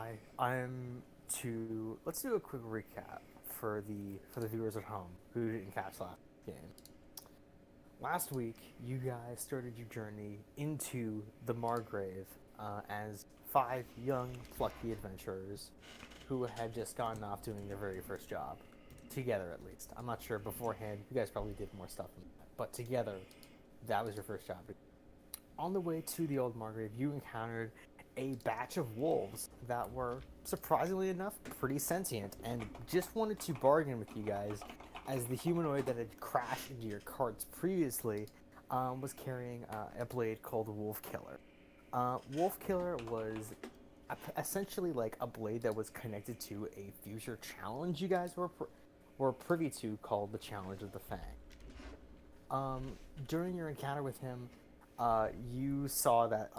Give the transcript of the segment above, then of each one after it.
Hi, I'm to let's do a quick recap for the viewers at home who didn't catch last game. Last week, you guys started your journey into the Margrave as five young, plucky adventurers who had just gotten off doing their very first job. Together, at least. I'm not sure beforehand. You guys probably did more stuff than that. But together, that was your first job. On the way to the old Margrave, you encountered a batch of wolves that were, surprisingly enough, pretty sentient and just wanted to bargain with you guys as the humanoid that had crashed into your carts previously was carrying a blade called Wolf Killer. Wolf Killer was essentially like a blade that was connected to a future challenge you guys were privy to called the Challenge of the Fang. Um, During your encounter with him, you saw that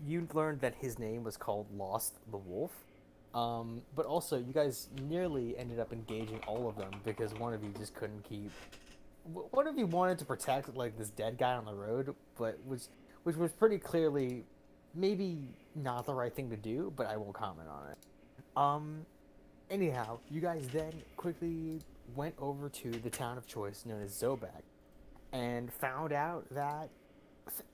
you learned that his name was called Lost the Wolf. But also, you guys nearly ended up engaging all of them because one of you just couldn't keep. One of you wanted to protect like this dead guy on the road, but which was pretty clearly maybe not the right thing to do. But I won't comment on it. Um, Anyhow, you guys then quickly went over to the town of choice known as Zobek and found out that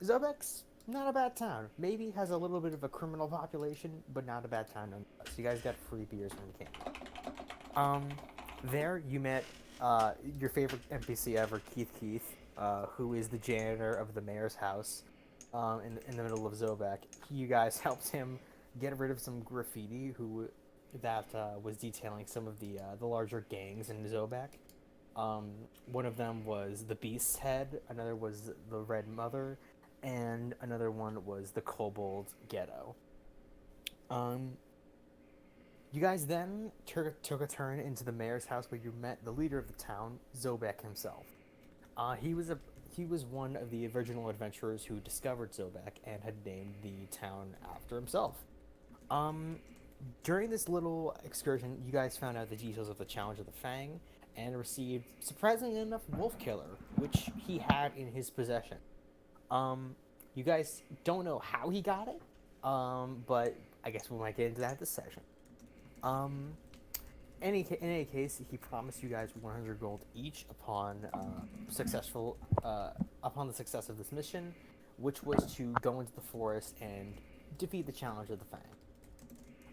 Zobek's not a bad town. Maybe has a little bit of a criminal population, but not a bad town nonetheless. You guys got free beers when you came. Um, there you met your favorite NPC ever, Keith, who is the janitor of the mayor's house in the middle of Zobek. You guys helped him get rid of some graffiti that was detailing some of the larger gangs in Zobek. Um, One of them was the Beast's Head, another was the Red Mother, and another one was the Kobold Ghetto. Um, you guys then took a turn into the mayor's house where you met the leader of the town, Zobek himself. He was one of the original adventurers who discovered Zobek and had named the town after himself. Um, During this little excursion, you guys found out the details of the Challenge of the Fang and received, surprisingly enough, Wolf Killer, which he had in his possession. Um, you guys don't know how he got it, but I guess we might get into that this session. Um, in any case, he promised you guys 100 gold each successful upon the success of this mission, which was to go into the forest and defeat the challenge of the Fang.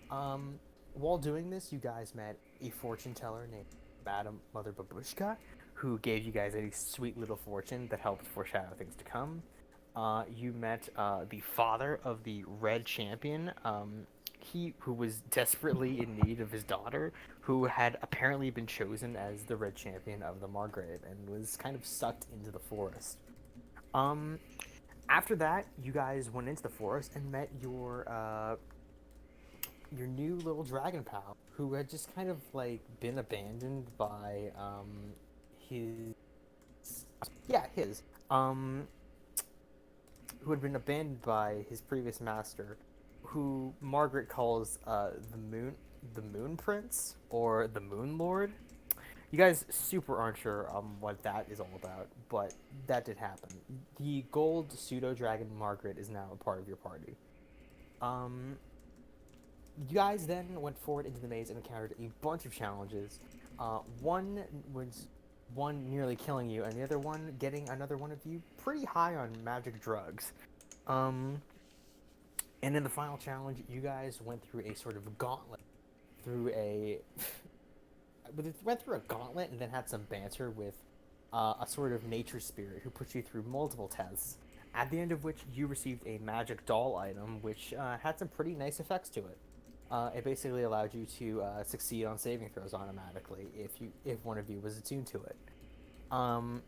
Um, while doing this, you guys met a fortune teller named Madam Mother Babushka, who gave you guys a sweet little fortune that helped foreshadow things to come. You met the father of the Red Champion, he who was desperately in need of his daughter, who had apparently been chosen as the Red Champion of the Margrave and was kind of sucked into the forest. Um, After that, you guys went into the forest and met your new little dragon pal, who had just kind of like been abandoned by his his um who had been abandoned by his previous master, who Margaret calls the Moon Prince or the Moon Lord. You guys super aren't sure what that is all about, but that did happen. The gold pseudo dragon Margaret is now a part of your party. Um, you guys then went forward into the maze and encountered a bunch of challenges. One was one nearly killing you, and the other one getting another one of you pretty high on magic drugs. Um, and in the final challenge, you guys went through a sort of gauntlet, through a went through a gauntlet, and then had some banter with a sort of nature spirit who put you through multiple tests. At the end of which, you received a magic doll item, which had some pretty nice effects to it. It basically allowed you to succeed on saving throws automatically if one of you was attuned to it. Um,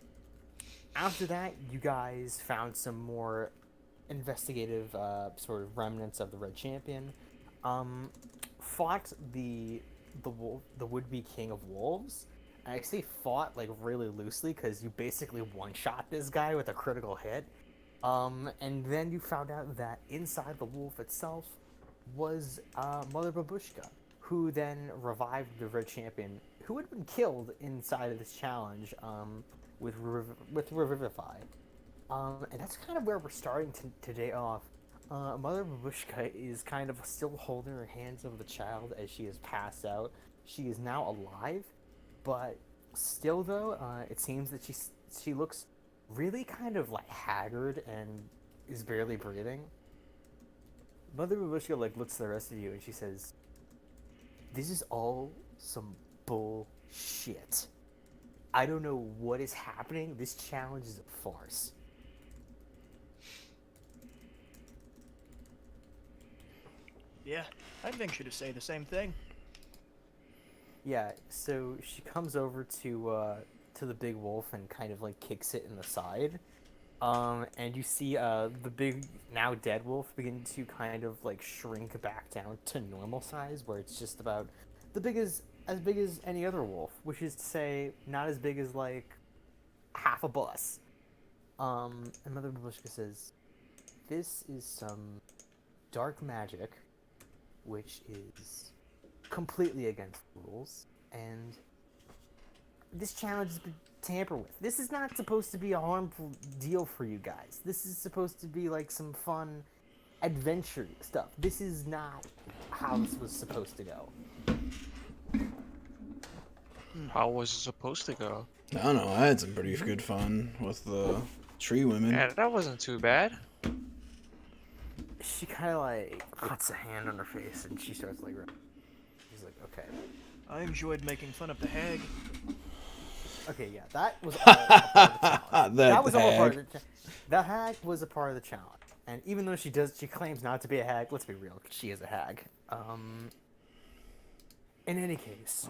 After that, you guys found some more investigative sort of remnants of the Red Champion. Um, Fought the would be King of Wolves. I say fought like really loosely because you basically one shot this guy with a critical hit. And then you found out that inside the wolf itself was Mother Babushka, who then revived the Red Champion, who had been killed inside of this challenge with Revivify. And that's kind of where we're starting today off. Mother Babushka is kind of still holding her hands over the child as she has passed out. She is now alive, but still, though, it seems that she looks really kind of like haggard and is barely breathing. Mother Babushka like looks at the rest of you and she says, "This is all some bullshit. I don't know what is happening. This challenge is a farce." Yeah, I'd venture to say the same thing. Yeah, so she comes over to the big wolf and kind of like kicks it in the side. And you see the big now dead wolf begin to kind of like shrink back down to normal size, where it's just about as big as any other wolf, which is to say not as big as like half a bus. And Mother Babushka says, "This is some dark magic, which is completely against the rules, and this challenge has been tampered with. This is not supposed to be a harmful deal for you guys. This is supposed to be like some fun adventure stuff. This is not how this was supposed to go." How was it supposed to go? I don't know. I had some pretty good fun with the tree women. Yeah, that wasn't too bad. She kind of like puts a hand on her face and she starts like, she's like, "Okay, I enjoyed making fun of the hag. okay, yeah, that was all a part of the challenge. That was all a part hag. of the the hag was a part of the challenge, and even though she claims not to be a hag. Let's be real, she is a hag. In any case,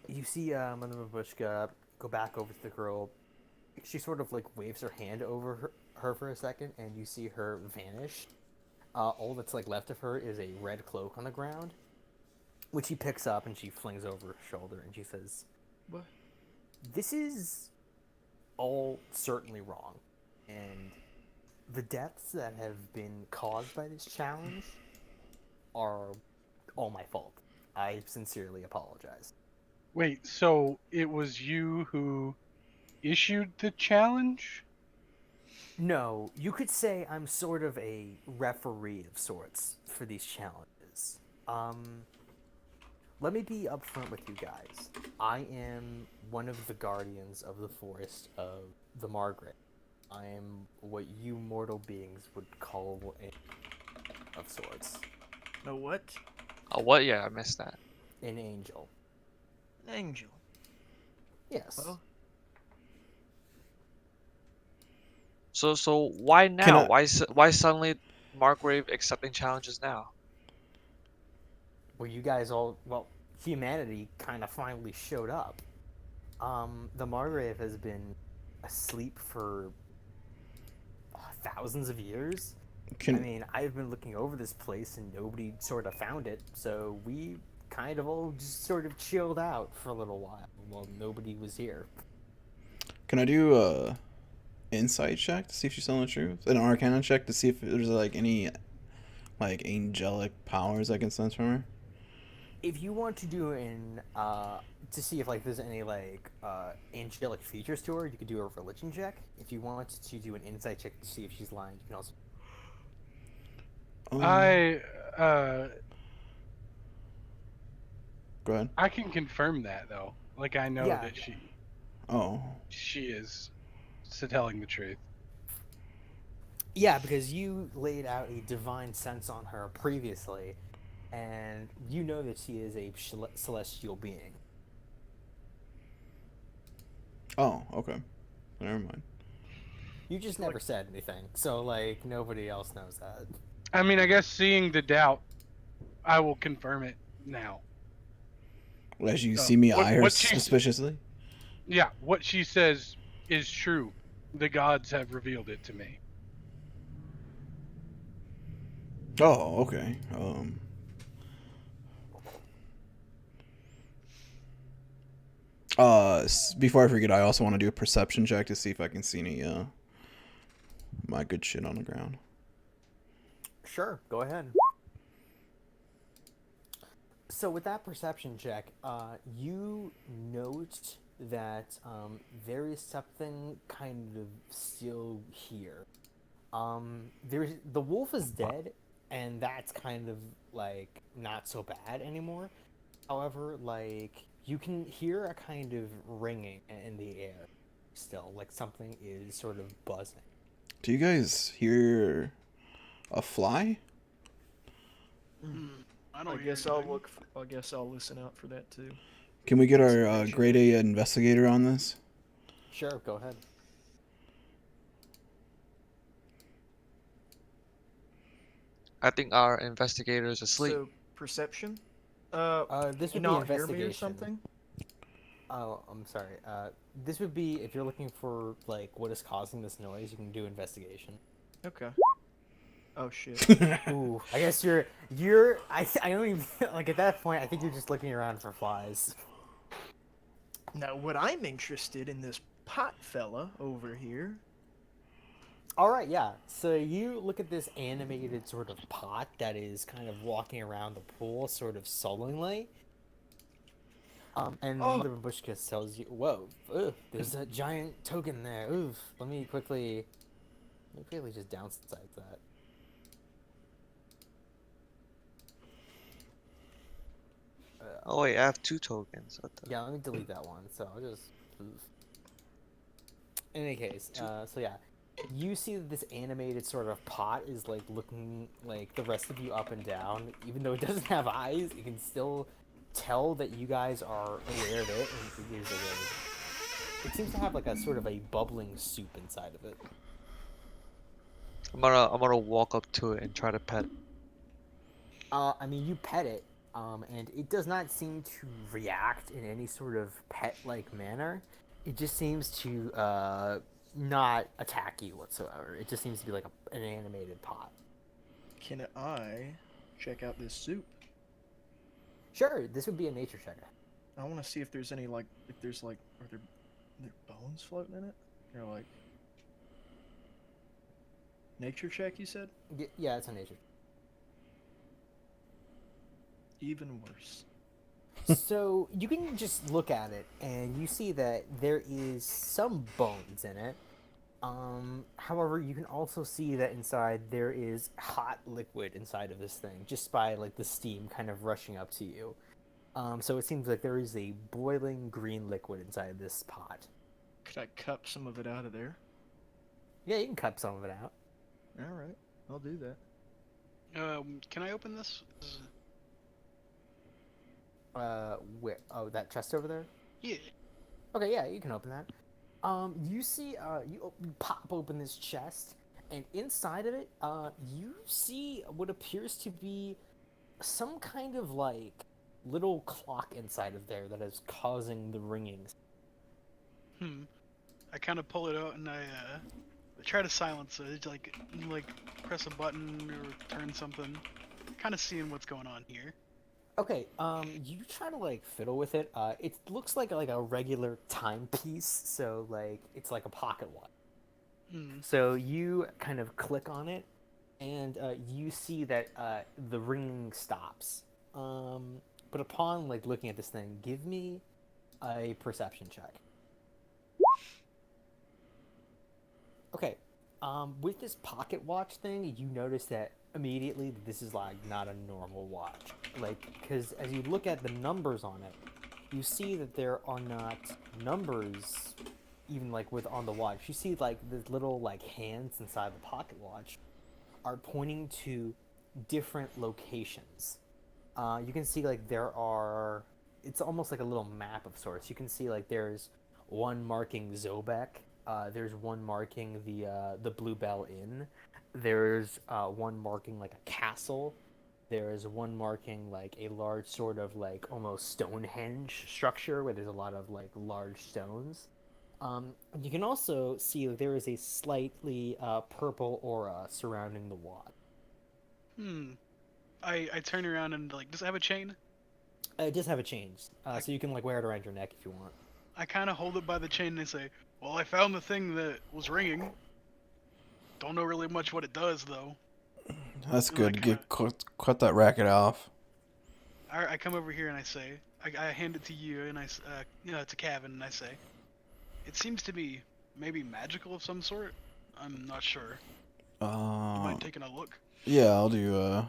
you see Mother Babushka go back over to the girl. She sort of like waves her hand over her for a second, and you see her vanish. All that's like left of her is a red cloak on the ground, which she picks up and she flings over her shoulder, and she says, What? "This is all certainly wrong, and the deaths that have been caused by this challenge are all my fault. I sincerely apologize." Wait, so it was you who issued the challenge? No, you could say I'm sort of a referee of sorts for these challenges. Let me be upfront with you guys. I am one of the guardians of the forest of the Margaret. I am what you mortal beings would call of sorts, No what? Oh, what? Yeah, I missed that. an angel. Angel. Yes. Well, So why Can now? I- Why suddenly Margrave accepting challenges now? Well, you guys well, humanity kind of finally showed up. The Margrave has been asleep for thousands of years. Can I mean, I've been looking over this place and nobody sort of found it, so we kind of all just sort of chilled out for a little while nobody was here. can I do a insight check to see if she's telling the truth? An arcana check to see if there's like any like angelic powers I can sense from her? If you want to do to see if like there's any like angelic features to her, you could do a religion check. If you want to do an insight check to see if she's lying, you can also. Go ahead. I can confirm that though. Like I know Yeah. that Oh. she is telling the truth. Yeah, because you laid out a divine sense on her previously, and you know that she is a celestial being. Oh, okay. Never mind. You just never said anything, so like nobody else knows that. I mean, I guess seeing the doubt, I will confirm it now. As you Oh, see me what- eye her what she- suspiciously? Yeah, what she says is true. The gods have revealed it to me. Oh, okay. Before I forget, I also want to do a perception check to see if I can see any my good shit on the ground. Sure, go ahead. So with that perception check, you note that there is something kind of still here. There's the wolf is dead, and that's kind of like not so bad anymore. However, like you can hear a kind of ringing in the air still, like something is sort of buzzing. Do you guys hear a fly? I I don't guess hear I'll anything. look. I guess I'll listen out for that too. Can we get our Investigation. grade A investigator on this? Sure, go ahead. I think our investigator is asleep. So perception. This You would be not hear me or investigation. something? Oh, I'm sorry. This would be if you're looking for like what is causing this noise, you can do investigation. Okay. Oh shit. Ooh, I guess I don't even like at that point. I think you're just looking around for flies. Now, what I'm interested in this pot fella over here. All right, yeah. So you look at this animated sort of pot that is kind of walking around the pool, sort of sullenly. And Oh. the Babushka tells you, "Whoa, there's a giant token there. Oof, let me quickly just downsize that." Oh wait, I have 2 tokens. What the... Yeah, let me delete that one. So I'll just. Oof. In any case, so yeah, you see that this animated sort of pot is like looking like the rest of you up and down. Even though it doesn't have eyes, it can still tell that you guys are aware of it. And it is aware. It seems to have like a sort of a bubbling soup inside of it. I'm gonna walk up to it and try to pet. I mean, you pet it, and it does not seem to react in any sort of pet-like manner. It just seems to not attack you whatsoever. It just seems to be like an animated pot. Can I check out this soup? Sure, this would be a nature checker. I want to see if there's any are there bones floating in it? Or like nature check? You said Yeah, it's a nature. even worse. So you can just look at it, and you see that there is some bones in it. However, you can also see that inside there is hot liquid inside of this thing, just by like the steam kind of rushing up to you. So it seems like there is a boiling green liquid inside this pot. Could I cup some of it out of there? Yeah, you can cup some of it out. All right, I'll do that. Can I open this? Where? Oh, that chest over there? Yeah. Okay, yeah, you can open that. You see, you pop open this chest, and inside of it, you see what appears to be some kind of like little clock inside of there that is causing the ringing. I kind of pull it out and I try to silence it. It's like press a button or turn something. Kind of seeing what's going on here. Okay, you try to like fiddle with it. It looks like a regular timepiece, so like it's like a pocket watch. So you kind of click on it, and you see that the ringing stops. But upon like looking at this thing, give me a perception check. Okay, with this pocket watch thing, you notice that immediately this is like not a normal watch. Like, because as you look at the numbers on it, you see that there are not numbers even like with on the watch. You see like the little like hands inside the pocket watch are pointing to different locations. You can see like there are. It's almost like a little map of sorts. You can see like there's one marking Zobek. There's one marking the Bluebell Inn. There's one marking like a castle. There's one marking like a large sort of like almost Stonehenge structure where there's a lot of like large stones. You can also see that there is a slightly purple aura surrounding the watch. I turn around and like, does it have a chain? It does have a chain, so you can like wear it around your neck if you want. I kind of hold it by the chain and I say, well, I found the thing that was ringing. Don't know really much what it does, though. That's good. kinda- Cut that racket off. I come over here and I say, I hand it to you and to Kevin and I say, it seems to be maybe magical of some sort. I'm not sure. You Uh, mind taking a look? yeah, I'll do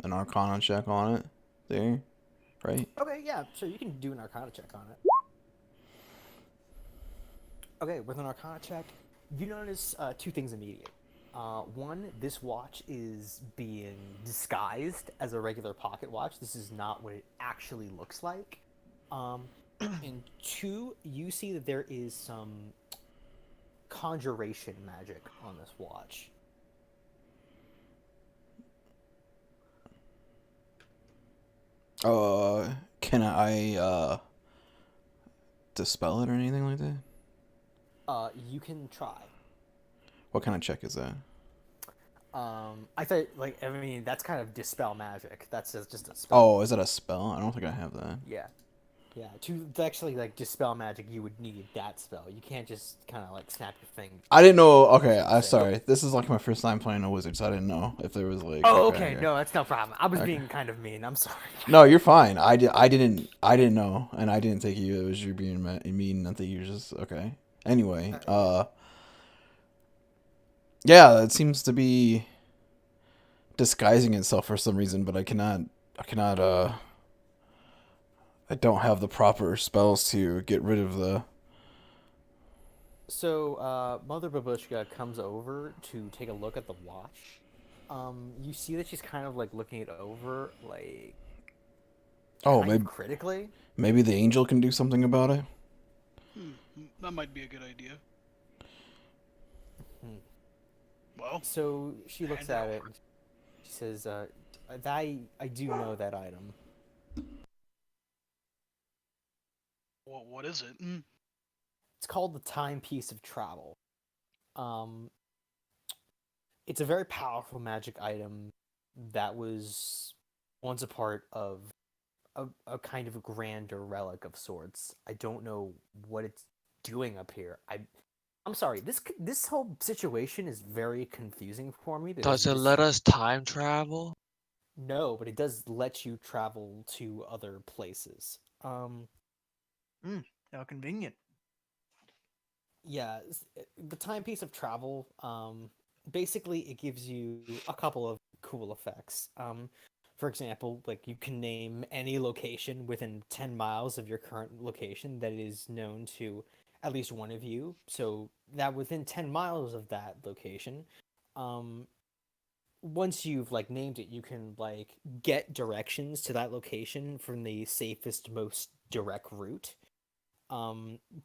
an Arcana check on it. There, right? Okay, yeah, sure. You can do an Arcana check on it. Okay, with an Arcana check, you notice two things immediate. One, this watch is being disguised as a regular pocket watch. This is not what it actually looks like. And two, you see that there is some conjuration magic on this watch. Can I dispel it or anything like that? You can try. What kind of check is that? I thought, like, I mean, that's kind of dispel magic. That's just a spell. Oh, is that a spell? I don't think I have that. Yeah. Yeah, to actually, like, dispel magic, you would need that spell. You can't just kind of, like, snap your finger. I didn't know. Okay, I'm sorry. This is like my first time playing a wizard, so I didn't know if there was like. Oh, okay. No, that's no problem. I was Okay. being kind of mean. I'm sorry. No, you're fine. I didn't know, and I didn't think it was you being mean. I think you were just okay. Anyway, yeah, it seems to be disguising itself for some reason, but I cannot. I don't have the proper spells to get rid of the. So, Mother Babushka comes over to take a look at the watch. You see that she's kind of, like, looking it over, like, Oh, kind of maybe critically. maybe the angel can do something about it. That might be a good idea. Hmm. Well, So she looks Hand at out. it. And she says, I do know that item. what is it? It's called the Timepiece of Travel. Um, it's a very powerful magic item that was once a part of a kind of a grander relic of sorts. I don't know what it's doing up here. I'm sorry. This whole situation is very confusing for me. There's Does it this- let us time travel? No, but it does let you travel to other places. How convenient. Yeah, the timepiece of travel. Basically, it gives you a couple of cool effects. For example, like you can name any location within 10 miles of your current location that is known to at least one of you. So that within 10 miles of that location, once you've like named it, you can like get directions to that location from the safest, most direct route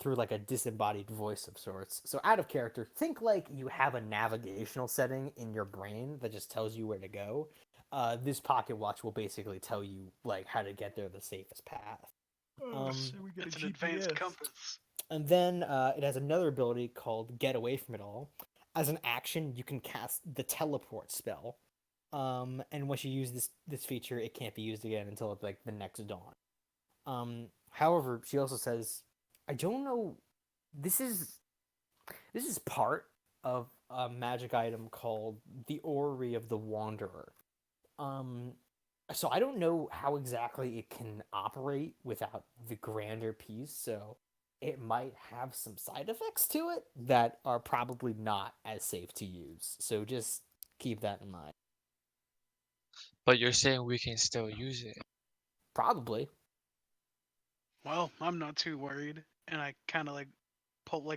through like a disembodied voice of sorts. So out of character, think like you have a navigational setting in your brain that just tells you where to go. This pocket watch will basically tell you like how to get there the safest path. So we got It's a an advanced GPS. compass. And then it has another ability called Get Away From It All. As an action, you can cast the Teleport spell. And once you use this feature, it can't be used again until like the next dawn. However, she also says, I don't know. This is part of a magic item called the Orrery of the Wanderer. So I don't know how exactly it can operate without the grander piece. So it might have some side effects to it that are probably not as safe to use. So just keep that in mind. But you're saying we can still use it. Probably. Well, I'm not too worried, and I kind of like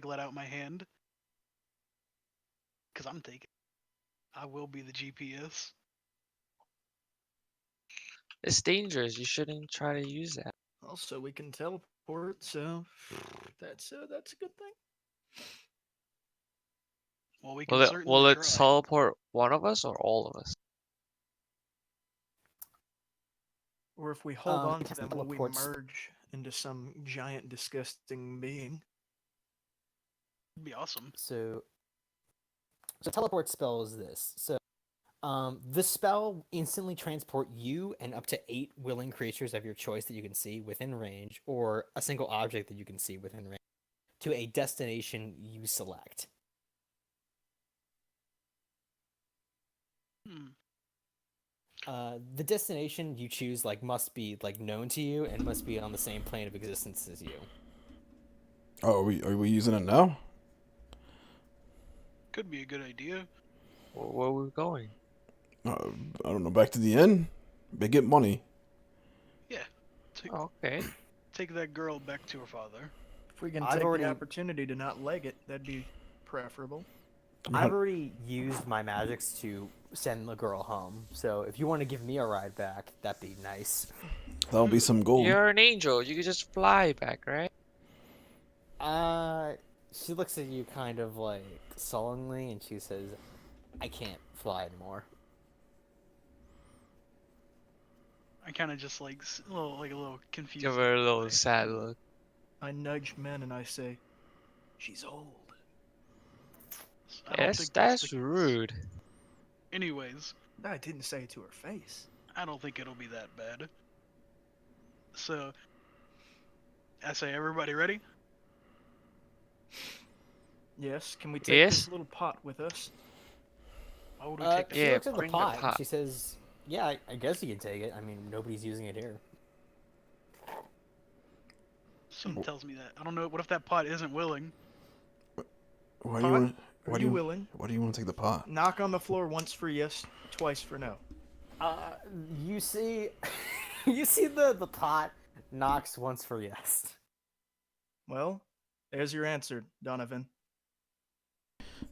let out my hand, cause I'm taking. I will be the GPS. It's dangerous. You shouldn't try to use that. Also, we can teleport, so that's a good thing. Well, we can Will it certainly try. teleport one of us or all of us? Or if we hold on it to has them, will we teleports. merge into some giant, disgusting being? It'd be awesome. So teleport spell is this. So this spell instantly transport you and up to 8 willing creatures of your choice that you can see within range, or a single object that you can see within range, to a destination you select. The destination you choose like must be like known to you and must be on the same plane of existence as you. Oh, are we using it now? Could be a good idea. Where are we going? I don't know. Back to the inn. They get money. Oh, okay. Take that girl back to her father. If we can I've take already- the opportunity to not leg it, that'd be preferable. I've already used my magics to send the girl home, so if you want to give me a ride back, that'd be nice. That'll be some gold. You're an angel. You can just fly back, right? She looks at you kind of like sullenly, and she says, "I can't fly anymore." I kind of just like a little confused. Give her a little sad look. I nudge men and I say, "She's old." I don't Yes, think that's the case. rude. Anyways, I didn't say it to her face. I don't think it'll be that bad. So, I say, everybody ready? Yes, can we take Yes. this little pot with us? Why would we take She Yeah, looks at the bring the pot. pot. She says, "Yeah, I guess you can take it. I mean, nobody's using it here." Something tells me that. I don't know. What if that pot isn't willing? Why do Pot? you want? Are Why do you you? willing? Why do you want to take the pot? Knock on the floor once for yes, twice for no. You see, you see the pot knocks once for yes. Well, there's your answer, Donovan.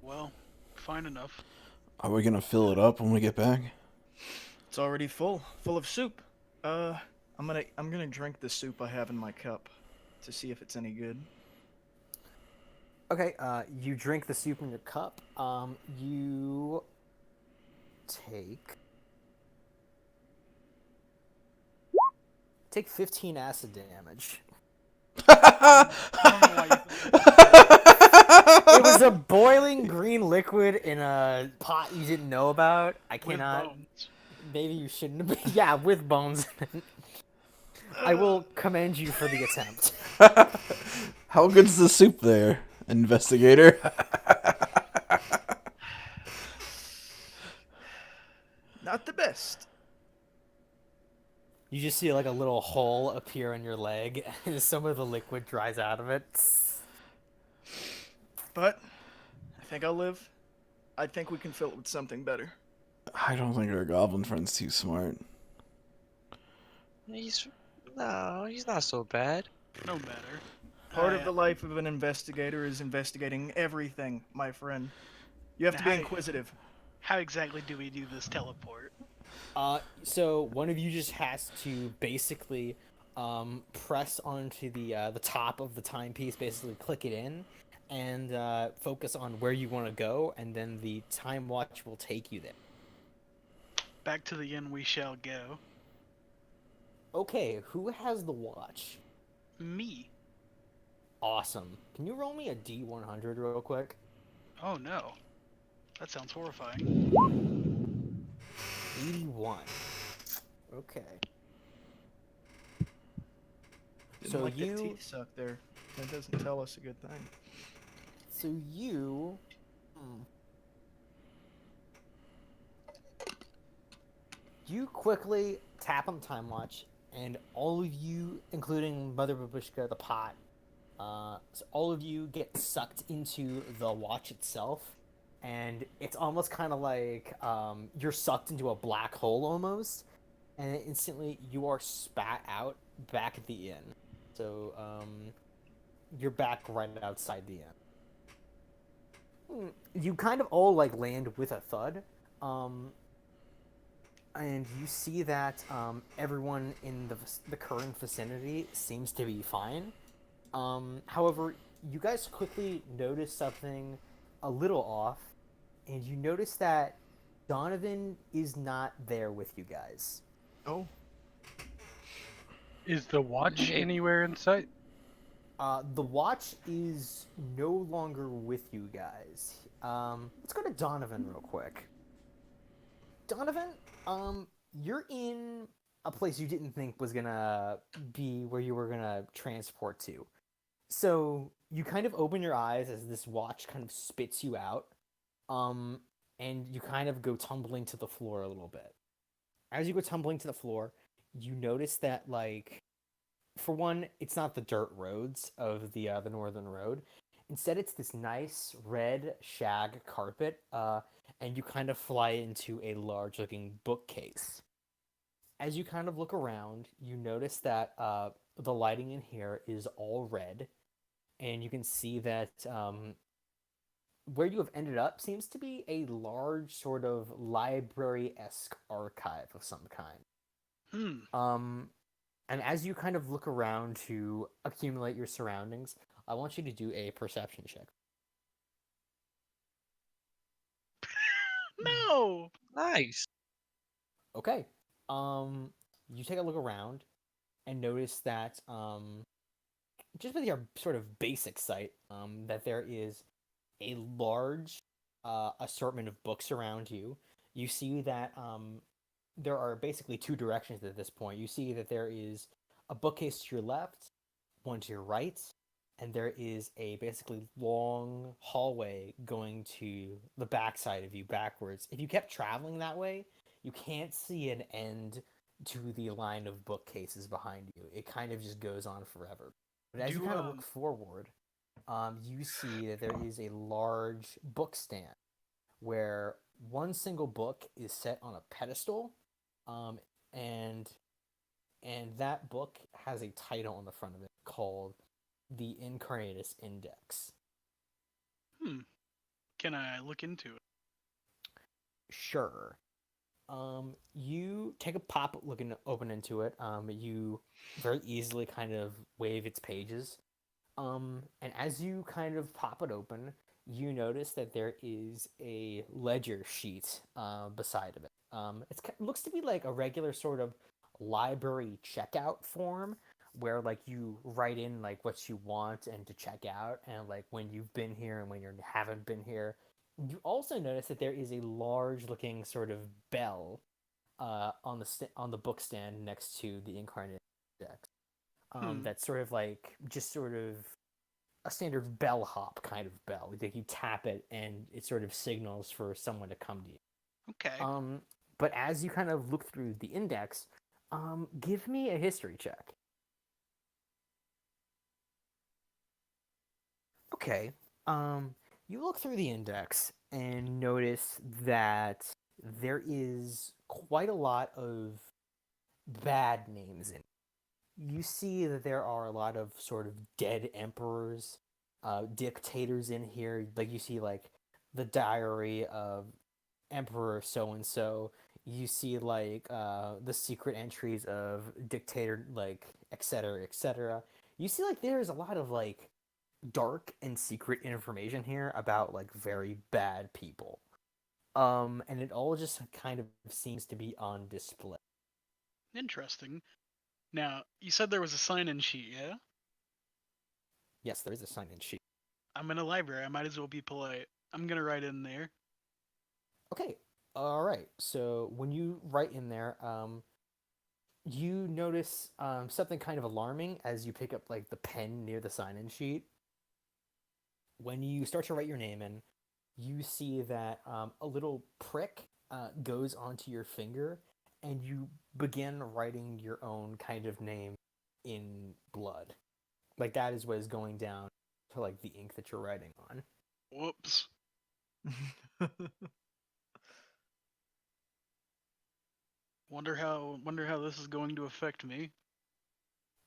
Well, fine enough. Are we gonna fill it up when we get back? It's already full of soup. I'm gonna drink the soup I have in my cup to see if it's any good. Okay, you drink the soup in your cup. You take 15 acid damage. It was a boiling green liquid in a pot you didn't know about. I With cannot. bones. Maybe you shouldn't have been. Yeah, with bones. I will commend you for the attempt. How good's the soup there, investigator? Not the best. You just see like a little hole appear in your leg, and some of the liquid dries out of it. But I think I'll live. I think we can fill it with something better. I don't think our goblin friend's too smart. He's not so bad. No matter. Part of the life of an investigator is investigating everything, my friend. You have to be Now, inquisitive. How exactly do we do this teleport? So one of you just has to basically press onto the top of the timepiece, basically click it in, and focus on where you want to go, and then the time watch will take you there. Back to the inn we shall go. Okay, who has the watch? Me. Awesome. Can you roll me a D100 real quick? Oh no. That sounds horrifying. 81. Okay. Didn't So like that you, teeth suck there. That doesn't tell us a good thing. so you, you quickly tap on the time watch, and all of you, including Mother Babushka, the pot, so all of you get sucked into the watch itself, and it's almost kind of like you're sucked into a black hole almost, and instantly you are spat out back at the inn. So you're back right outside the inn. You kind of all like land with a thud, and you see that everyone in the current vicinity seems to be fine. However, you guys quickly notice something a little off, and you notice that Donovan is not there with you guys. Oh, Is the watch Hey. anywhere in sight? The watch is no longer with you guys. Let's go to Donovan real quick. Donovan, you're in a place you didn't think was gonna be where you were gonna transport to. So you kind of open your eyes as this watch kind of spits you out, and you kind of go tumbling to the floor a little bit. As you go tumbling to the floor, you notice that, like, for one, it's not the dirt roads of the northern road. Instead, it's this nice red shag carpet, and you kind of fly into a large-looking bookcase. As you kind of look around, you notice that the lighting in here is all red, and you can see that where you have ended up seems to be a large sort of library-esque archive of some kind. And as you kind of look around to accumulate your surroundings, I want you to do a perception check. No. Nice. Okay. You take a look around and notice that just with your sort of basic sight, that there is a large assortment of books around you. You see that there are basically two directions at this point. You see that there is a bookcase to your left, one to your right, and there is a basically long hallway going to the backside of you backwards. If you kept traveling that way, you can't see an end to the line of bookcases behind you. It kind of just goes on forever. But as you kind of look forward, you see that there is a large book stand where one single book is set on a pedestal, and that book has a title on the front of it called The Incarnatus Index. Can I look into it? Sure. You take a pop looking open into it. You very easily kind of wave its pages. And as you kind of pop it open, you notice that there is a ledger sheet beside of it. It looks to be like a regular sort of library checkout form where like you write in like what you want and to check out and like when you've been here and when you haven't been here. You also notice that there is a large looking sort of bell on the book stand next to the Incarnate Index. That's sort of like just sort of a standard bellhop kind of bell. Like you tap it and it sort of signals for someone to come to you. Okay. But as you kind of look through the index, give me a history check. Okay. You look through the index and notice that there is quite a lot of bad names in it. You see that there are a lot of sort of dead emperors, dictators in here. Like you see like the diary of Emperor so and so. You see like the secret entries of dictator like etc etc. You see like there's a lot of like dark and secret information here about like very bad people. And it all just kind of seems to be on display. Interesting. Now, you said there was a sign-in sheet, yeah? Yes, there is a sign-in sheet. I'm in a library. I might as well be polite. I'm gonna write in there. Okay. All right. So when you write in there, you notice something kind of alarming as you pick up like the pen near the sign-in sheet. When you start to write your name in, you see that a little prick goes onto your finger, and you begin writing your own kind of name in blood. Like that is what is going down to like the ink that you're writing on. Whoops. Wonder how this is going to affect me.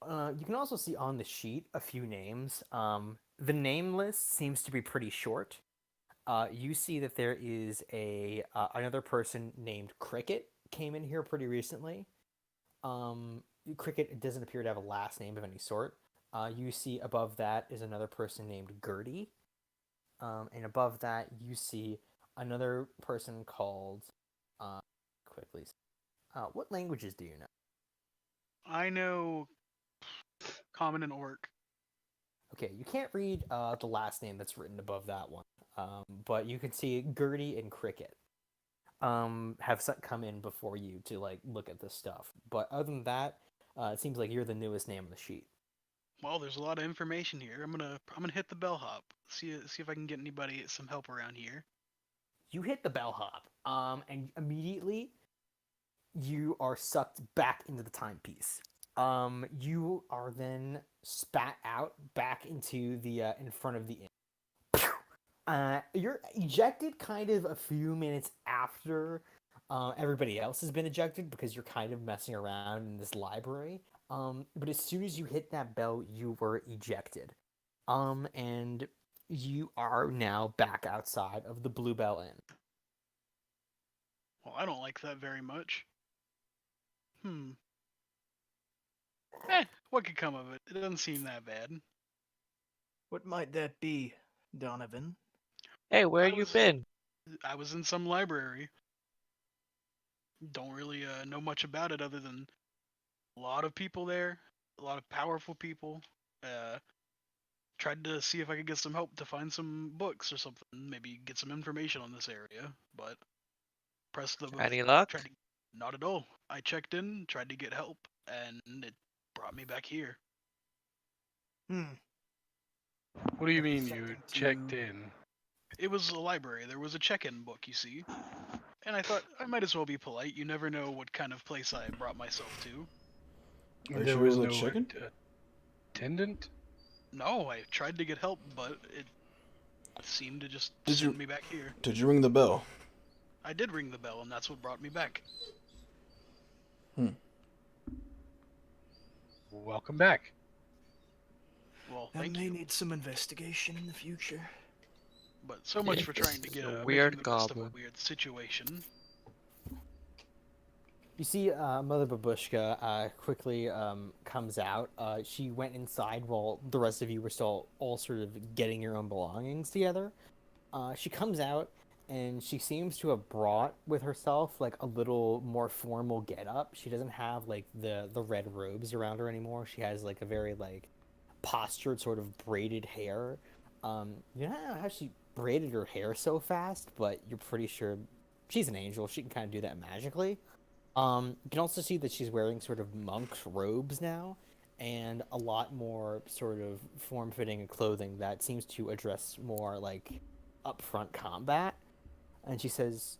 You can also see on the sheet a few names. The name list seems to be pretty short. You see that there is another person named Cricket came in here pretty recently. Cricket doesn't appear to have a last name of any sort. You see above that is another person named Gertie. And above that you see another person called quickly. What languages do you know? I know Common and Orc. Okay, you can't read the last name that's written above that one, but you can see Gertie and Cricket have come in before you to like look at this stuff. But other than that, it seems like you're the newest name on the sheet. Well, there's a lot of information here. I'm gonna hit the bellhop. See if I can get anybody some help around here. You hit the bellhop, and immediately you are sucked back into the timepiece. You are then spat out back into the in front of the inn. You're ejected kind of a few minutes after everybody else has been ejected because you're kind of messing around in this library. But as soon as you hit that bell, you were ejected. And you are now back outside of the Bluebell Inn. Well, I don't like that very much. What could come of it? It doesn't seem that bad. What might that be, Donovan? Hey, where I you was- been? I was in some library. Don't really know much about it other than a lot of people there, a lot of powerful people. Tried to see if I could get some help to find some books or something, maybe get some information on this area, but pressed the Any luck? tried to, not at all. I checked in, tried to get help, and it brought me back here. What do you mean you checked in? It was a library. There was a check-in book, you see. And I thought I might as well be polite. You never know what kind of place I brought myself to. Are you There sure was it was no a chicken? attendant? No, I tried to get help, but it seemed to just Did send you- me back here. Did you ring the bell? I did ring the bell, and that's what brought me back. Welcome back. Well, That thank may you. need some investigation in the future. But so much Yeah, for trying to it's get a making weird the best of a goblin. weird situation. You see, Mother Babushka quickly comes out. She went inside while the rest of you were still all sort of getting your own belongings together. She comes out and she seems to have brought with herself like a little more formal getup. She doesn't have like the red robes around her anymore. She has like a very like postured sort of braided hair. You don't know how she braided her hair so fast, but you're pretty sure she's an angel. She can kind of do that magically. You can also see that she's wearing sort of monk's robes now, and a lot more sort of form-fitting clothing that seems to address more like upfront combat. And she says,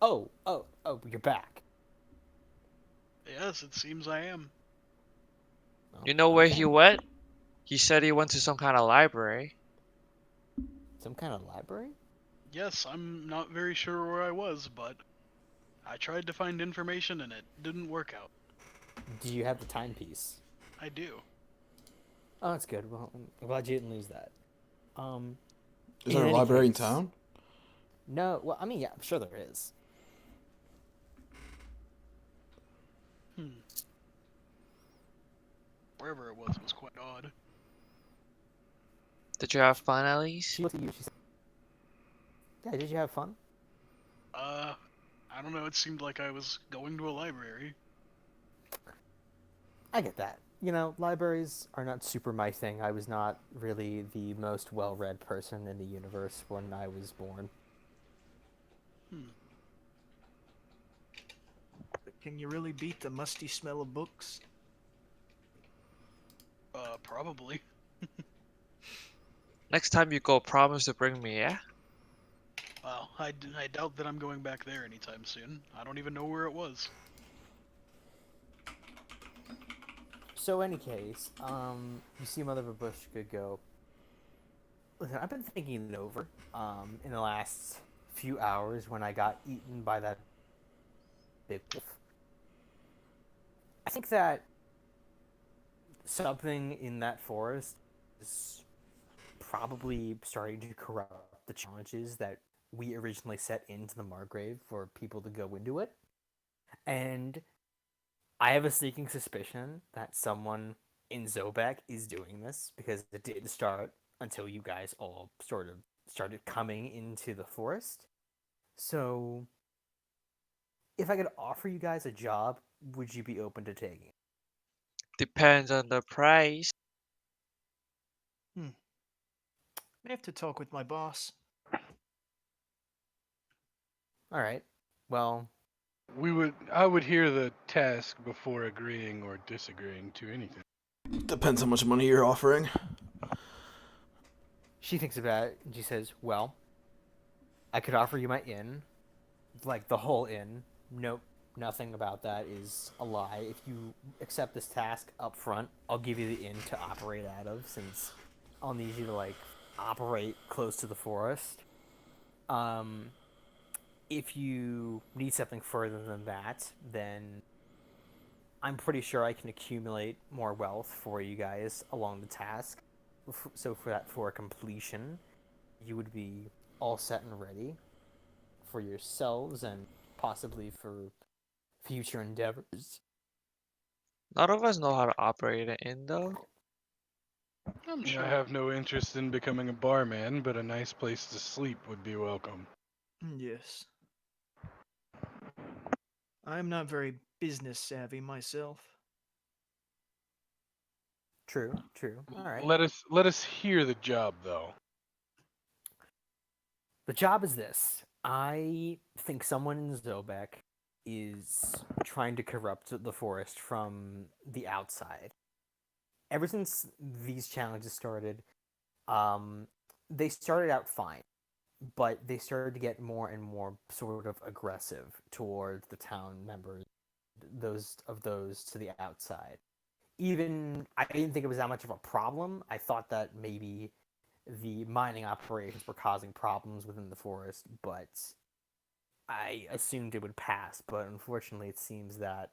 "Oh, you're back." Yes, it seems I am. Oh, You know where okay. he went? He said he went to some kind of library. Some kind of library? Yes, I'm not very sure where I was, but I tried to find information and it didn't work out. Do you have the timepiece? I do. Oh, that's good. Well, I'm glad you didn't lose that. Is In there a any library in case- town? No, well, I mean, yeah, I'm sure there is. Wherever it was quite odd. Did you have fun at least? She looked at you. She said, "Yeah, did you have fun?" I don't know, it seemed like I was going to a library. I get that. You know, libraries are not super my thing. I was not really the most well-read person in the universe when I was born. But can you really beat the musty smell of books? Probably. Next time you go, promise to bring me, yeah? Well, I doubt that I'm going back there anytime soon. I don't even know where it was. So, any case, you see Mother Babushka go, "Listen, I've been thinking it over, in the last few hours when I got eaten by that big wolf. I think that something in that forest is probably starting to corrupt the challenges that we originally set into the Margrave for people to go into it. And I have a sneaking suspicion that someone in Zobek is doing this because it didn't start until you guys all sort of started coming into the forest. So, if I could offer you guys a job, would you be open to taking it?" Depends on the price. I have to talk with my boss. All right. Well, I would hear the task before agreeing or disagreeing to anything. Depends how much money you're offering. she thinks about it and she says, "Well, I could offer you my inn, like the whole inn. Nope, nothing about that is a lie. If you accept this task up front, I'll give you the inn to operate out of, since I'll need you to like operate close to the forest. If you need something further than that, then I'm pretty sure I can accumulate more wealth for you guys along the task. So for completion, you would be all set and ready for yourselves and possibly for future endeavors. None of us know how to operate an inn, though. I'm Yeah, sure. I have no interest in becoming a barman, but a nice place to sleep would be welcome. Yes. I am not very business savvy myself. True. All right. Let us hear the job, though. The job is this. I think someone in Zobek is trying to corrupt the forest from the outside. Ever since these challenges started, they started out fine, but they started to get more and more sort of aggressive towards the town members, those to the outside. Even I didn't think it was that much of a problem. I thought that maybe the mining operations were causing problems within the forest, but I assumed it would pass. But unfortunately, it seems that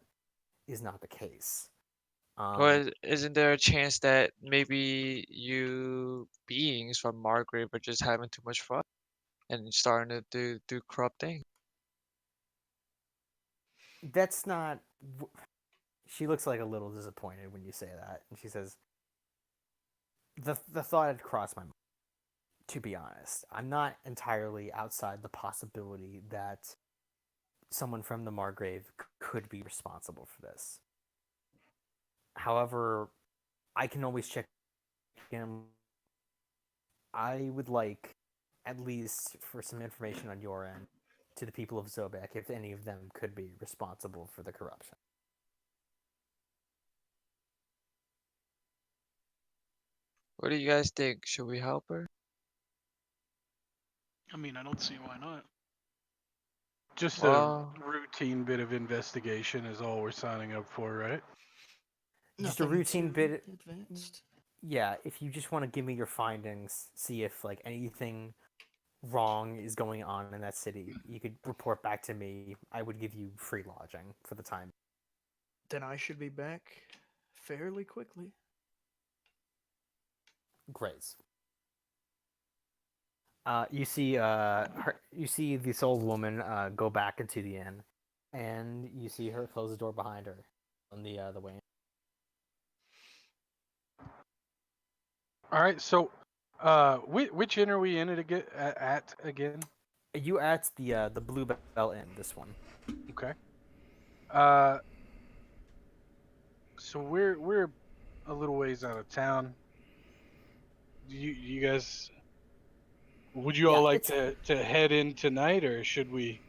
is not the case. Or isn't there a chance that maybe you beings from Margrave are just having too much fun and starting to do corrupt things? That's not. She looks like a little disappointed when you say that, and she says, "The thought had crossed my mind. To be honest, I'm not entirely outside the possibility that someone from the Margrave could be responsible for this. However, I can always check in. I would like, at least for some information on your end, to the people of Zobek, if any of them could be responsible for the corruption." What do you guys think? Should we help her? I mean, I don't see why not. Just Well, a routine bit of investigation is all we're signing up for, right? Just a Nothing routine too bit. advanced. Yeah, if you just want to give me your findings, see if like anything wrong is going on in that city, you could report back to me. I would give you free lodging for the time. Then I should be back fairly quickly. Great. You see, you see this old woman go back into the inn, and you see her close the door behind her on the way. All right, so which inn are we in at again? You at the Blue Bell Inn. This one. Okay. So we're a little ways out of town. You guys, would you all Yeah, like to head in tonight, or should we?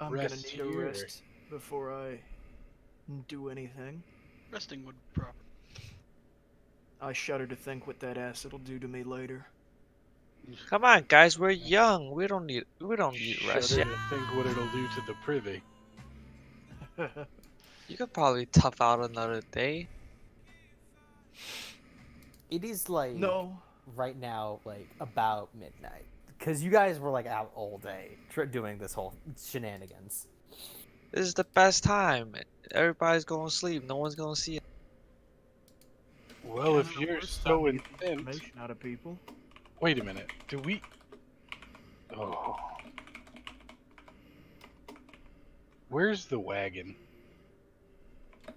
I'm gonna Rest need a here. rest before I do anything. Resting would be proper. I shudder to think what that acid will do to me later. come on, guys, we're young. We don't need rest Shudder yet. to think what it'll do to the privy. You could probably tough out another day. It is like No, right now, like about midnight, because you guys were like out all day doing this whole shenanigans. This is the best time. Everybody's going to sleep. No one's going to see it. Well, if kinda you're worst so time to get intent. information out of people. Wait a minute. Do we? Oh. Where's the wagon?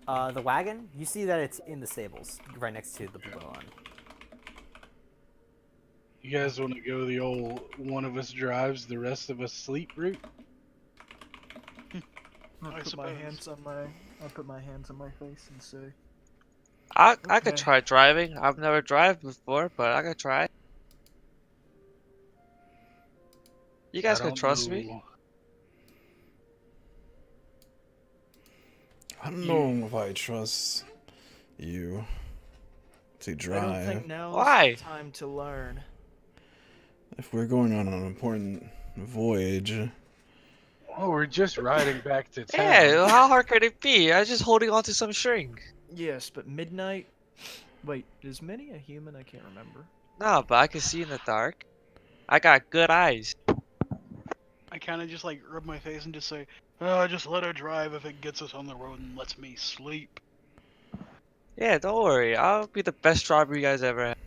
The wagon, you see that it's in the stables, right next to the Blue One. You guys want to go the old one of us drives, the rest of us sleep route? I'll I put my suppose. hands on my face and say, I could Okay. try driving. I've never driven before, but I could try. You guys I can don't trust me. know. I don't know if I trust you to I don't drive. think now's Why? the time to learn. If we're going on an important voyage, Oh, we're just riding back to town. Yeah, how hard could it be? I was just holding on to some string. Yes, but midnight. Wait, is Minnie a human? I can't remember. No, but I can see in the dark. I got good eyes. I kind of just like rub my face and just say, "Oh, just let her drive if it gets us on the road and lets me sleep." Yeah, don't worry. I'll be the best driver you guys ever had.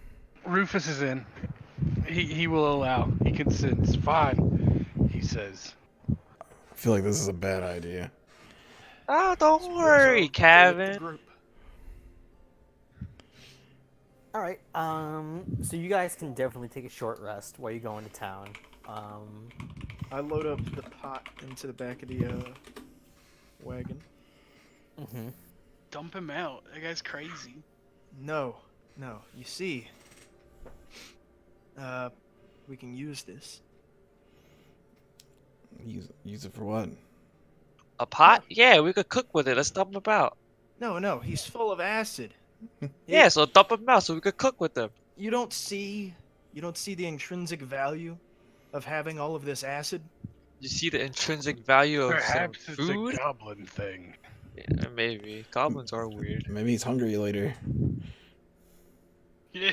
Rufus is in. He will allow. He consents. Fine, he says. I feel like this is a bad idea. Oh, don't Splits worry, are the Kevin. group. All right. So you guys can definitely take a short rest while you go into town. I load up the pot into the back of the wagon. Mm-hmm. Dump him out. That guy's crazy. No. You see, we can use this. Use it for what? A pot? Yeah, we could cook with it. Let's dump him out. No. He's full of acid. Yeah, so dump him out so we could cook with them. You don't see the intrinsic value of having all of this acid. You see the intrinsic value of some Perhaps it's food? a goblin thing. Yeah, maybe. Goblins are weird. Maybe he's hungry later. Yeah.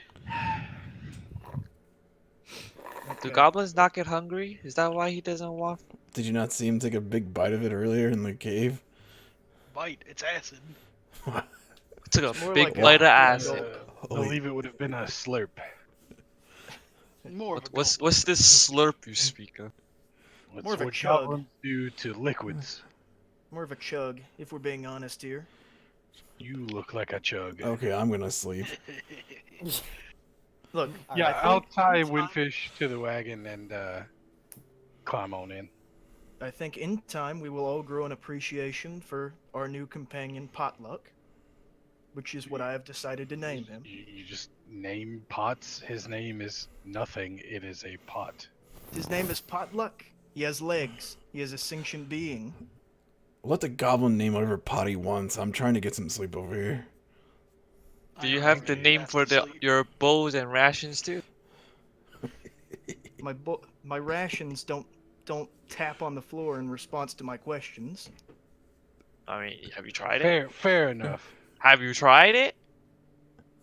Do Okay. goblins not get hungry? Is that why he doesn't walk? Did you not see him take a big bite of it earlier in the cave? Bite. It's acid. Took It's a more big like a- bite of yeah, acid. I Holy- believe it would have been a slurp. More of a What's goblin. what's this slurp you speak of? That's More of a what chug. goblins do to liquids. More of a chug, if we're being honest here. You look like a chug. Okay, I'm gonna sleep. Look, Yeah, I I'll think tie in time- Windfish to the wagon and climb on in. I think in time we will all grow an appreciation for our new companion Potluck, which is what I have decided to name him. You just name pots. His name is nothing. It is a pot. His name is Potluck. He has legs. He is a sentient being. Let the goblin name whatever pot he wants. I'm trying to get some sleep over here. Do you I have don't the really name have for to the sleep. your bows and rations too? My rations don't tap on the floor in response to my questions. I mean, have you tried it? Fair enough. Have you tried it?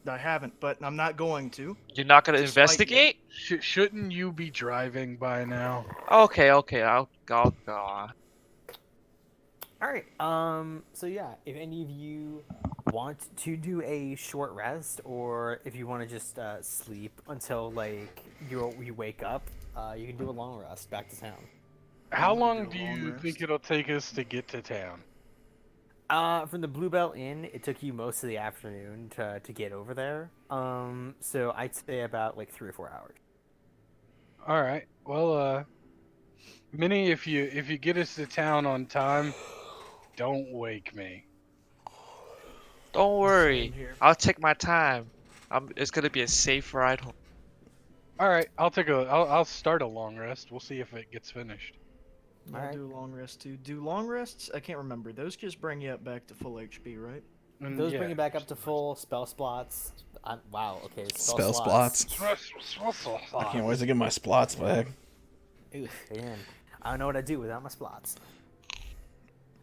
I haven't, but I'm not going to. You're not gonna Just like investigate? Shouldn't you be driving by now? Okay, I'll go on. All right. So yeah, if any of you want to do a short rest, or if you want to just sleep until like you wake up, you can do a long rest back to town. How I'm gonna long do do a long you rest. think it'll take us to get to town? From the Bluebell Inn, it took you most of the afternoon to get over there. So I'd say about like 3 or 4 hours. All right. Well, Minnie, if you get us to town on time, don't wake me. Don't worry, Same here. I'll take my time. It's gonna be a safe ride home. All right. I'll start a long rest. We'll see if it gets finished. I'll Alright. do a long rest too. Do long rests? I can't remember. Those just bring you up back to full HP, right? And Those yeah, bring you back up to full spell slots. Wow. Okay. Spell splots. I can't wait to get my splots back. Oof, man. I don't know what I'd do without my splots.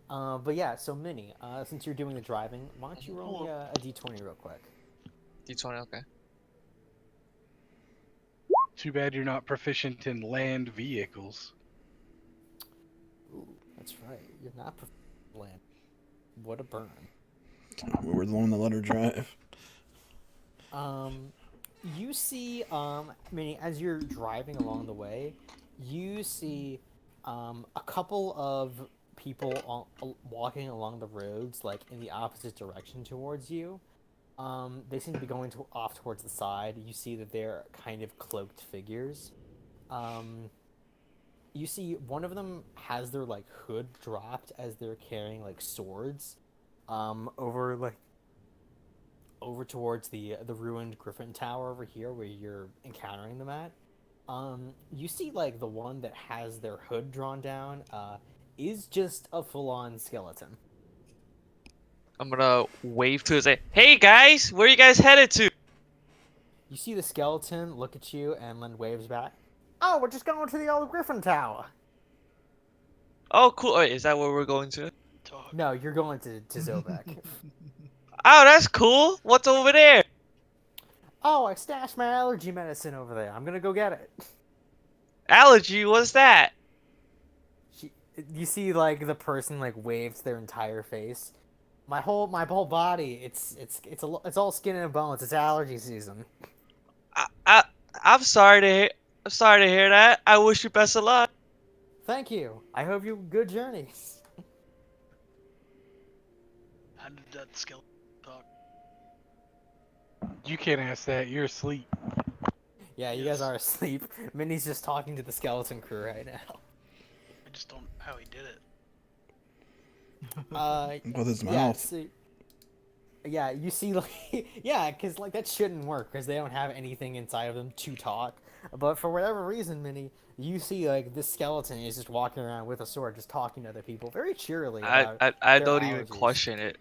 But yeah, so Minnie, since you're doing the driving, why don't you roll me a d20 real quick? D20, okay. Too bad you're not proficient in land vehicles. Ooh, that's right. You're not land. What a burn. We were the one that let her drive. You see, Minnie, as you're driving along the way, you see a couple of people walking along the roads, like in the opposite direction towards you. They seem to be going off towards the side. You see that they're kind of cloaked figures. You see one of them has their like hood dropped as they're carrying like swords, over towards the ruined Griffin Tower over here where you're encountering them at. You see like the one that has their hood drawn down, is just a full-on skeleton. I'm gonna wave to it and say, "Hey guys, where you guys headed to?" You see the skeleton look at you and then waves back. Oh, we're just going to the old Griffin Tower. Oh, cool. Wait, is that where we're going to? Dog. No, you're going to Zobek. Oh, that's cool. What's over there? Oh, I stashed my allergy medicine over there. I'm gonna go get it. Allergy, what's that? She, you see, like the person like waves their entire face. My whole body. It's all skin and bones. It's allergy season. I, I, I'm sorry to hear. I'm sorry to hear that. I wish you best of luck. Thank you. I hope you good journeys. How did that skeleton talk? You can't ask that. You're asleep. Yeah, you Yes. guys are asleep. Minnie's just talking to the skeleton crew right now. I just don't know how he did it. With his Yeah, mouth. so, yeah, you see, like, yeah, because, like, that shouldn't work, because they don't have anything inside of them to talk. But for whatever reason, Minnie, you see, like, this skeleton is just walking around with a sword, just talking to other people very cheerily about I their don't even allergies. question it.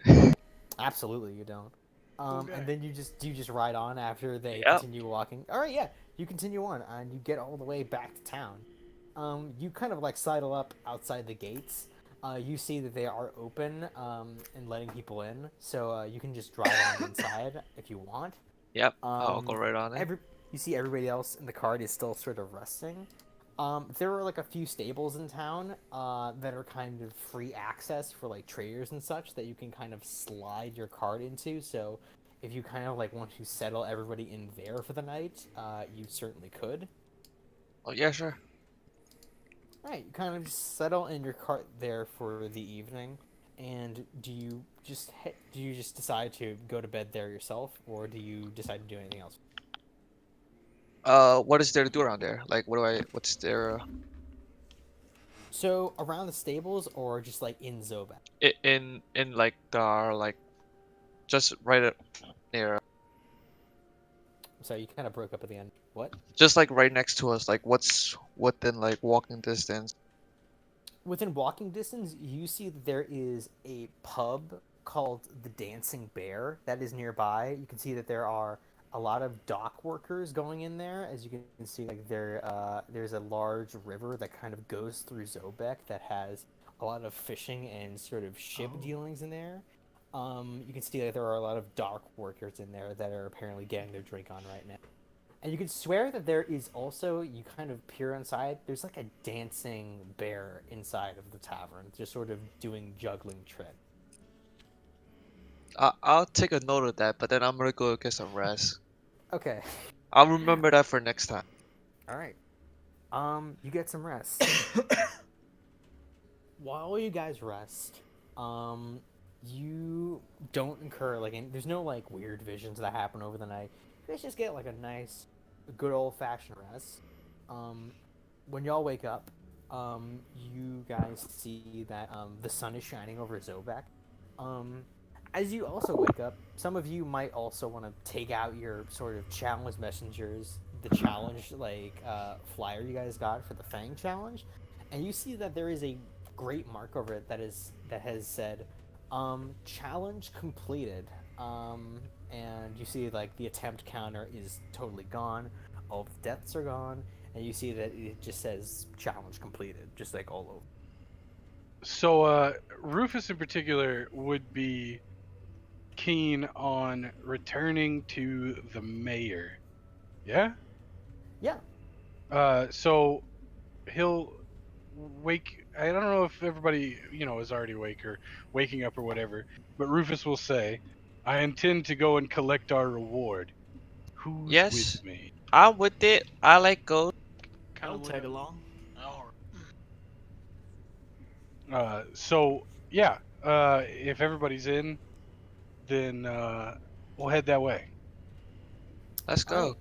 Absolutely, you don't. Okay. And then you just ride on after they Yep. continue walking. All right, yeah, you continue on, and you get all the way back to town. You kind of like sidle up outside the gates. You see that they are open and letting people in, so you can just drive on inside if you want. Yep, I'll go right on it. You see everybody else in the cart is still sort of resting. There are like a few stables in town that are kind of free access for like traders and such that you can kind of slide your cart into. So if you kind of like want to settle everybody in there for the night, you certainly could. Oh yeah, sure. Right, you kind of just settle in your cart there for the evening. And do you just decide to go to bed there yourself, or do you decide to do anything else? What is there to do around there? Like, what's there? So around the stables, or just like in Zobek? In like like, just right near, So you kind of broke up at the end. What? just like right next to us. Like, what's within like walking distance? Within walking distance, you see that there is a pub called the Dancing Bear that is nearby. You can see that there are a lot of dock workers going in there. As you can see, like there's a large river that kind of goes through Zobek that has a lot of fishing and sort of ship dealings in there. You can see that there are a lot of dock workers in there that are apparently getting their drink on right now. And you can swear that there is also, you kind of peer inside, there's like a dancing bear inside of the tavern, just sort of doing juggling tricks. I'll take a note of that, but then I'm gonna go get some rest. Okay, I'll remember that for next time. alright. You get some rest. While you guys rest, you don't incur, like, there's no, like, weird visions that happen over the night. You guys just get, like, a nice, good old-fashioned rest. When y'all wake up, you guys see that, the sun is shining over Zobek. As you also wake up, some of you might also want to take out your sort of challenge messengers, the challenge, like, flyer you guys got for the Fang challenge, and you see that there is a great mark over it that has said, challenge completed. And you see, like, the attempt counter is totally gone, all the deaths are gone, and you see that it just says challenge completed, just like all over. So, Rufus in particular would be keen on returning to the mayor. Yeah? Yeah. So he'll wake. I don't know if everybody, is already awake or waking up or whatever, but Rufus will say, I intend to go and collect our reward. Who's Yes. with me? I'm with it. I like gold. Kind I'll of tag along. So, yeah, if everybody's in, then we'll head that way. Let's go. Alright.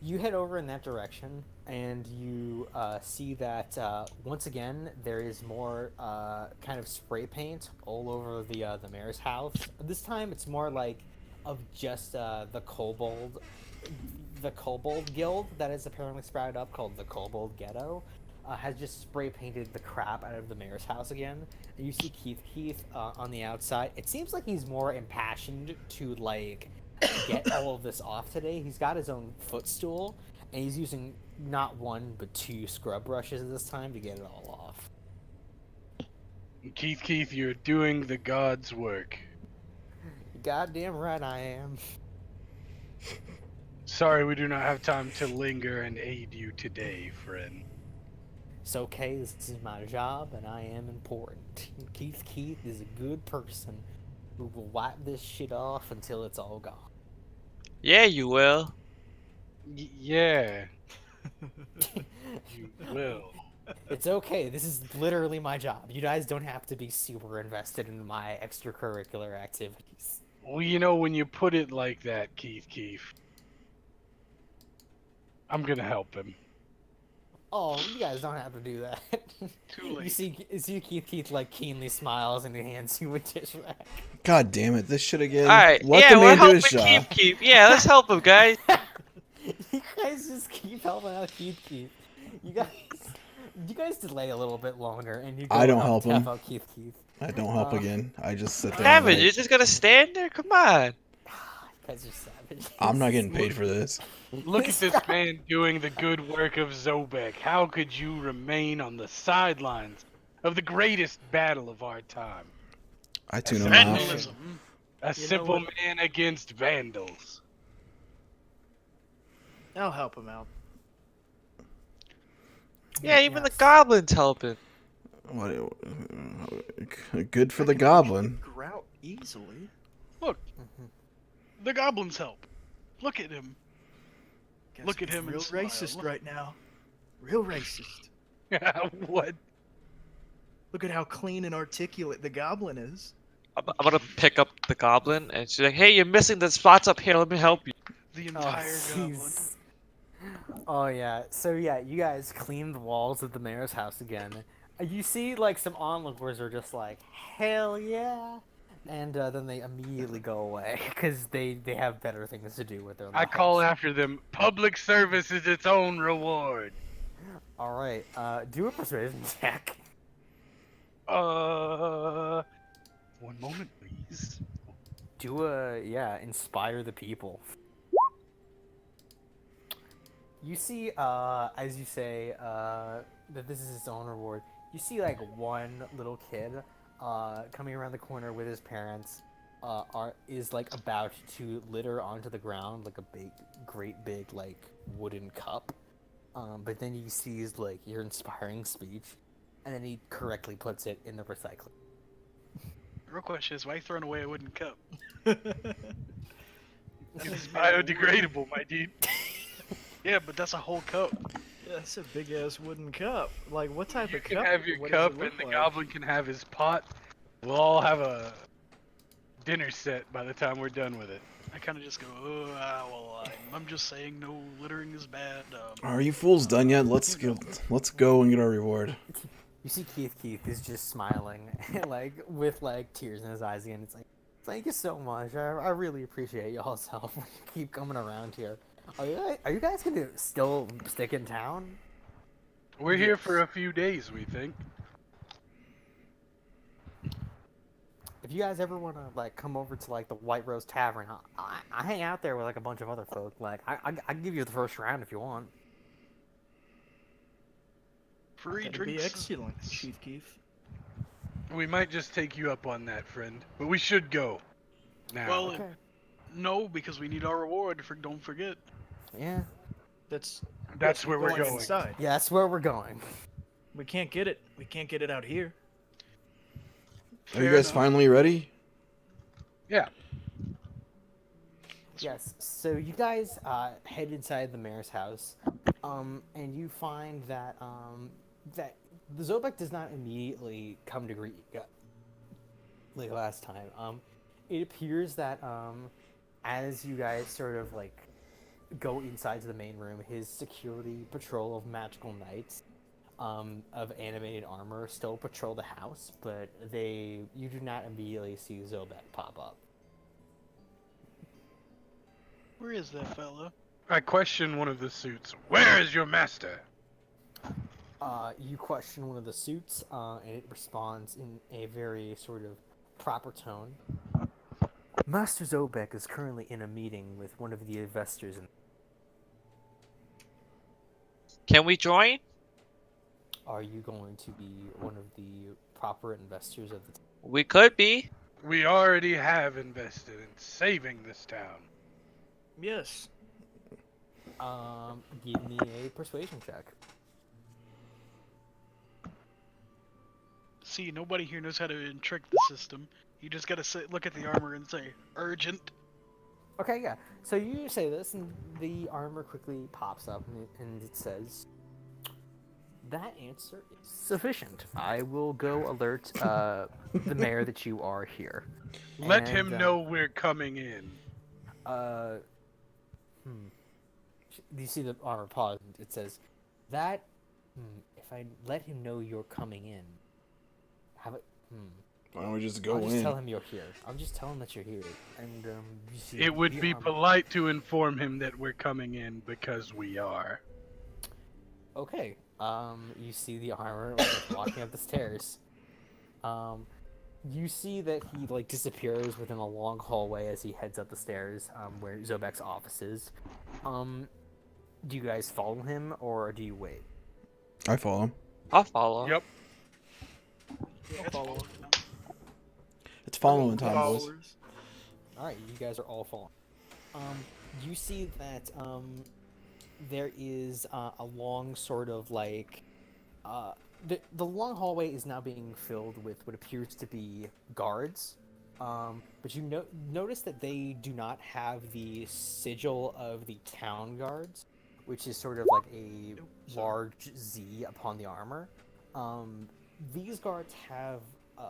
You head over in that direction, and you see that once again there is more kind of spray paint all over the mayor's house. This time it's more like of just the kobold guild that is apparently sprouted up, called the Kobold Ghetto. Has just spray painted the crap out of the mayor's house again. And you see Keith on the outside. It seems like he's more impassioned to like get all of this off today. He's got his own footstool, and he's using not one but two scrub brushes at this time to get it all off. Keith, you're doing the God's work. Goddamn right I am. Sorry, we do not have time to linger and aid you today, friend. It's okay, this is my job and I am important. Keith is a good person who will wipe this shit off until it's all gone. Yeah, you will. Yeah, you will. It's okay, this is literally my job. You guys don't have to be super invested in my extracurricular activities. Well, you know, when you put it like that, Keith, I'm gonna help him. Oh, you guys don't have to do that. Too You late. see Keith like keenly smiles and he hands you a dish rack. God damn it, this shit again. Alright, Let yeah, the we're man do helping his job. Keith. Yeah, let's help him, guys. You guys just keep helping out Keith. You guys delay a little bit longer, and you go I don't up help to help him. out Keith. I don't help again. I just sit there. Damn and it, wait. you're just gonna stand there? Come on. You guys are savage. I'm not getting paid for this. Look at this man doing the good work of Zobek. How could you remain on the sidelines of the greatest battle of our time? I tune him out. Vandalism. A know simple what? man against vandals. I'll help him out. Yeah, even the Yes. goblin's helping. What? Good for the goblin. Grout easily. The goblins help. Look at him. Guess Look at he's him and Real smile. racist right now. Real racist. What? Look at how clean and articulate the goblin is. I'm gonna pick up the goblin and she's like, hey, you're missing the spots up here. Let me help you. The Oh, entire goblin. jeez. Oh yeah. So yeah, you guys clean the walls of the mayor's house again. You see, like some onlookers are just like, hell yeah, and then they immediately go away because they have better things to do with their lives. I call after them. Public service is its own reward. All right. Do a persuasion check. One moment, please. Do inspire the people. You see, as you say, that this is its own reward. You see, like, one little kid, coming around the corner with his parents, is like about to litter onto the ground like a great big like wooden cup. But then he sees like your inspiring speech, and then he correctly puts it in the recycling. Real question is, why are you throwing away a wooden cup? It's biodegradable, my dude. Yeah, but that's a whole cup. Yeah, that's a big ass wooden cup. Like, what type You of can cup? have your What does it cup, look and the like? goblin can have his pot. We'll all have a dinner set by the time we're done with it. I kind of just go, I'm just saying no littering is bad. Are you fools done yet? Let's go and get our reward. You see Keith is just smiling, like with like tears in his eyes again. It's like, thank you so much. I really appreciate y'all's help. Keep coming around here. Are you guys gonna still stick in town? We're here for a few days, we think. If you guys ever wanna like come over to like the White Rose Tavern, I hang out there with like a bunch of other folk. Like I can give you the first round if you want. Free That'd be drinks. excellent, Chief Keith. We might just take you up on that, friend. But we should go. Now. Well, Okay. no, because we need our reward. Don't forget. Yeah. That's That's where we're going. inside. Yeah, that's where we're going. We can't get it. We can't get it out here. Are you Fair guys enough. finally ready? Yeah. Yes. So you guys head inside the mayor's house, and you find that that the Zobek does not immediately come to greet you like last time. It appears that as you guys sort of like go inside to the main room, his security patrol of magical knights of animated armor still patrol the house, but you do not immediately see Zobek pop up. Where is that fella? I question one of the suits. Where is your master? You question one of the suits, and it responds in a very sort of proper tone. Master Zobek is currently in a meeting with one of the investors. Can we join? Are you going to be one of the proper investors of the? We could be. We already have invested in saving this town. Yes. Give me a persuasion check. See, nobody here knows how to trick the system. You just gotta look at the armor and say, urgent. Okay, yeah. So you say this, and the armor quickly pops up, and it says, "That answer is sufficient. I will go alert the mayor that you are here." Let him And, know we're coming in. You see the armor pause, and it says, "That if I let him know you're coming in, have it. Why don't we just go I'll just in? tell him you're here. I'll just tell him that you're here, and you see It would the be armor- polite to inform him that we're coming in because we are. Okay. You see the armor like, walking up the stairs. You see that he like disappears within a long hallway as he heads up the stairs, where Zobek's office is. Do you guys follow him or do you wait? I follow him. I'll follow. Yep. Yeah, it's follow. following. It's following time, boys. Followers. All right, you guys are all following. You see that there is a long sort of like the long hallway is now being filled with what appears to be guards. But you notice that they do not have the sigil of the town guards, which is sort of like a large Z upon the armor. These guards have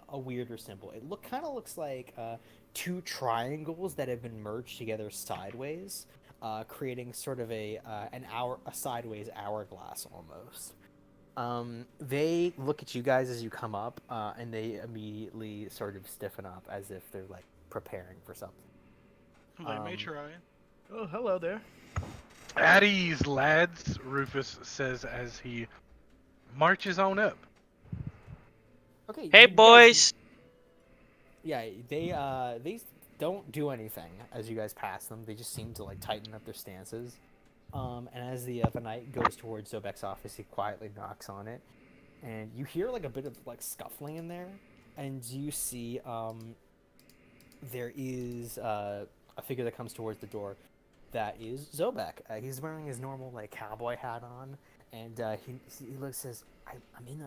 a weirder symbol. It kind of looks like two triangles that have been merged together sideways, creating sort of a sideways hourglass almost. They look at you guys as you come up, and they immediately sort of stiffen up as if they're like preparing for something. They may try. Oh, hello there. At ease, lads, Rufus says as he marches on up. Okay. Hey you guys- boys. Yeah, they don't do anything as you guys pass them. They just seem to like tighten up their stances. And as the knight goes towards Zobek's office, he quietly knocks on it, and you hear like a bit of like scuffling in there, and you see there is a figure that comes towards the door. That is Zobek. He's wearing his normal like cowboy hat on, and he looks says, "I'm in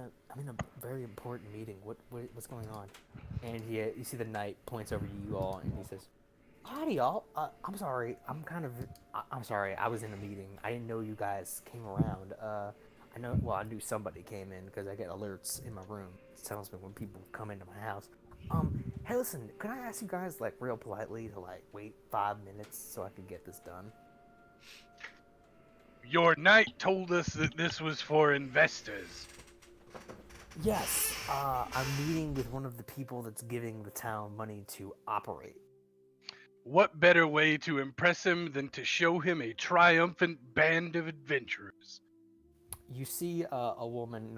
a very important meeting. What's going on?" And you see the knight points over to you all, and he says, "Howdy, y'all. I'm sorry. I'm sorry. I was in a meeting. I didn't know you guys came around. I knew somebody came in because I get alerts in my room. It tells me when people come into my house. Hey, listen. Can I ask you guys like real politely to like wait 5 minutes so I can get this done?" Your knight told us that this was for investors. Yes. I'm meeting with one of the people that's giving the town money to operate. What better way to impress him than to show him a triumphant band of adventurers? You see a woman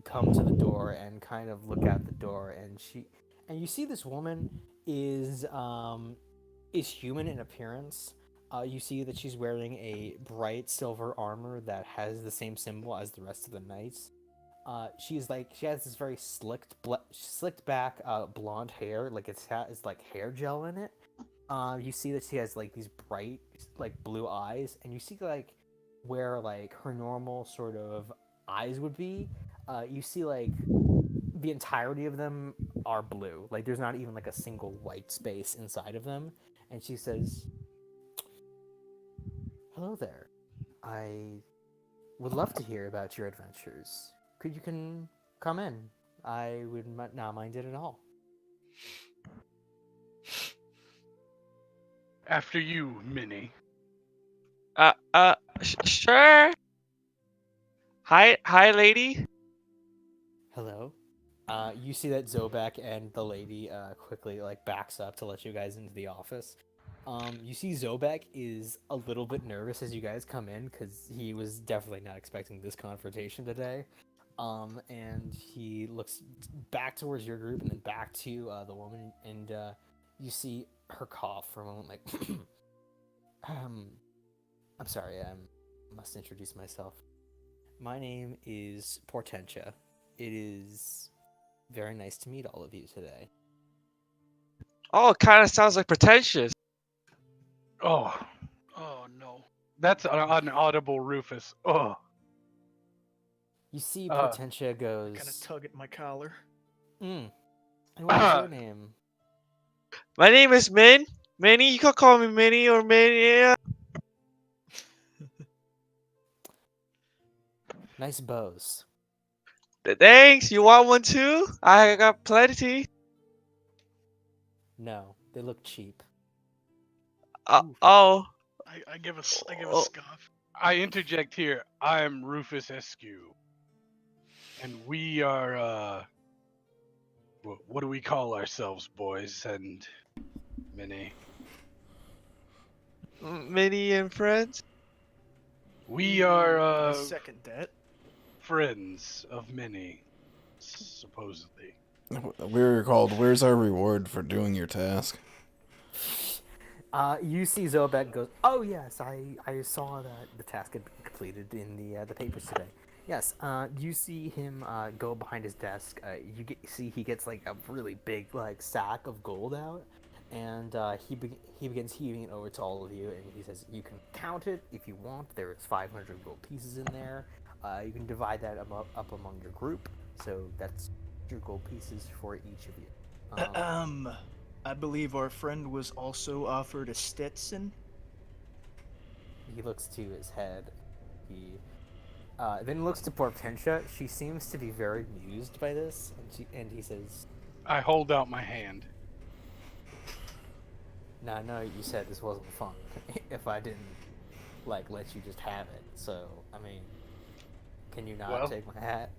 come to the door and kind of look out the door, and you see this woman is human in appearance. You see that she's wearing a bright silver armor that has the same symbol as the rest of the knights. She has this very slicked back blonde hair, like it's like hair gel in it. You see that she has like these bright like blue eyes, and you see like where like her normal sort of eyes would be, you see like the entirety of them are blue. Like there's not even like a single white space inside of them. And she says, "Hello there. I would love to hear about your adventures. You can come in. I would not mind it at all." After you, Minnie. Sure. Hi, lady. Hello. You see that Zobek and the lady quickly like backs up to let you guys into the office. You see Zobek is a little bit nervous as you guys come in because he was definitely not expecting this confrontation today. And he looks back towards your group and then back to the woman, and you see her cough for a moment, like, I'm sorry, I must introduce myself. My name is Portentia. It is very nice to meet all of you today. Oh, it kind of sounds like pretentious. Oh, Oh no. That's an unaudible Rufus. Oh. You see, Uh, Portentia goes. Kind of tug at my collar. And what is your name? My name is Min. Minnie, you can call me Minnie or Minnie. Yeah. Nice bows. Thanks. You want one too? I got plenty. No, they look cheap. Oh. I give a Oh. scoff. I interject here. I am Rufus Eskew. And we are, what do we call ourselves, boys and Minnie? Minnie and friends. We are, I second that. friends of Minnie, supposedly. We were called, "Where's our reward for doing your task?" You see Zobek goes, oh yes, I saw that the task had been completed in the papers today. Yes, you see him go behind his desk. See he gets like a really big like sack of gold out, and he begins heaving it over to all of you, and he says, you can count it if you want. There is 500 gold pieces in there. You can divide that up among your group, so that's your gold pieces for each of you. I believe our friend was also offered a Stetson. He looks to his head. He then looks to Portentia. She seems to be very amused by this, and he says, I hold out my hand. "Now I know you said this wasn't fun. If I didn't like let you just have it, so I mean, can you not Well. take my hat?"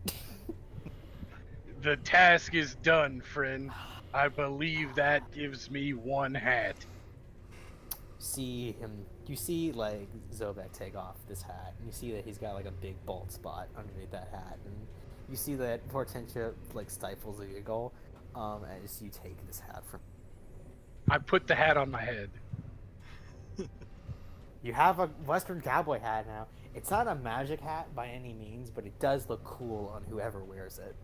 The task is done, friend. I believe that gives me one hat. You see like Zobek take off this hat, and you see that he's got like a big bald spot underneath that hat, and you see that Portentia like stifles a giggle, as you take this hat from. I put the hat on my head. You have a Western cowboy hat now. It's not a magic hat by any means, but it does look cool on whoever wears it.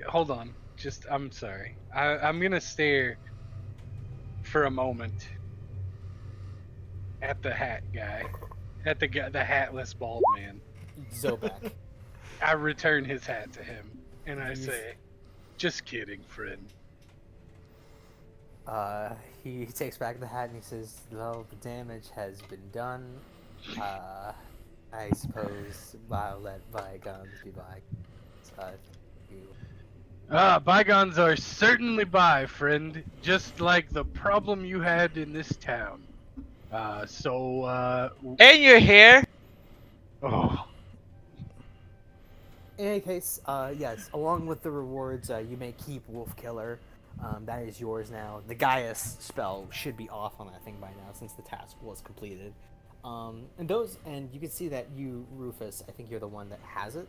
Hold on. I'm sorry. I'm gonna stare for a moment at the hat guy. At the hatless bald man. Zobek. I return his hat to him, and I He's- say, just kidding, friend. He takes back the hat and he says, well, the damage has been done. I suppose I'll let bygones be bygones. Bygones are certainly by, friend. Just like the problem you had in this town. And your hair. Oh, In any case, yes, along with the rewards, you may keep Wolf Killer. That is yours now. The Gaius spell should be off on that thing by now since the task was completed. And you can see that you, Rufus, I think you're the one that has it.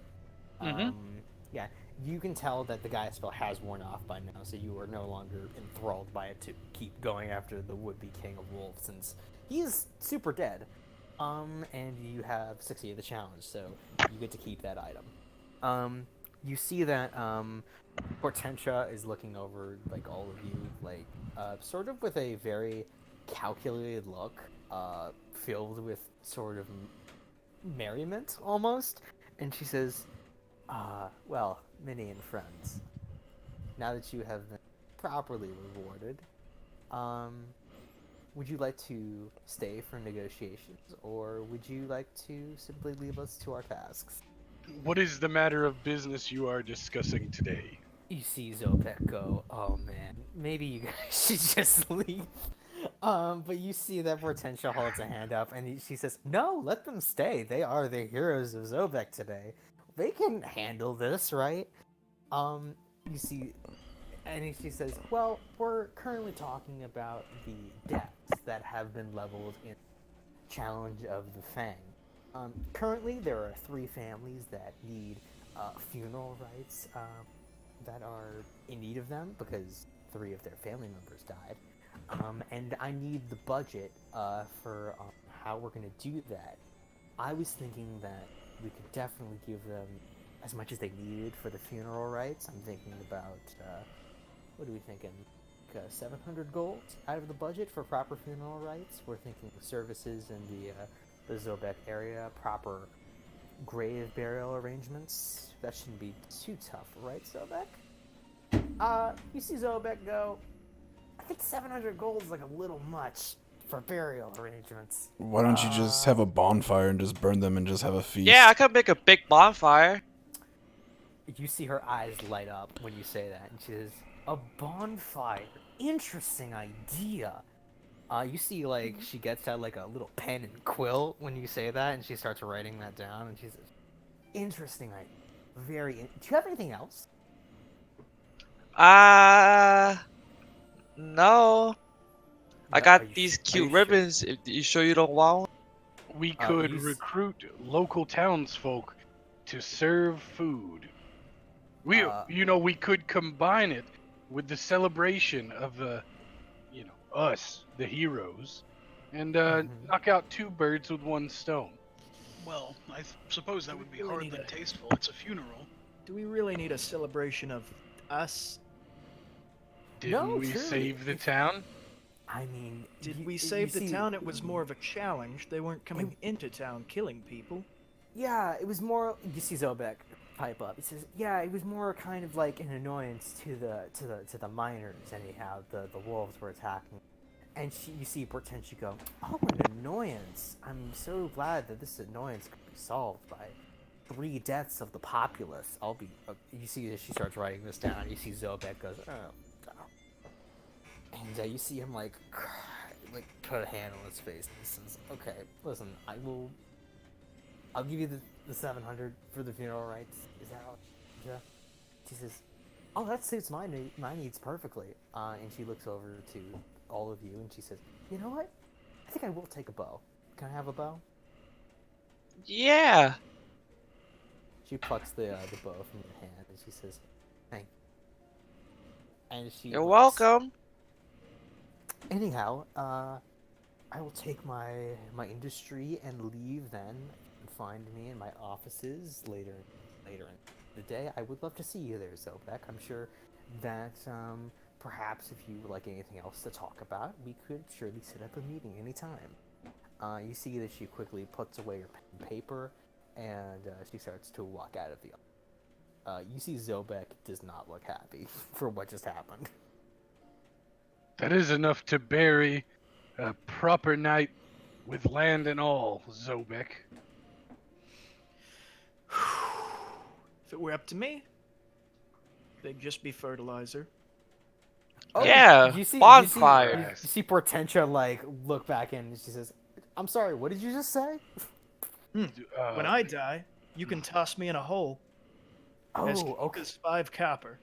Yeah, you can tell that the Gaius spell has worn off by now, so you are no longer enthralled by it to keep going after the would-be King of Wolves since he is super dead. And you have succeeded the challenge, so you get to keep that item. You see that Portentia is looking over like all of you, like sort of with a very calculated look, filled with sort of merriment almost, and she says, "Well, Minnie and friends, now that you have been properly rewarded, would you like to stay for negotiations, or would you like to simply leave us to our tasks?" what is the matter of business you are discussing today? You see Zopek go, oh man, maybe you guys should just leave. But you see that Portentia holds a hand up and she says, no, let them stay. They are the heroes of Zobek today. They can handle this, right? You see, and she says, well, we're currently talking about the debts that have been leveled in Challenge of the Fang. Currently, there are 3 families that need funeral rites that are in need of them because 3 of their family members died. And I need the budget for how we're going to do that. I was thinking that we could definitely give them as much as they needed for the funeral rites. I'm thinking about, what are we thinking? 700 gold out of the budget for proper funeral rites. We're thinking services in the Zobek area, proper grave burial arrangements. That shouldn't be too tough, right, Zobek? You see Zobek go, I think 700 gold is like a little much for burial arrangements. Why don't you just have a bonfire and just burn them and just have a feast? Yeah, I could make a big bonfire. You see her eyes light up when you say that, and she says, a bonfire. Interesting idea. You see, like, she gets out, like, a little pen and quill when you say that, and she starts writing that down, and she says, interesting idea. Do you have anything else? No. I No, got are you these are cute you sure? ribbons. You sure you don't want one? We could you s- recruit local townsfolk to serve food. We, we could combine it with the celebration of us, the heroes, and knock out two birds with one stone. Well, I suppose that would be Really hardly need a- tasteful. It's a funeral. Do we really need a celebration of us? Didn't No, we truly. save the town? I mean, Did you- we you save the see- town? It was more of a challenge. They weren't coming into town killing people. Yeah, it was more. You see Zobek pipe up. He says, "Yeah, it was more kind of like an annoyance to the miners. Anyhow, the wolves were attacking, and you see Portentia go, oh, an annoyance. I'm so glad that this annoyance could be solved by 3 deaths of the populace. I'll be." You see as she starts writing this down. You see Zobek goes, oh. And you see him like put a hand on his face and says, "Okay, listen, I'll give you the 700 for the funeral rites. Is that all?" Yeah. She says, "Oh, that suits my needs perfectly." And she looks over to all of you and she says, "You know what? I think I will take a bow. Can I have a bow?" Yeah. She plucks the bow from your hand and she says, "Thank you." And she You're looks. welcome. Anyhow, I will take my industry and leave then. You can find me in my offices later in the day. I would love to see you there, Zobek. I'm sure that perhaps if you would like anything else to talk about, we could surely set up a meeting anytime. You see that she quickly puts away her pen and paper, and she starts to walk out of the office. You see Zobek does not look happy for what just happened. That is enough to bury a proper knight with land and all, Zobek. If it were up to me, they'd just be fertilizer. Yeah, you see, bonfire. You see Portentia like look back in, and she says, "I'm sorry. What did you just say?" When I die, you can toss me in a hole. As cheap okay. as 5 copper.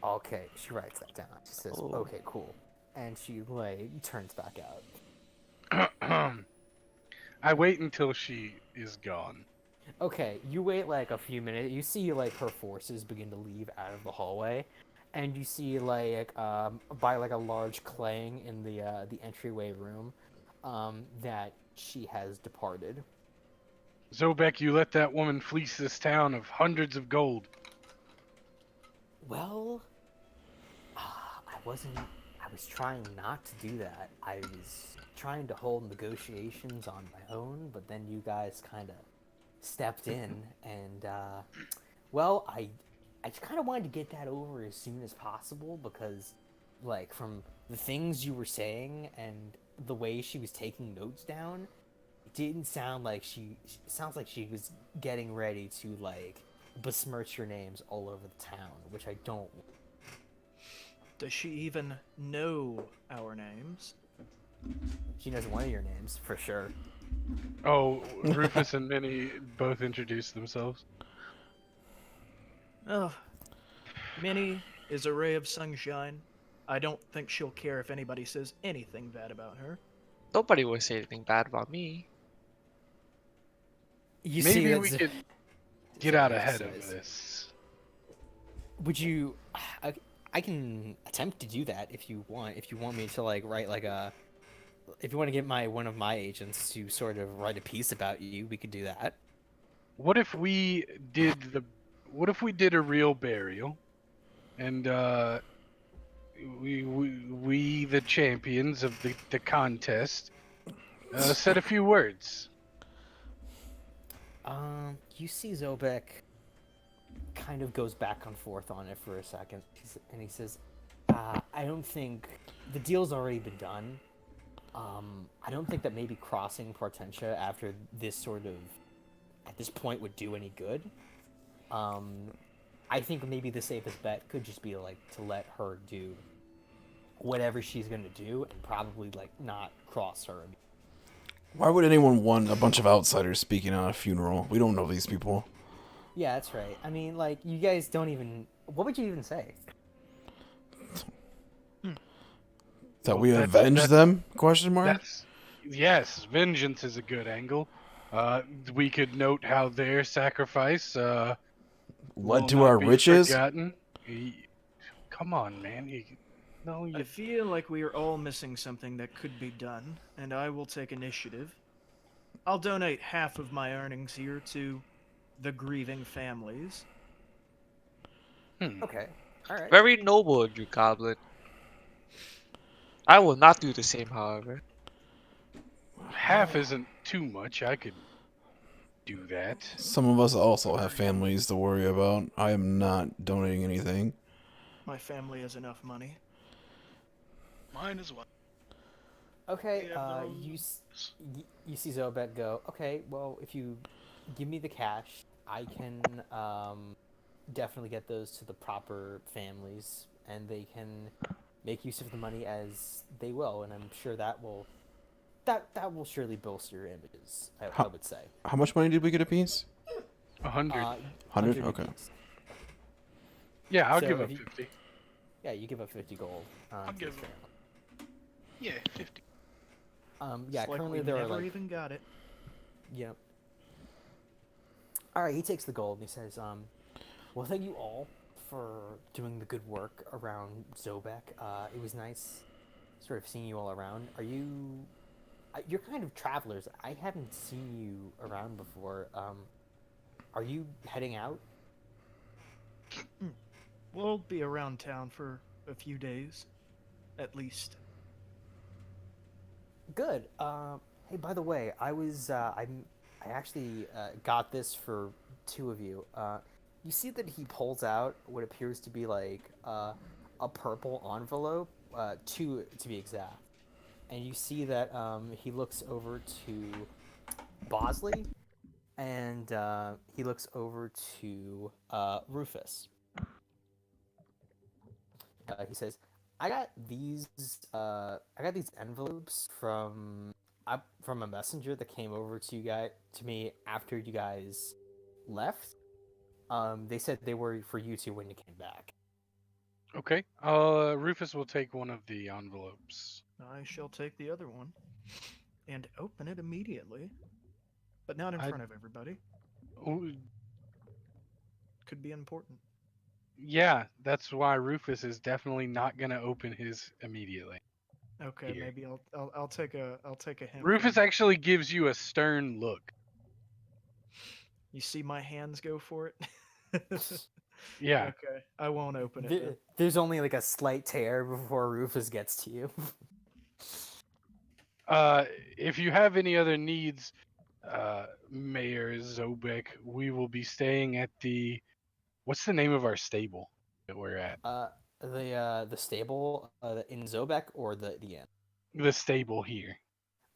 Okay, she writes that down. She says, Oh. "Okay, cool," and she like turns back out. I wait until she is gone. Okay, you wait like a few minutes. You see like her forces begin to leave out of the hallway, and you see like by like a large clang in the entryway room, that she has departed. Zobek, you let that woman fleece this town of hundreds of gold. Well, I was trying not to do that. I was trying to hold negotiations on my own, but then you guys kind of stepped in, and well, I just kind of wanted to get that over as soon as possible because, like, from the things you were saying and the way she was taking notes down, it didn't sound like sounds like she was getting ready to like besmirch your names all over the town, which I don't. Does she even know our names? She knows one of your names for sure. Oh, Rufus and Minnie both introduced themselves. Oh, Minnie is a ray of sunshine. I don't think she'll care if anybody says anything bad about her. Nobody will say anything bad about me. You see Maybe that we Z- could get out Zobek ahead of says, this. Would you? I can attempt to do that if you want. If you want me to like write like a, if you want to get one of my agents to sort of write a piece about you, we could do that. What if we did a real burial, and we the champions of the contest said a few words. You see Zobek kind of goes back and forth on it for a second, and he says, I don't think the deal's already been done. I don't think that maybe crossing Portentia after this sort of, at this point, would do any good. I think maybe the safest bet could just be, like, to let her do whatever she's gonna do, and probably, like, not cross her. Why would anyone want a bunch of outsiders speaking at a funeral? We don't know these people. Yeah, that's right. I mean, like, you guys don't even... What would you even say? That we That's- avenge that's- them? Question mark. Yes, vengeance is a good angle. We could note how their sacrifice Led will to not our be riches. forgotten. Come on, man. I You feel like we are all missing something that could be done, and I will take initiative. I'll donate half of my earnings here to the grieving families. Okay, alright. Very noble of you, Goblin. I will not do the same, however. half isn't too much. I could do that. Some of us also have families to worry about. I am not donating anything. My family has enough money. Mine as well. Okay, Yeah, no. you see Zobet go, okay, well, if you give me the cash, I can definitely get those to the proper families, and they can make use of the money as they will, and I'm sure that will surely bolster your images, I would say. How much money did we get a piece? 100. 100? Okay. apiece. Yeah, I'll so give if up you- 50. Yeah, you give up 50 gold. I'll to give the him- family. Yeah, 50. Yeah, It's like currently we there are never like... even got it. Yep. Alright, he takes the gold and he says, well, thank you all for doing the good work around Zobek. It was nice sort of seeing you all around. Are you... you're kind of travelers. I haven't seen you around before. Are you heading out? We'll be around town for a few days, at least. Good. Hey, by the way, I actually got this for two of you. You see that he pulls out what appears to be like a purple envelope, two to be exact, and you see that he looks over to Bosley, and he looks over to Rufus. He says, I got these envelopes from a messenger that came over to me after you guys left. They said they were for you two when you came back. Okay. Rufus will take one of the envelopes. I shall take the other one and open it immediately, but not in I- front of everybody. Ooh, Could be important. yeah, that's why Rufus is definitely not gonna open his immediately. Okay, Here. maybe I'll take a hint. Rufus from- actually gives you a stern look. You see my hands go for it. Yeah. Okay, I won't open it. then. There's only like a slight tear before Rufus gets to you. If you have any other needs, Mayor Zobek, we will be staying at the. What's the name of our stable that we're at? The stable in Zobek or the inn? The stable here.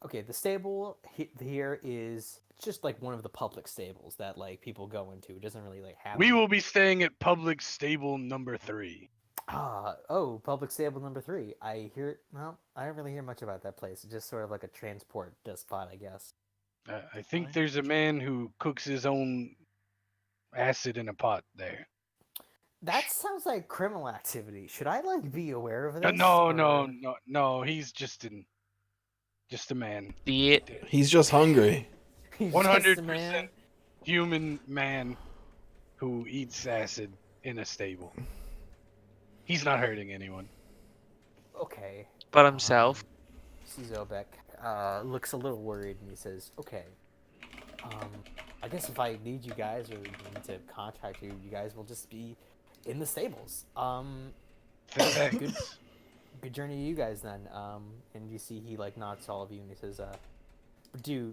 Okay, the stable here is just like one of the public stables that like people go into. It doesn't really like have. We will be staying at public stable number 3. Public stable number 3. I hear. Well, I don't really hear much about that place. It's just sort of like a transport spot, I guess. I think Fine. there's a man who cooks his own acid in a pot there. That sounds like criminal activity. Should I like be aware of this? No. He's just a man. See it? He's just hungry. He's just a 100% man. human man who eats acid in a stable. He's not hurting anyone. Okay. But himself. Zobek looks a little worried and he says, "Okay, I guess if I need you guys or need to contact you, you guys will just be in the stables. Thanks. good journey to you guys then. And you see he like nods to all of you and he says,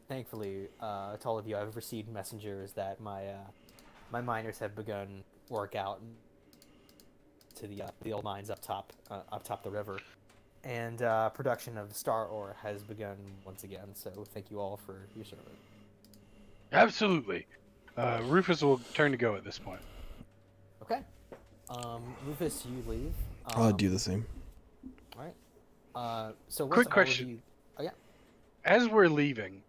thankfully, to all of you, I've received messengers that my miners have begun work out to the old mines up top the river, and production of star ore has begun once again. So thank you all for your service. Absolutely. Rufus will turn to go at this point. Okay. Rufus, you leave. I'll do the same. All right. So what's Quick all of question. you- Oh yeah. As we're leaving,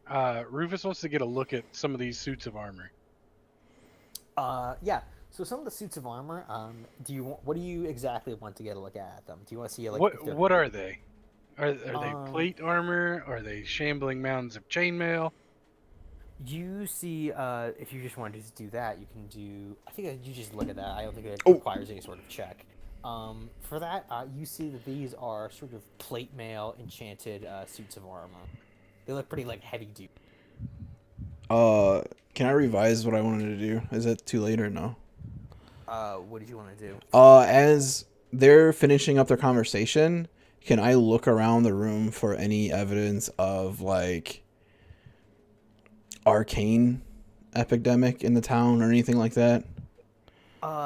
Rufus wants to get a look at some of these suits of armor. Yeah. So some of the suits of armor. What do you exactly want to get a look at them? Do you want to see like if they're- What are they? Are they plate armor? Are they shambling mounds of chainmail? You see, if you just wanted to do that, you can do. I think that you just look at that. I don't think it Oh. requires any sort of check. For that, you see that these are sort of plate mail enchanted suits of armor. They look pretty like heavy duty. Can I revise what I wanted to do? Is it too late or no? What did you want to do? As they're finishing up their conversation, can I look around the room for any evidence of like arcane epidemic in the town or anything like that?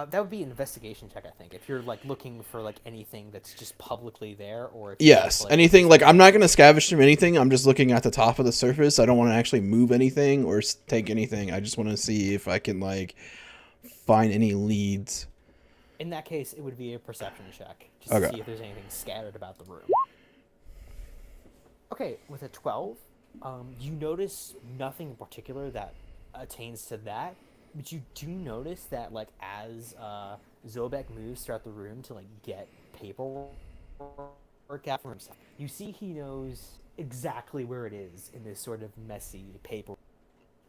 That would be an investigation check, I think. If you're like looking for like anything that's just publicly there, or if Yes, like, anything like I'm not gonna scavenge through anything. I'm just looking at the top of the surface. I don't want to actually move anything or take anything. I just want to see if I can like find any leads. In that case, it would be a perception check just Okay. to see if there's anything scattered about the room. Okay, with a 12, you notice nothing in particular that attains to that, but you do notice that, like, as Zobek moves throughout the room to, like, get paperwork out for himself, you see he knows exactly where it is in this sort of messy paper.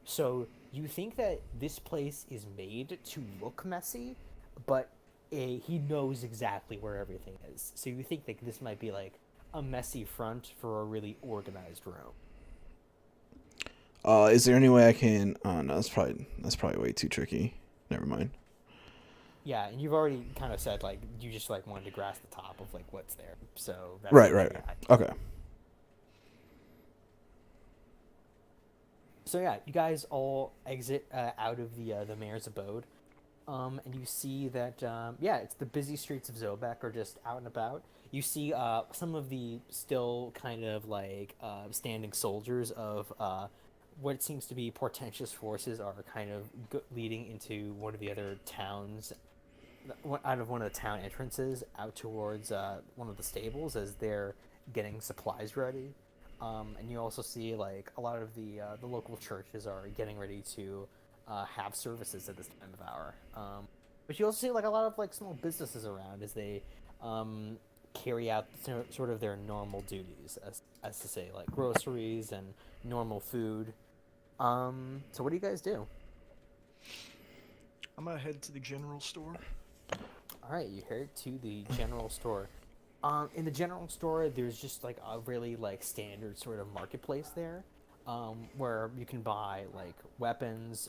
So you think that this place is made to look messy, but he knows exactly where everything is. So you think that this might be, like, a messy front for a really organized room. Is there any way I can? Oh no, that's probably way too tricky. Never mind. Yeah, and you've already kind of said like you just like wanted to grasp the top of like what's there. So that's Right. yeah. Okay. So yeah, you guys all exit out of the mayor's abode, and you see that it's the busy streets of Zobek are just out and about. You see some of the still kind of like standing soldiers of what seems to be portentous forces are kind of leading into one of the other towns, out of one of the town entrances, out towards one of the stables as they're getting supplies ready. And you also see like a lot of the local churches are getting ready to have services at this time of hour. But you also see like a lot of like small businesses around as they carry out sort of their normal duties, as to say, like groceries and normal food. So what do you guys do? I'm gonna head to the general store. All right, you head to the general store. In the general store, there's just like a really like standard sort of marketplace there, where you can buy like weapons,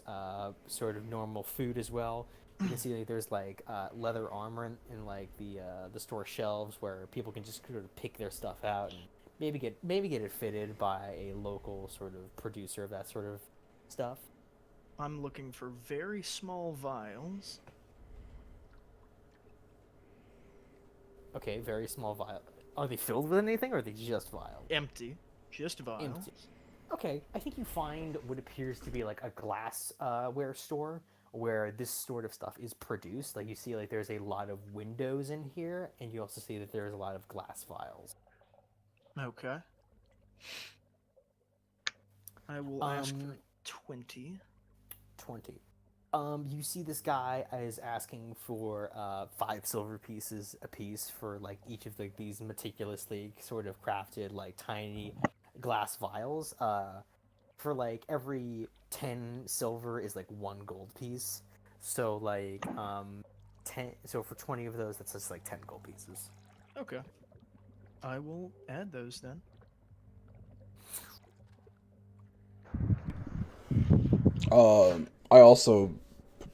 sort of normal food as well. You can see like there's like leather armor in like the store shelves where people can just sort of pick their stuff out and maybe get it fitted by a local sort of producer of that sort of stuff. I'm looking for very small vials. Okay, very small vial. Are they filled with anything, or are they just vials? Empty. Just vials. Empty. Okay, I think you find what appears to be like a glassware store where this sort of stuff is produced. Like you see, like there's a lot of windows in here, and you also see that there's a lot of glass vials. Okay. I will ask for 20. 20. You see this guy is asking for 5 silver pieces a piece for like each of these meticulously sort of crafted like tiny glass vials. For like every 10 silver is like 1 gold piece. So like 10. So for 20 of those, that's just like 10 gold pieces. Okay. I will add those then. I also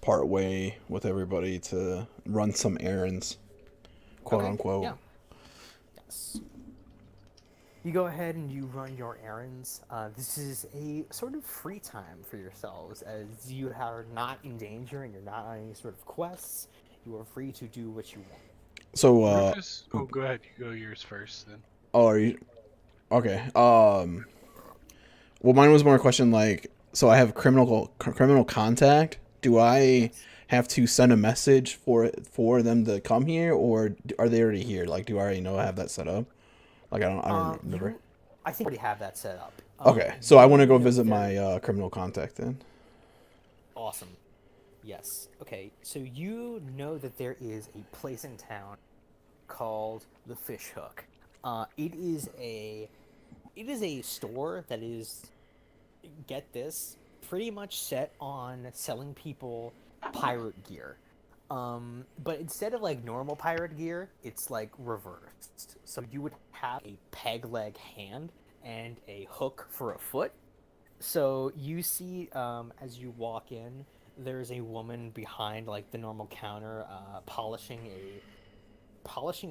part way with everybody to run some errands, quote Okay, unquote. yeah. Yes. You go ahead and you run your errands. This is a sort of free time for yourselves, as you are not in danger and you're not on any sort of quests. You are free to do what you want. So, Rufus? Oh, go ahead. You go yours first then. oh, are you okay? Well, mine was more a question like, so I have criminal contact. Do I Yes. have to send a message for them to come here, or are they already here? Like, do I already know I have that set up? Like, I don't remember. I think you already have that set up. Okay, so I want to you go know visit very- my criminal contact then. Awesome. Yes. Okay. So you know that there is a place in town called the Fish Hook. It is a store that is, get this, pretty much set on selling people pirate gear. But instead of like normal pirate gear, it's like reversed. So you would have a peg leg hand and a hook for a foot. So you see, as you walk in, there's a woman behind like the normal counter, polishing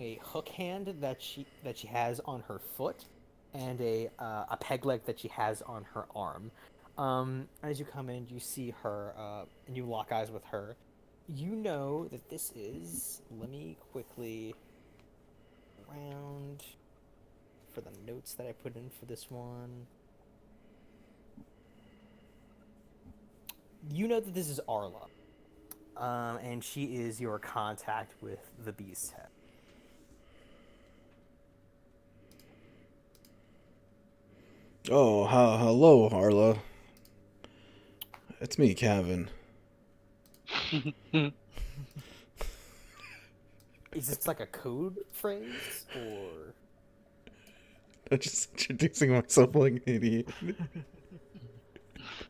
a hook hand that she has on her foot, and a peg leg that she has on her arm. As you come in, you see her, and you lock eyes with her. You know that this is. Let me quickly round for the notes that I put in for this one. You know that this is Arla, and she is your contact with the Beast Head. Oh, hello, Arla. It's me, Kevin. Is this like a code phrase, or? I'm just introducing myself like an idiot.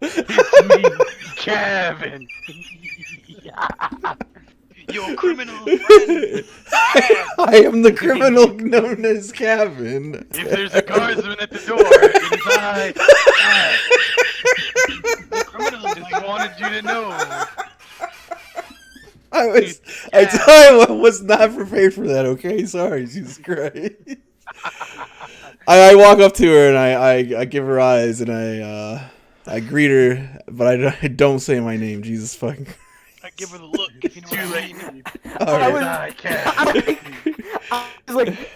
It's me, Kevin. Your criminal friend. I am the criminal known as Kevin. If there's a guardsman at the door, it is I. The criminal Just wanted you to know. I was not prepared for that. Okay, sorry, Jesus Christ. I walk up to her and I give her eyes and I greet her, but I don't say my name. Jesus fucking. I give her the look, if you know what I mean. Alright. I can't. I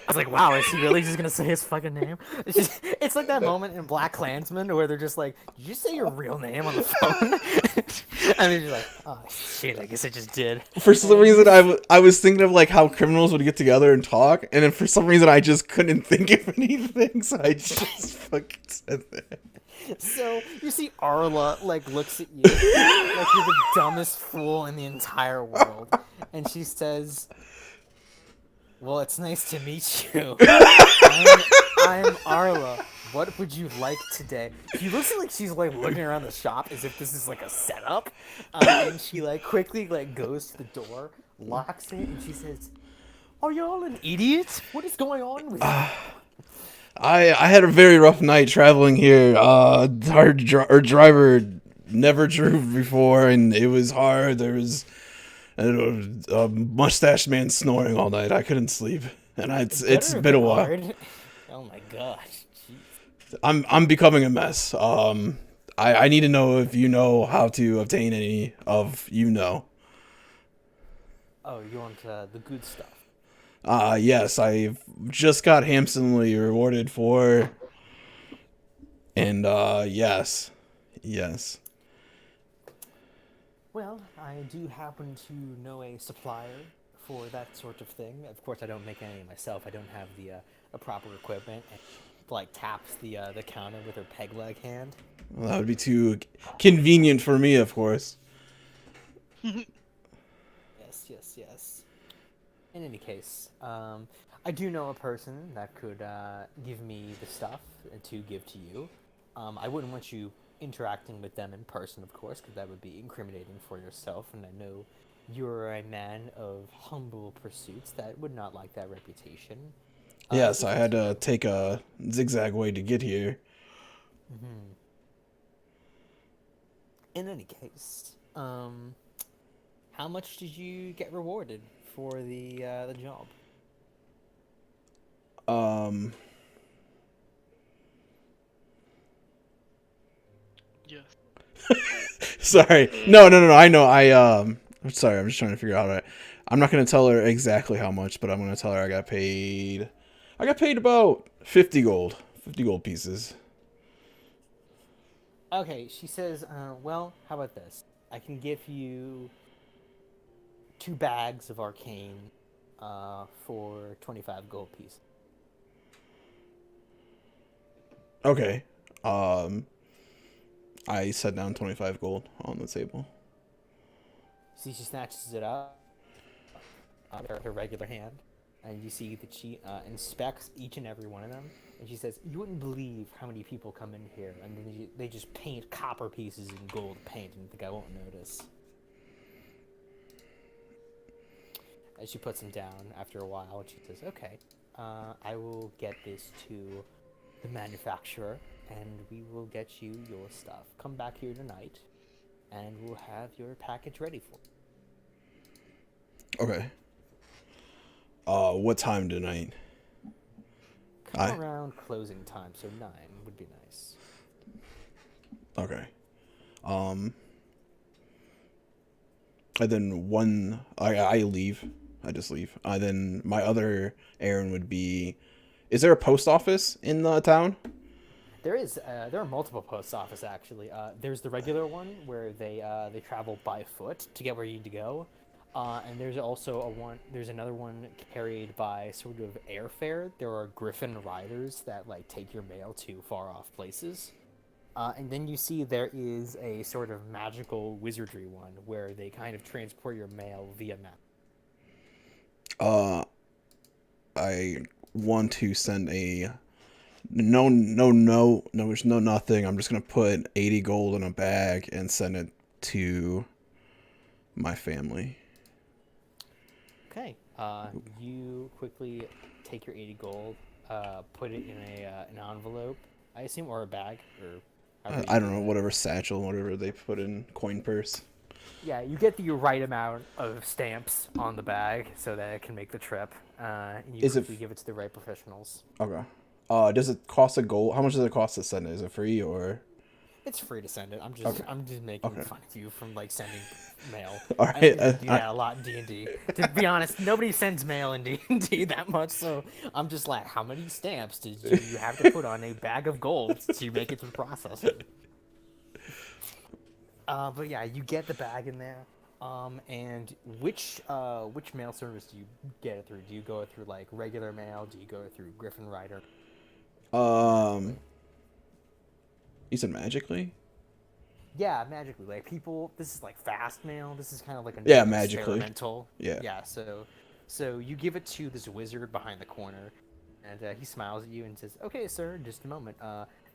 was like, wow, is he really just gonna say his fucking name? It's like that moment in Black Klansman where they're just like, did you say your real name on the phone? And they're just like, oh shit, I guess I just did. For some reason, I was thinking of like how criminals would get together and talk, and then for some reason I just couldn't think of anything, so I just fucking said that. So you see Arla like looks at you like you're the dumbest fool in the entire world, and she says, "Well, it's nice to meet you. I'm Arla. What would you like today?" She looks like she's like looking around the shop as if this is like a setup, and she like quickly like goes to the door, locks it, and she says, "Are you all an idiot? What is going on with you?" I had a very rough night traveling here. Our driver never drove before, and it was hard. There was a mustached man snoring all night. I couldn't sleep, and it's Better been a be while. hard. Oh my gosh. Jeez. I'm becoming a mess. I need to know if you know how to obtain any of Oh, you want the good stuff? Yes, I've just got handsomely rewarded for, and yes. Well, I do happen to know a supplier for that sort of thing. Of course, I don't make any myself. I don't have the proper equipment. And like taps the counter with her peg leg hand. Well, that would be too convenient for me, of course. Yes. In any case, I do know a person that could give me the stuff to give to you. I wouldn't want you interacting with them in person, of course, because that would be incriminating for yourself, and I know you're a man of humble pursuits that would not like that reputation. Yes, I had to take a zigzag way to get here. In any case, how much did you get rewarded for the job? Um. Yes. Sorry. No. I know. I'm sorry. I'm just trying to figure out. I'm not gonna tell her exactly how much, but I'm gonna tell her I got paid. I got paid about 50 gold. 50 gold pieces. Okay, she says, well, how about this? I can give you 2 bags of arcane for 25 gold pieces. Okay. I set down 25 gold on the table. See, she snatches it up with her regular hand, and you see that she inspects each and every one of them, and she says, "You wouldn't believe how many people come in here, and then they just paint copper pieces in gold paint, and think I won't notice." As she puts them down after a while, and she says, "Okay, I will get this to the manufacturer, and we will get you your stuff. Come back here tonight, and we'll have your package ready for you." Okay. What time tonight? Come around closing time, so 9 would be nice. Okay. And then I leave. I just leave. Then my other errand would be, is there a post office in the town? There are multiple post office actually. There's the regular one where they travel by foot to get where you need to go, and there's also There's another one carried by sort of airfare. There are Griffin riders that like take your mail to far off places, and then you see there is a sort of magical wizardry one where they kind of transport your mail via map. I want to send a no, there's no nothing. I'm just gonna put 80 gold in a bag and send it to my family. Okay. You quickly take your 80 gold, put it in an envelope, I assume, or a bag, or however I you don't do know, that. whatever satchel, whatever they put in coin purse. Yeah, you get the right amount of stamps on the bag so that it can make the trip. And you Is it quickly give it to the right professionals. Okay. Does it cost a gold? How much does it cost to send it? Is it free or? It's free to send it. I'm Okay. just making Okay. fun of you from like sending mail. All I right. do that a lot in D&D. To be honest, nobody sends mail in D&D that much, so I'm just like, how many stamps did you have to put on a bag of gold to make it to the processor? But yeah, you get the bag in there. And which mail service do you get it through? Do you go through like regular mail? Do you go through Griffin Rider? You said magically? Yeah, magically. Like people, this is like fast mail. This is kind of like a Yeah, magically. experimental. Yeah. Yeah. So you give it to this wizard behind the corner, and he smiles at you and says, "Okay, sir, just a moment."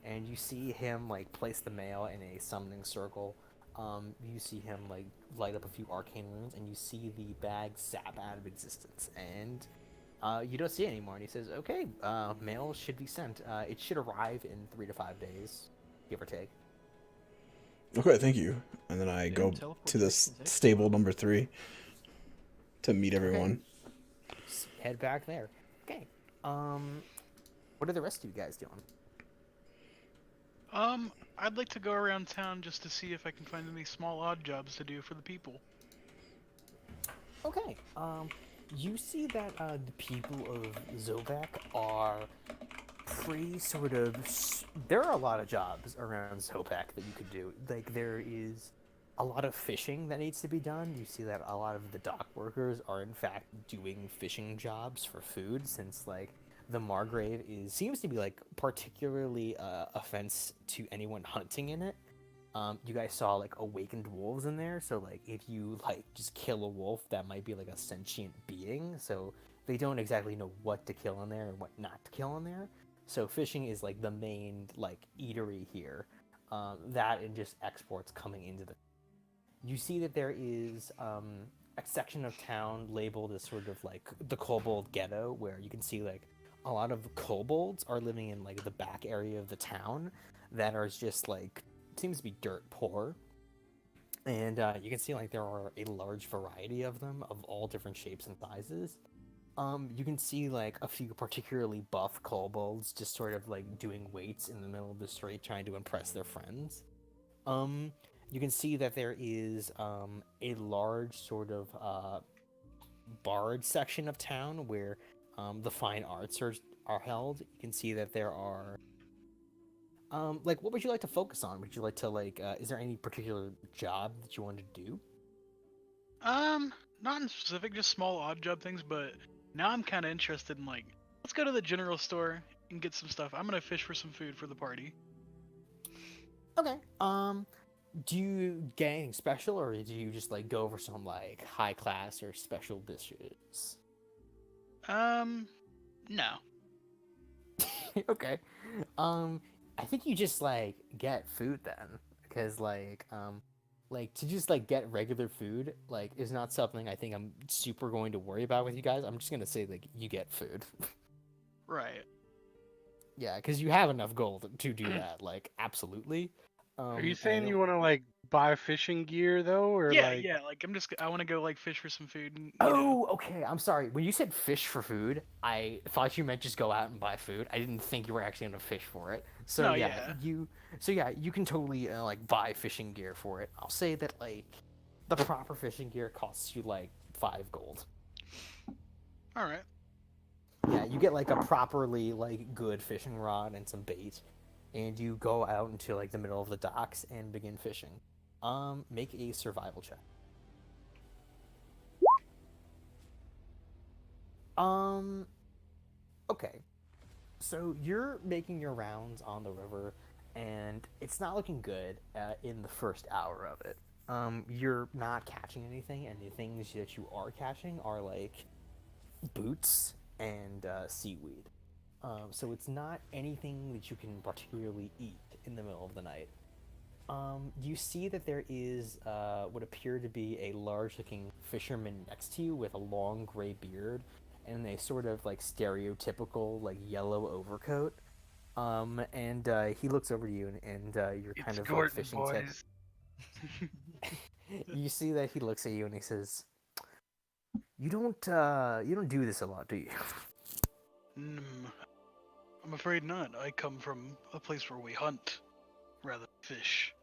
And you see him like place the mail in a summoning circle. You see him like light up a few arcane runes, and you see the bag zap out of existence. And you don't see it anymore. And he says, "Okay, mail should be sent. It should arrive in 3 to 5 days, give or take." Okay, thank you. And then I go to the stable number 3 to meet everyone. Head back there. Okay. What are the rest of you guys doing? I'd like to go around town just to see if I can find any small odd jobs to do for the people. Okay. You see that the people of Zobek are pretty sort of. There are a lot of jobs around Zobek that you could do. Like there is a lot of fishing that needs to be done. You see that a lot of the dock workers are in fact doing fishing jobs for food, since like the Margrave seems to be like particularly offense to anyone hunting in it. You guys saw like awakened wolves in there, so like if you like just kill a wolf, that might be like a sentient being. So they don't exactly know what to kill in there and what not to kill in there. So fishing is like the main like eatery here. That and just exports coming into the. You see that there is a section of town labeled as sort of like the kobold ghetto, where you can see like a lot of kobolds are living in like the back area of the town that are just like seems to be dirt poor. And you can see like there are a large variety of them of all different shapes and sizes. You can see like a few particularly buff kobolds just sort of like doing weights in the middle of the street, trying to impress their friends. You can see that there is a large sort of bard section of town where the fine arts are held. You can see that there are like, what would you like to focus on? Would you like to like is there any particular job that you want to do? Not in specific, just small odd job things, but now I'm kind of interested in like, let's go to the general store and get some stuff. I'm gonna fish for some food for the party. Okay. Do you get anything special, or do you just like go for some like high class or special dishes? No. Okay. I think you just like get food then, because like to just like get regular food like is not something I think I'm super going to worry about with you guys. I'm just gonna say like you get food. Right. Yeah, because you have enough gold to do that. Like absolutely. Are you and saying I you want to like buy fishing gear though, or Yeah, like? yeah. Like I want to go like fish for some food. And, you know. Oh, okay. I'm sorry. When you said fish for food, I thought you meant just go out and buy food. I didn't think you were actually gonna fish for it. So No, yeah, yeah. you can totally like buy fishing gear for it. I'll say that like the proper fishing gear costs you like 5 gold. All right. Yeah, you get like a properly like good fishing rod and some bait, and you go out into like the middle of the docks and begin fishing. Make a survival check. Okay. So you're making your rounds on the river, and it's not looking good in the first hour of it. You're not catching anything, and the things that you are catching are like boots and seaweed. So it's not anything that you can particularly eat in the middle of the night. You see that there is what appear to be a large-looking fisherman next to you with a long gray beard and a sort of like stereotypical like yellow overcoat. And he looks over to you, and you're kind of like fishing tips. You see that he looks at you and he says, "You don't do this a lot, do you?" I'm afraid not. I come from a place where we hunt rather than fish.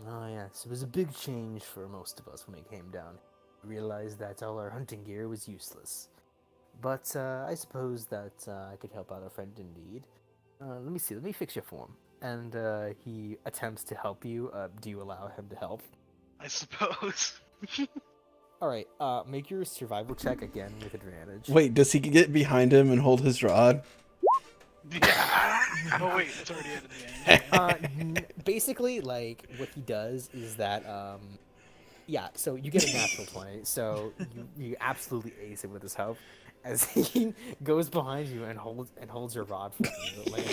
Oh yes, it was a big change for most of us when we came down. We realized that all our hunting gear was useless. But I suppose that I could help out a friend in need. Let me see, let me fix your form. And he attempts to help you. Do you allow him to help? I suppose. Alright, make your survival check again with advantage. Wait, does he get behind him and hold his rod? Yeah. Oh wait, it's already in the end. Basically, like, what he does is that, yeah, so you get a natural 20, so you absolutely ace it with his help, as he goes behind you and holds your rod for you. Like,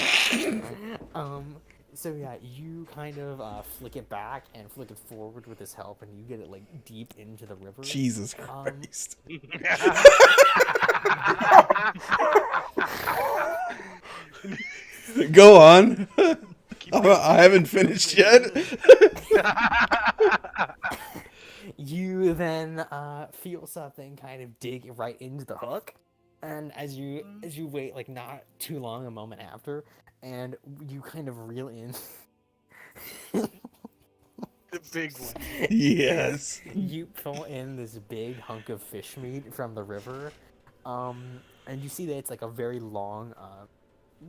so yeah, you kind of flick it back and flick it forward with his help, and you get it like deep into the river. Jesus Christ. Go on. I haven't finished yet. You then feel something kind of dig right into the hook, and as you wait like not too long, a moment after, and you kind of reel in The big one. Yes. you pull in this big hunk of fish meat from the river, and you see that it's like a very long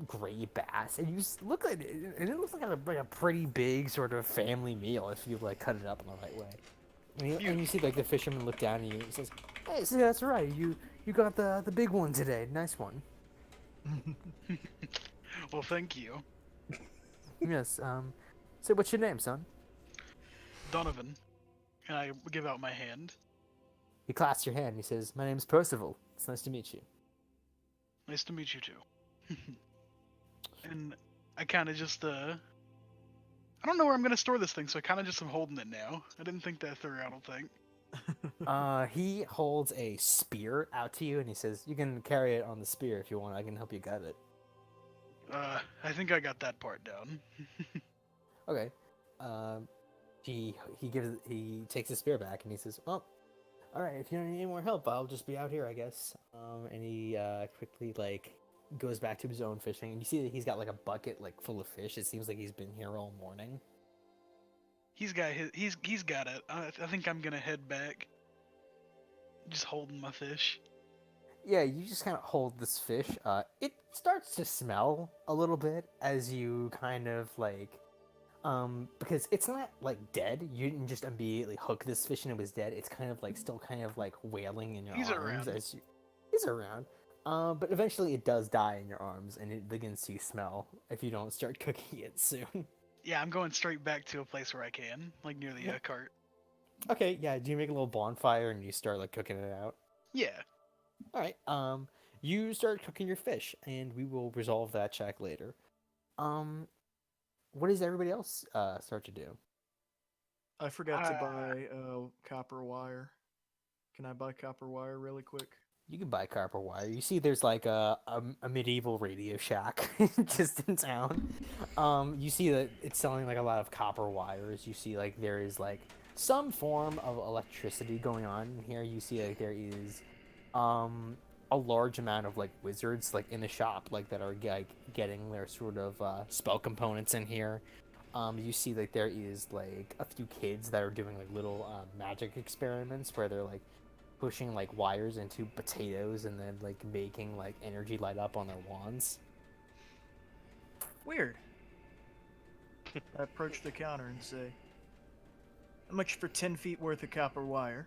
gray bass, and you look at it, and it looks like a pretty big sort of family meal if you like cut it up in the right way. And you see like the fisherman look down at you and says, "Hey, so that's right. You got the big one today. Nice one." Well, thank you, Yes. So what's your name, son? Donovan. And I give out my hand. He clasps your hand. And he says, "My name's Percival. It's nice to meet you." Nice to meet you too. And I kind of just I don't know where I'm gonna store this thing, so I kind of just am holding it now. I didn't think that through. I don't think. He holds a spear out to you, and he says, "You can carry it on the spear if you want. I can help you guide it." I think I got that part down. Okay. He takes the spear back, and he says, "Well, All right, if you don't need any more help, I'll just be out here, I guess. And he quickly like goes back to his own fishing, and you see that he's got like a bucket like full of fish. It seems like he's been here all morning. He's got he's got it. I think I'm gonna head back. Just holding my fish. Yeah, you just kind of hold this fish. It starts to smell a little bit as you kind of like, because it's not like dead. You didn't just immediately hook this fish and it was dead. It's kind of like still kind of like wailing in your He's arms around. as you. He's around. But eventually it does die in your arms and it begins to smell if you don't start cooking it soon. Yeah, I'm going straight back to a place where I can, like near the cart. Okay, yeah. Do you make a little bonfire and you start like cooking it out? Yeah. All right. You start cooking your fish, and we will resolve that check later. What does everybody else start to do? I forgot to buy copper wire. Can I buy copper wire really quick? You can buy copper wire. You see, there's like a medieval Radio Shack just in town. You see that it's selling like a lot of copper wires. You see like there is like some form of electricity going on in here. You see like there is a large amount of like wizards like in the shop like that are like getting their sort of spell components in here. You see like there is like a few kids that are doing like little magic experiments where they're like pushing like wires into potatoes and then like making like energy light up on their wands. Weird. I approach the counter and say, how much for 10 feet worth of copper wire?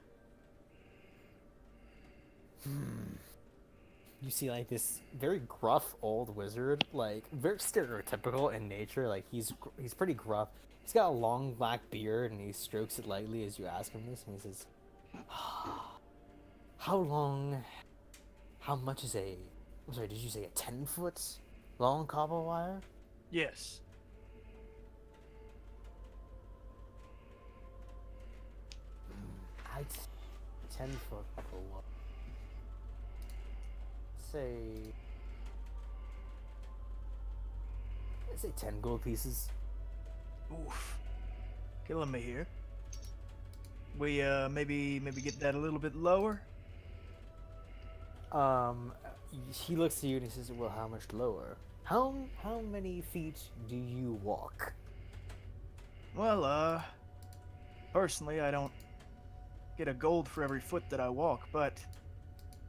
You see like this very gruff old wizard, like very stereotypical in nature. Like he's pretty gruff. He's got a long black beard and he strokes it lightly as you ask him this, and he says, how much is I'm sorry, did you say a 10-foot long copper wire? Yes. I'd 10-foot copper wire. I'd say 10 gold pieces. Oof. Killing me here. We maybe get that a little bit lower. He looks at you and he says, well, how much lower? How many feet do you walk? Well, personally, I don't get a gold for every foot that I walk, but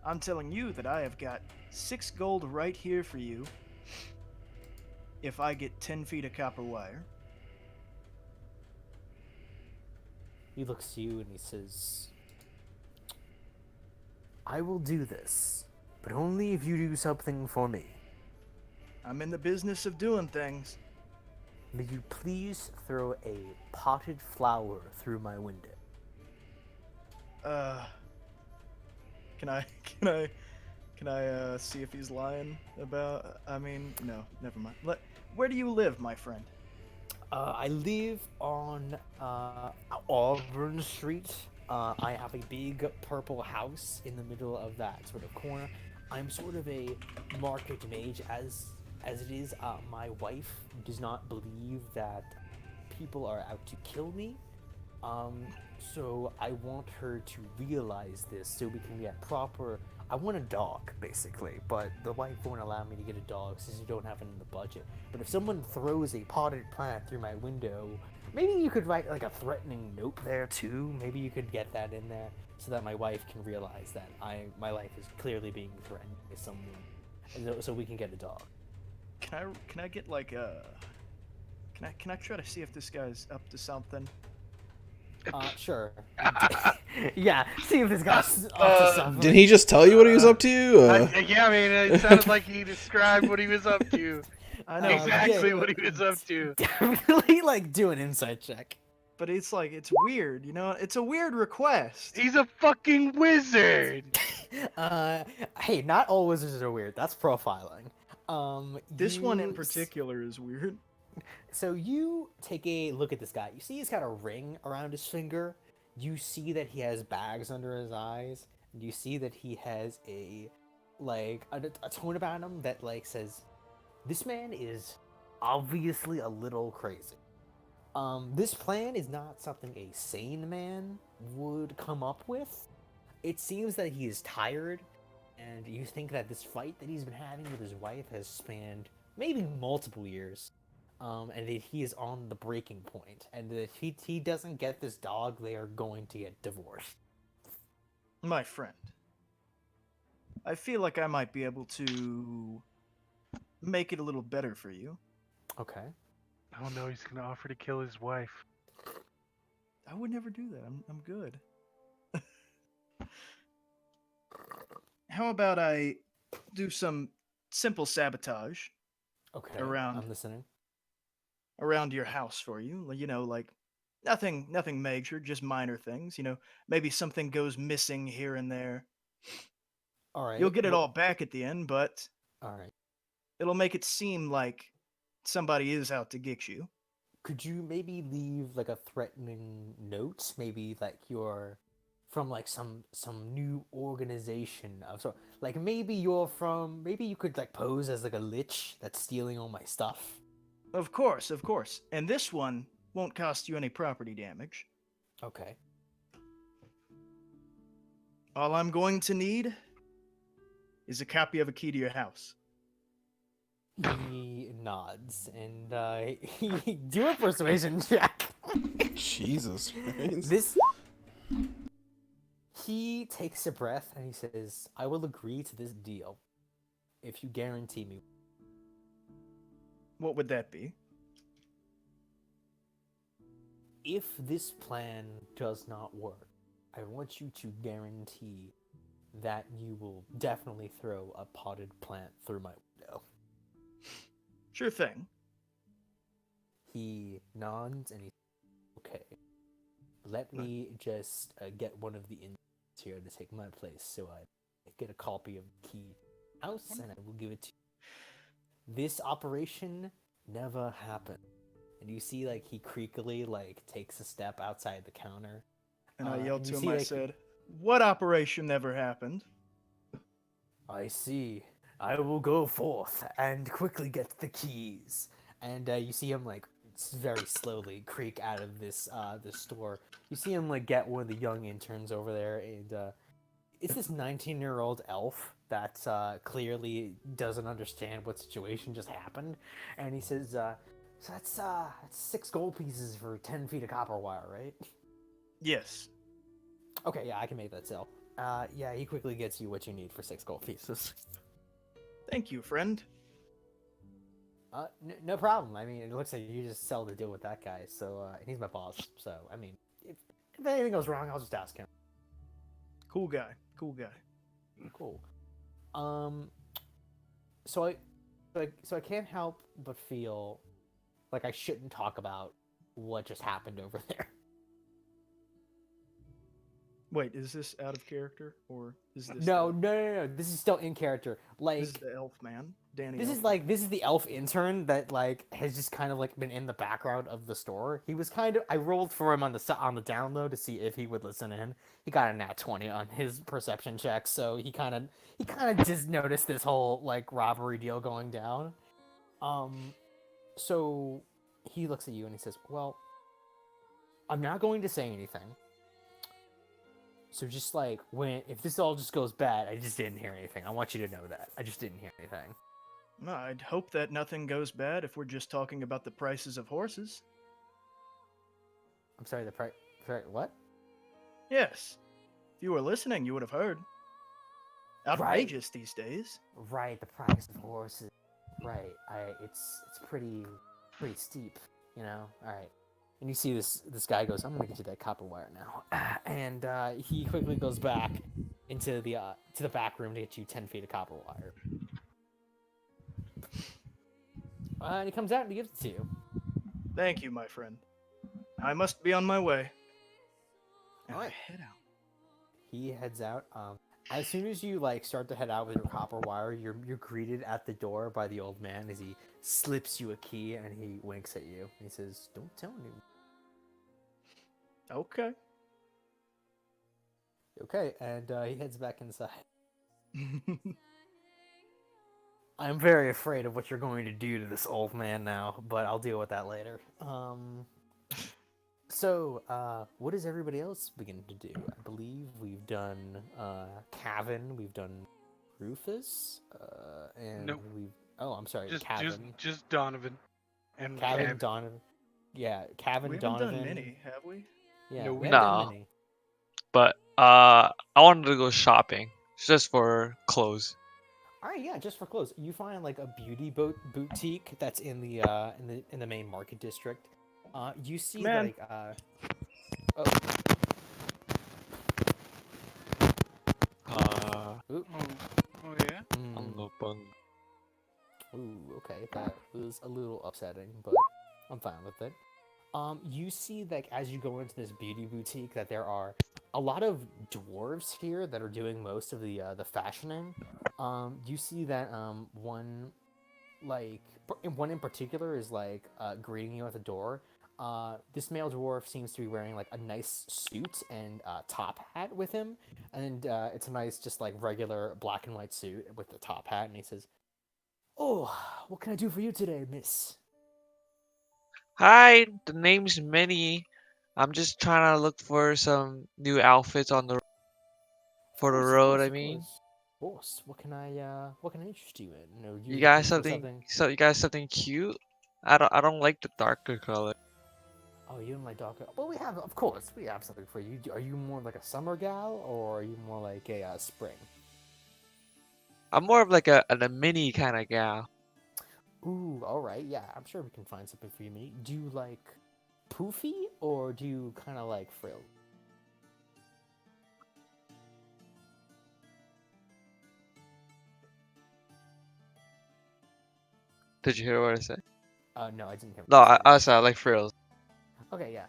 I'm telling you that I have got 6 gold right here for you if I get 10 feet of copper wire. He looks at you and he says, I will do this, but only if you do something for me. I'm in the business of doing things. May you please throw a potted flower through my window. Can I see if he's lying about? I mean, no, never mind. Where do you live, my friend? I live on Auburn Street. I have a big purple house in the middle of that sort of corner. I'm sort of a market mage as it is. My wife does not believe that people are out to kill me. So I want her to realize this so we can get proper. I want a dog, basically, but the wife won't allow me to get a dog since you don't have it in the budget. But if someone throws a potted plant through my window, maybe you could write like a threatening note there too. Maybe you could get that in there so that my wife can realize that my life is clearly being threatened by someone, so we can get a dog. Can I get like a? Can I try to see if this guy's up to something? Sure. Yeah, see if this guy's up to something. Did he just tell you what he was up to? Yeah, I mean, it sounded like he described what he was up to. I know Exactly yeah. what he was up to. Definitely, like, do an insight check. but it's like it's weird, you know. It's a weird request. He's a fucking wizard. Hey, not all wizards are weird. That's profiling. This one in you particular is weird. So you take a look at this guy. You see he's got a ring around his finger. You see that he has bags under his eyes. You see that he has a tone about him that like says, "This man is obviously a little crazy." This plan is not something a sane man would come up with. it seems that he is tired, and you think that this fight that he's been having with his wife has spanned maybe multiple years, and that he is on the breaking point, and that if he doesn't get this dog, they are going to get divorced. My friend, I feel like I might be able to make it a little better for you. Okay. Oh no, he's gonna offer to kill his wife. I would never do that. I'm good. How about I do some simple sabotage Okay. Around. I'm listening. around your house for you? You know, like nothing major, just minor things. You know, maybe something goes missing here and there. All right. You'll get it all back at the end, but All right. it'll make it seem like somebody is out to get you. Could you maybe leave like a threatening note? Maybe like you're from like some new organization of so like maybe you're from maybe you could like pose as like a lich that's stealing all my stuff. Of course, of course. And this one won't cost you any property damage. Okay. All I'm going to need is a copy of a key to your house. He nods and he do a persuasion check. Jesus Christ. This he takes a breath and he says, "I will agree to this deal if you guarantee me." What would that be? If this plan does not work, I want you to guarantee that you will definitely throw a potted plant through my window. Sure thing. He nods and he's okay. Let me just get one of the interns here to take my place so I get a copy of the key house and I will give it to you. This operation never happened. And you see like he creakily like takes a step outside the counter. And I and yelled you to him, see, I like, said, "What operation never happened?" I see. I will go forth and quickly get the keys. And you see him like very slowly creak out of this store. You see him like get one of the young interns over there, and it's this 19-year-old elf that clearly doesn't understand what situation just happened. And he says, "So that's 6 gold pieces for 10 feet of copper wire, right?" Yes. Okay, yeah, I can make that sell. Yeah, he quickly gets you what you need for 6 gold pieces. Thank you, friend. No problem. I mean, it looks like you just sell the deal with that guy. So he's my boss. So I mean, if anything goes wrong, I'll just ask him. Cool guy. Cool guy. Cool. So I can't help but feel like I shouldn't talk about what just happened over there. Wait, is this out of character or is this No. This is still in character. Like This is the elf man, Danny? this is Elfman. this is the elf intern that like has just kind of like been in the background of the store. He was kind of I rolled for him on the download to see if he would listen in. He got a nat 20 on his perception check, so he kind of just noticed this whole like robbery deal going down. So he looks at you and he says, "Well, I'm not going to say anything. So just like if this all just goes bad, I just didn't hear anything. I want you to know that. I just didn't hear anything." No, I'd hope that nothing goes bad if we're just talking about the prices of horses. I'm sorry, the price. Sorry, what? Yes. If you were listening, you would have heard. Outrageous these days. Right, the price of horses. Right, it's pretty steep, you know. All right, and you see this guy goes, "I'm gonna get you that copper wire now," and he quickly goes back into the back room to get you 10 feet of copper wire. And he comes out and he gives it to you. Thank you, my friend. I must be on my way. And I Alright. head out. He heads out. As soon as you like start to head out with your copper wire, you're greeted at the door by the old man as he slips you a key and he winks at you. He says, "Don't tell anyone." Okay. Okay, and he heads back inside. I'm very afraid of what you're going to do to this old man now, but I'll deal with that later. So, what does everybody else begin to do? I believe we've done Cavan, we've done Rufus, and Nope. we've. Oh, I'm sorry, Just Cavan. just Donovan and Cavan, Cav. Donovan. Yeah, Cavan, We haven't Donovan. done many, have we? Yeah, No, we we haven't No. done many. But I wanted to go shopping just for clothes. All right, yeah, just for clothes, you find like a beauty boutique that's in the in the main market district. You see Man. like oh, oop, Oh yeah. Ang mm, lupang. ooh, okay, that was a little upsetting, but I'm fine with it. You see like as you go into this beauty boutique that there are a lot of dwarves here that are doing most of the fashioning. You see that one like one in particular is like greeting you at the door. This male dwarf seems to be wearing like a nice suit and top hat with him, and it's a nice just like regular black and white suit with the top hat. And he says, "Oh, what can I do for you today, miss?" Hi, the name's Minnie. I'm just trying to look for some new outfits on the for the Of road. course, I of mean, course. Of course. What can I interest you in? Are you you looking guys for something something? so you guys something cute. I don't like the darker color. Oh, you and my dog. Well, we have, of course, we have something for you. Are you more like a summer gal, or are you more like a spring? I'm more of like a mini kind of gal. Ooh, all right, yeah, I'm sure we can find something for you, Minnie. Do you like poofy, or do you kind of like frill? Did you hear what I said? No, I didn't hear No, what you said. I said I like frills. Okay, yeah.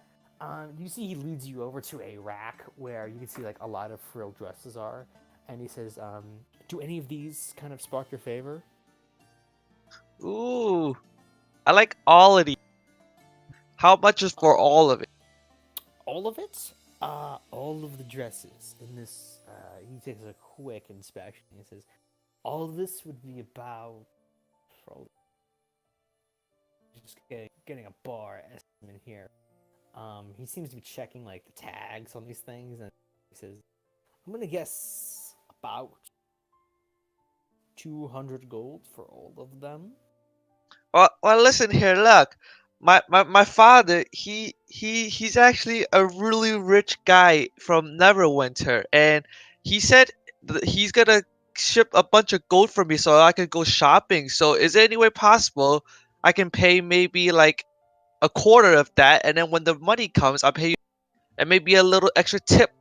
You see, he leads you over to a rack where you can see like a lot of frill dresses are, and he says, "Do any of these kind of spark your favor?" Ooh, I like all of these. How much is for all of it? All of it? All of the dresses in this. He takes a quick inspection. He says, all of this would be about. For just getting a bar estimate here. He seems to be checking like the tags on these things, and he says, "I'm gonna guess about 200 gold for all of them." Well, listen here. Look, my father, he's actually a really rich guy from Neverwinter, and he said he's gonna ship a bunch of gold for me so I could go shopping. So, is there any way possible I can pay maybe like a quarter of that, and then when the money comes, I'll pay you, and maybe a little extra tip?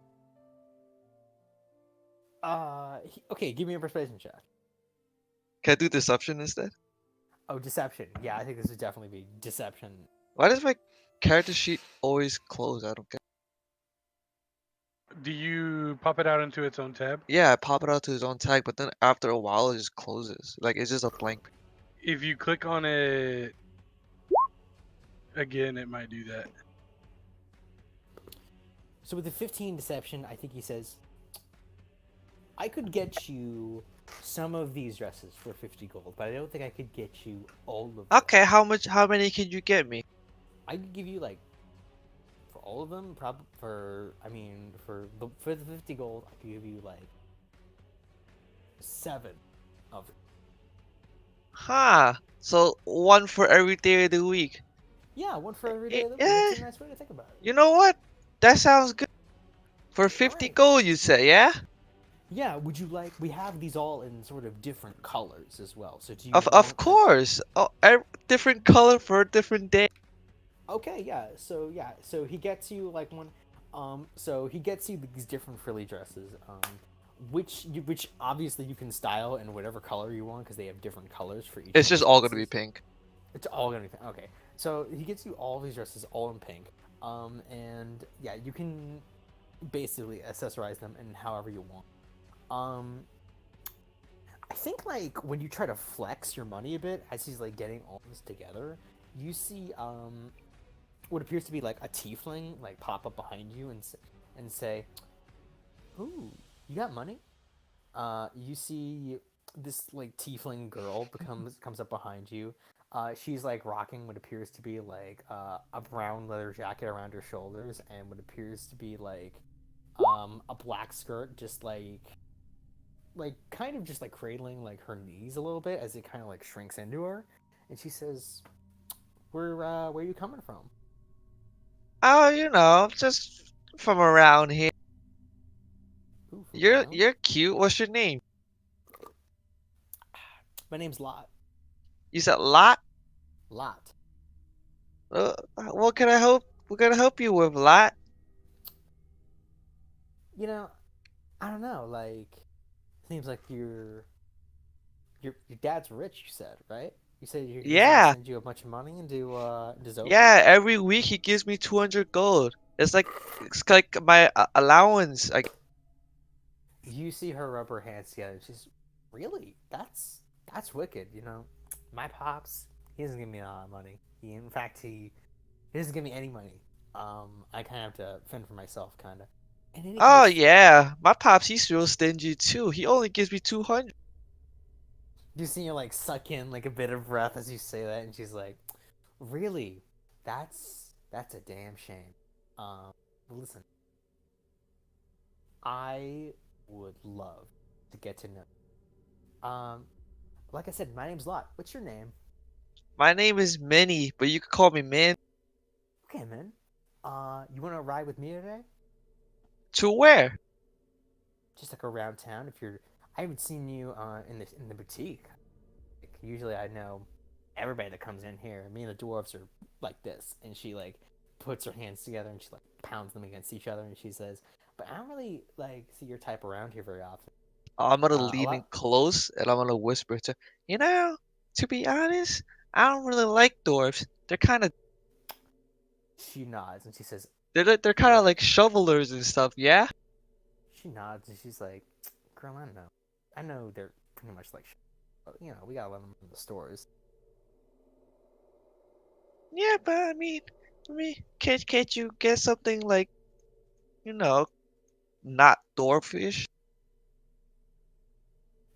Okay, give me a persuasion check. Can I do deception instead? Oh, deception. Yeah, I think this would definitely be deception. Why does my character sheet always close? I don't get. Do you pop it out into its own tab? Yeah, I pop it out to his own tag, but then after a while, it just closes. Like it's just a blank. If you click on it again, it might do that. So with the 15 deception, I think he says, I could get you some of these dresses for 50 gold, but I don't think I could get you all of them. Okay, how much? How many can you get me? I could give you like for all of them, probably for for the 50 gold, I could give you like 7 of it. Huh. So one for every day of the week. Yeah, one for every day of the week. Yeah. That's a nice way to think about it. You know what? That sounds good. For 50 Alright. gold, you say, yeah? Yeah, would you like? We have these all in sort of different colors as well. So do you? Of want, course. Oh, different color for a different day. Okay, yeah. So he gets you like one. So he gets you these different frilly dresses. Which obviously you can style in whatever color you want because they have different colors for each. It's of just these all gonna be dresses. pink. It's all gonna be pink. Okay. So he gets you all these dresses, all in pink. And yeah, you can basically accessorize them in however you want. I think like when you try to flex your money a bit as he's like getting all this together, you see what appears to be like a tiefling like pop up behind you and say, "Ooh, you got money?" You see this like tiefling girl comes up behind you. She's like rocking what appears to be like a brown leather jacket around her shoulders and what appears to be like a black skirt, just like kind of just like cradling like her knees a little bit as it kind of like shrinks into her. And she says, where are you coming from?" Oh, just from around here. "Ooh, from You're around? you're cute. What's your name? My name's Lot. You said Lot. Lot. What can I help? What can I help you with, Lot? You know, I don't know. Like, seems like your dad's rich. You said, right? You said he's gonna Yeah, send you a bunch of money into Zobek. yeah. Every week he gives me 200 gold. It's like my allowance. You see her rub her hands together. She's really that's wicked. You know, my pops, he doesn't give me a lot of money. In fact, he doesn't give me any money. I kind of have to fend for myself, kind of. In any Oh case, yeah, my pops he's real stingy too. He only gives me 200. you see her like suck in like a bit of breath as you say that, and she's like, "Really? That's a damn shame." Listen, I would love to get to know. Like I said, my name's Lot. What's your name? My name is Minnie, but you can call me Min. Okay, man. You want to ride with me today? To where? Just like around town. If you're, I haven't seen you in the boutique. Like, usually, I know everybody that comes in here. Me and the dwarves are like this, and she like puts her hands together and she like pounds them against each other, and she says, "But I don't really like see your type around here very often." I'm gonna A lean in lot. close and I'm gonna whisper to be honest, I don't really like dwarves. They're kind of She nods and she says, they're kind of "Well," like shovelers and stuff. Yeah. she nods and she's like, "Girl, I know. I know they're pretty much like, but you know, we gotta let them in the stores." Yeah, but I mean, can't you get something like you know not dwarfish?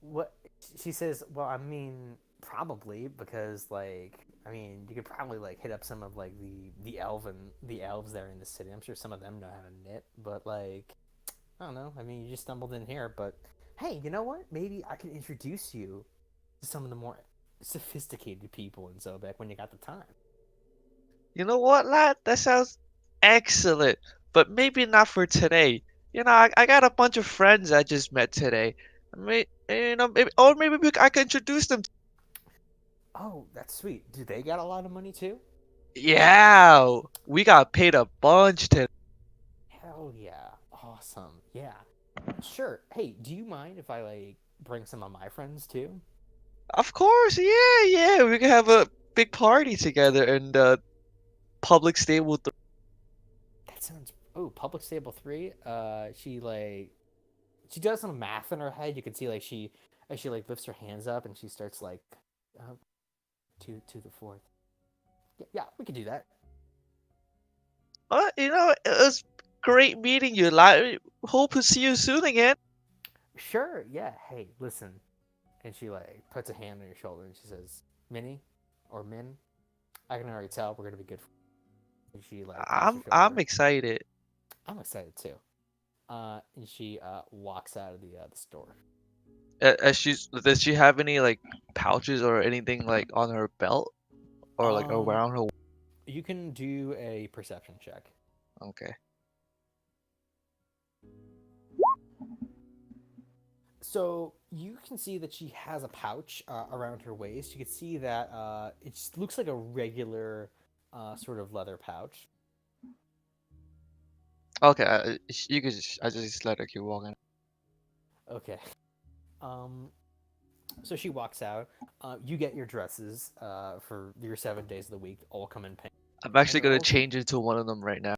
What she says, well, I mean, probably because like, I mean, you could probably like hit up some of like the elves there in the city. I'm sure some of them know how to knit, but like, I don't know. I mean, you just stumbled in here, but hey, you know what? Maybe I can introduce you to some of the more sophisticated people in Zobek when you got the time. You know what, lad? That sounds excellent, but maybe not for today. I got a bunch of friends I just met today. I can introduce them. Oh, that's sweet. Do they got a lot of money too? Yeah, we got paid a bunch today. Hell yeah. Awesome. Yeah. Sure. Hey, do you mind if I like bring some of my friends too? Of course, yeah, yeah. We can have a big party together in the public stable. That sounds. Oh, Public Stable 3. She does some math in her head. You can see like she as she like lifts her hands up and she starts like uh, to the fourth. Yeah, yeah, we could do that. It was great meeting you. Like, hope to see you soon again. Sure. Yeah. Hey, listen. And she like puts a hand on your shoulder and she says, "Minnie, or Min, I can already tell we're gonna be good." And she like pats your I'm shoulder. excited. I'm excited too. And she walks out of the store. Does she have any like pouches or anything like on her belt or like Um, around her? you can do a perception check. Okay. So you can see that she has a pouch around her waist. You can see that it just looks like a regular sort of leather pouch. Okay. You could I just let her keep walking. Okay. Um, so she walks out. You get your dresses for your 7 days of the week, all come in pink, I'm and actually they're gonna all change into one of them right now.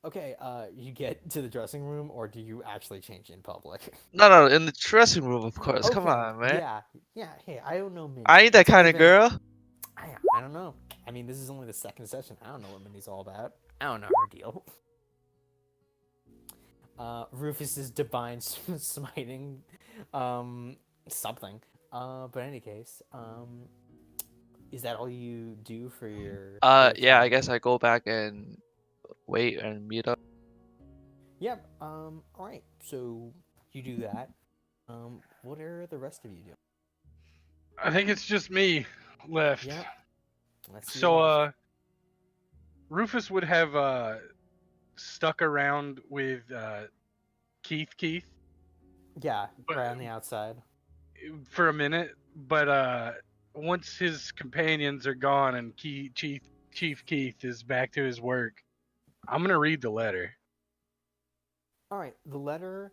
okay. You get to the dressing room, or do you actually change in public? No, no, in the dressing room, of course. Come Okay. on, man. Yeah. Yeah. Hey, I don't know I Minnie. ain't that It's kind only of been girl. I don't know. I mean, this is only the second session. I don't know what Minnie's all about. I don't know her deal. Rufus is divine smiting something. But in any case, is that all you do for your? Yeah, I guess I go back and wait and meet up. Yep. All right. So you do that. What are the rest of you doing? I think it's just me left. Yeah. Let's see. So, the rest. Rufus would have stuck around with Keith Yeah, but- right on the outside. for a minute, but once his companions are gone and Chief Keith is back to his work, I'm gonna read the letter. All right. The letter.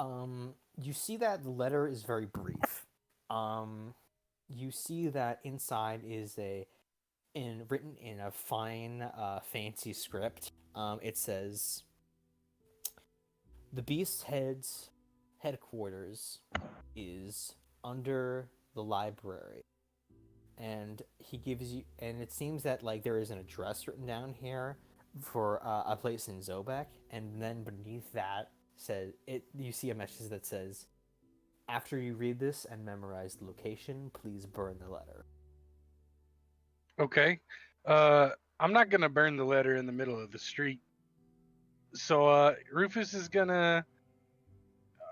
You see that the letter is very brief. You see that inside is written in a fine, fancy script. It says, "The Beast's headquarters is under the library," and he gives you, and it seems that like there is an address written down here for a place in Zobek, and then beneath that says it. You see a message that says, "After you read this and memorize the location, please burn the letter." Okay. I'm not gonna burn the letter in the middle of the street. So Rufus is gonna.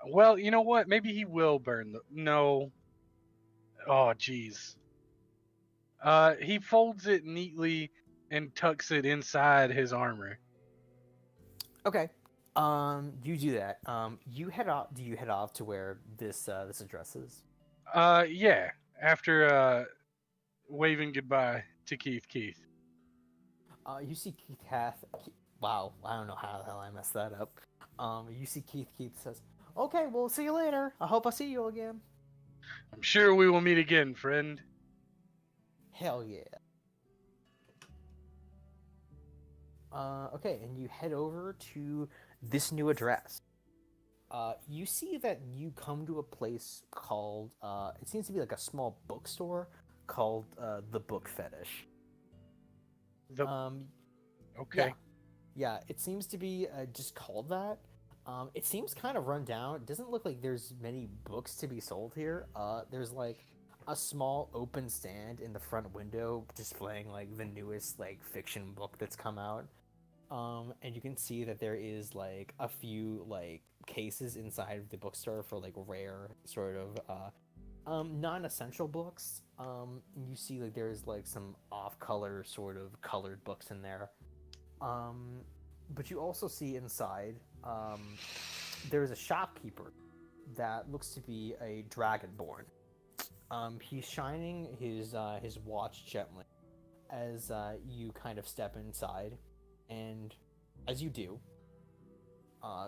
Well, you know what? Maybe he will burn the. No. Oh, jeez. He folds it neatly and tucks it inside his armor. Okay. You do that. You head off. Do you head off to where this address is? Yeah. After waving goodbye to Keith. You see Keith Kath. Wow, I don't know how the hell I messed that up. You see Keith says, "Okay, we'll see you later. I hope I see you again." I'm sure we will meet again, friend. Hell yeah. Okay, and you head over to this new address. You see that you come to a place called, it seems to be like a small bookstore called The Book Fetish. Okay. Yeah, it seems to be just called that. It seems kind of run down. It doesn't look like there's many books to be sold here. There's like a small open stand in the front window displaying like the newest like fiction book that's come out. And you can see that there is like a few like cases inside of the bookstore for like rare sort of non-essential books. You see like there's like some off-color sort of colored books in there. But you also see inside there is a shopkeeper that looks to be a dragonborn. He's shining his watch gently as you kind of step inside, and as you do,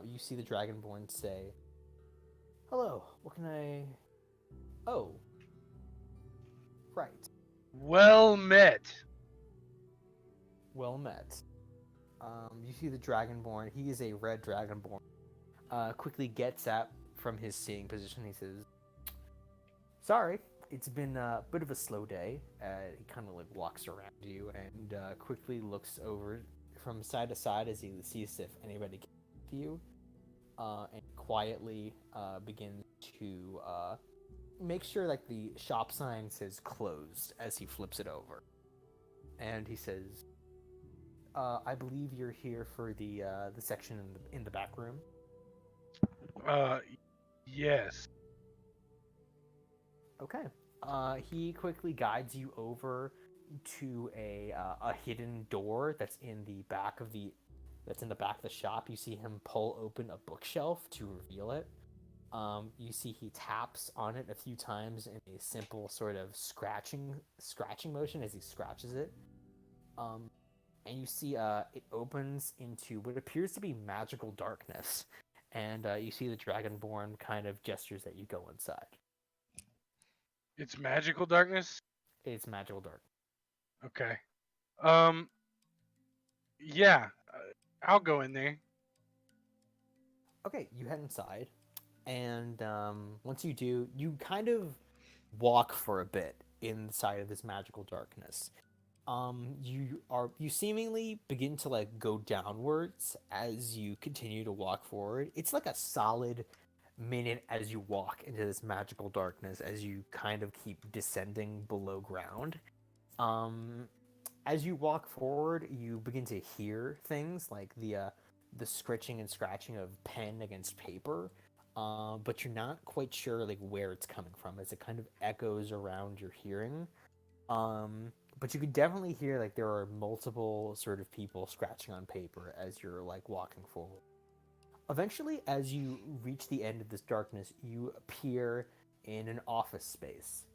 you see the dragonborn say, "Hello, what can I? Oh, right. Well met. Well met." You see the dragonborn. He is a red dragonborn. Quickly gets up from his seeing position. He says, "Sorry, it's been a bit of a slow day." He kind of like walks around you and quickly looks over from side to side as he sees if anybody can see you, and quietly begins to make sure like the shop sign says closed as he flips it over, and he says, "I believe you're here for the section in the back room." Yes. Okay. He quickly guides you over to a hidden door that's in the back of the shop. You see him pull open a bookshelf to reveal it. You see he taps on it a few times in a simple sort of scratching motion as he scratches it. And you see it opens into what appears to be magical darkness. And you see the Dragonborn kind of gestures that you go inside. It's magical darkness? It's magical dark. Okay. Yeah. I'll go in there. Okay, you head inside. And once you do, you kind of walk for a bit inside of this magical darkness. You seemingly begin to like go downwards as you continue to walk forward. It's like a solid minute as you walk into this magical darkness as you kind of keep descending below ground. As you walk forward, you begin to hear things like the scritching and scratching of pen against paper, but you're not quite sure like where it's coming from, as it kind of echoes around your hearing. But you could definitely hear like there are multiple sort of people scratching on paper as you're like walking forward. Eventually, as you reach the end of this darkness, you appear in an office space.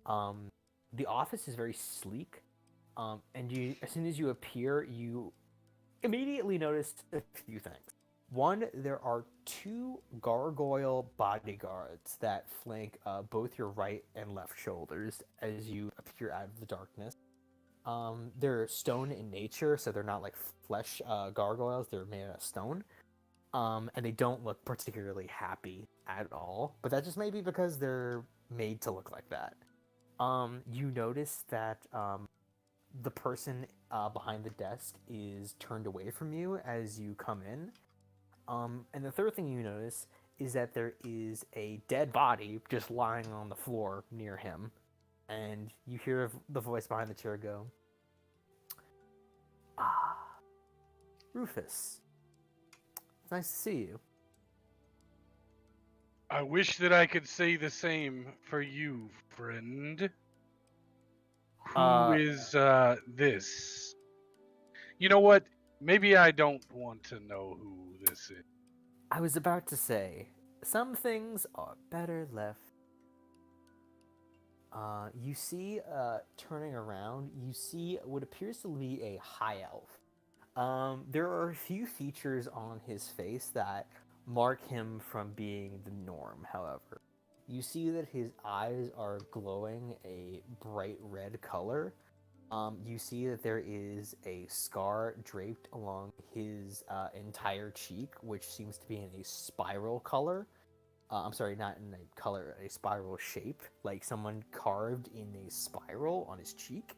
The office is very sleek, and as soon as you appear, you immediately notice a few things. One, there are two gargoyle bodyguards that flank both your right and left shoulders as you appear out of the darkness. They're stone in nature, so they're not like flesh gargoyles. They're made out of stone. And they don't look particularly happy at all. But that just may be because they're made to look like that. You notice that the person behind the desk is turned away from you as you come in. And the third thing you notice is that there is a dead body just lying on the floor near him. And you hear the voice behind the chair go, "Ah, Rufus. It's nice to see you." I wish that I could say the same for you, friend. Who is this? You know what? Maybe I don't want to know who this is. I was about to say, some things are better left. You see, turning around, you see what appears to be a high elf. There are a few features on his face that mark him from being the norm, however. You see that his eyes are glowing a bright red color. You see that there is a scar draped along his entire cheek, which seems to be in a spiral color. I'm sorry, not in a color, a spiral shape, like someone carved in a spiral on his cheek.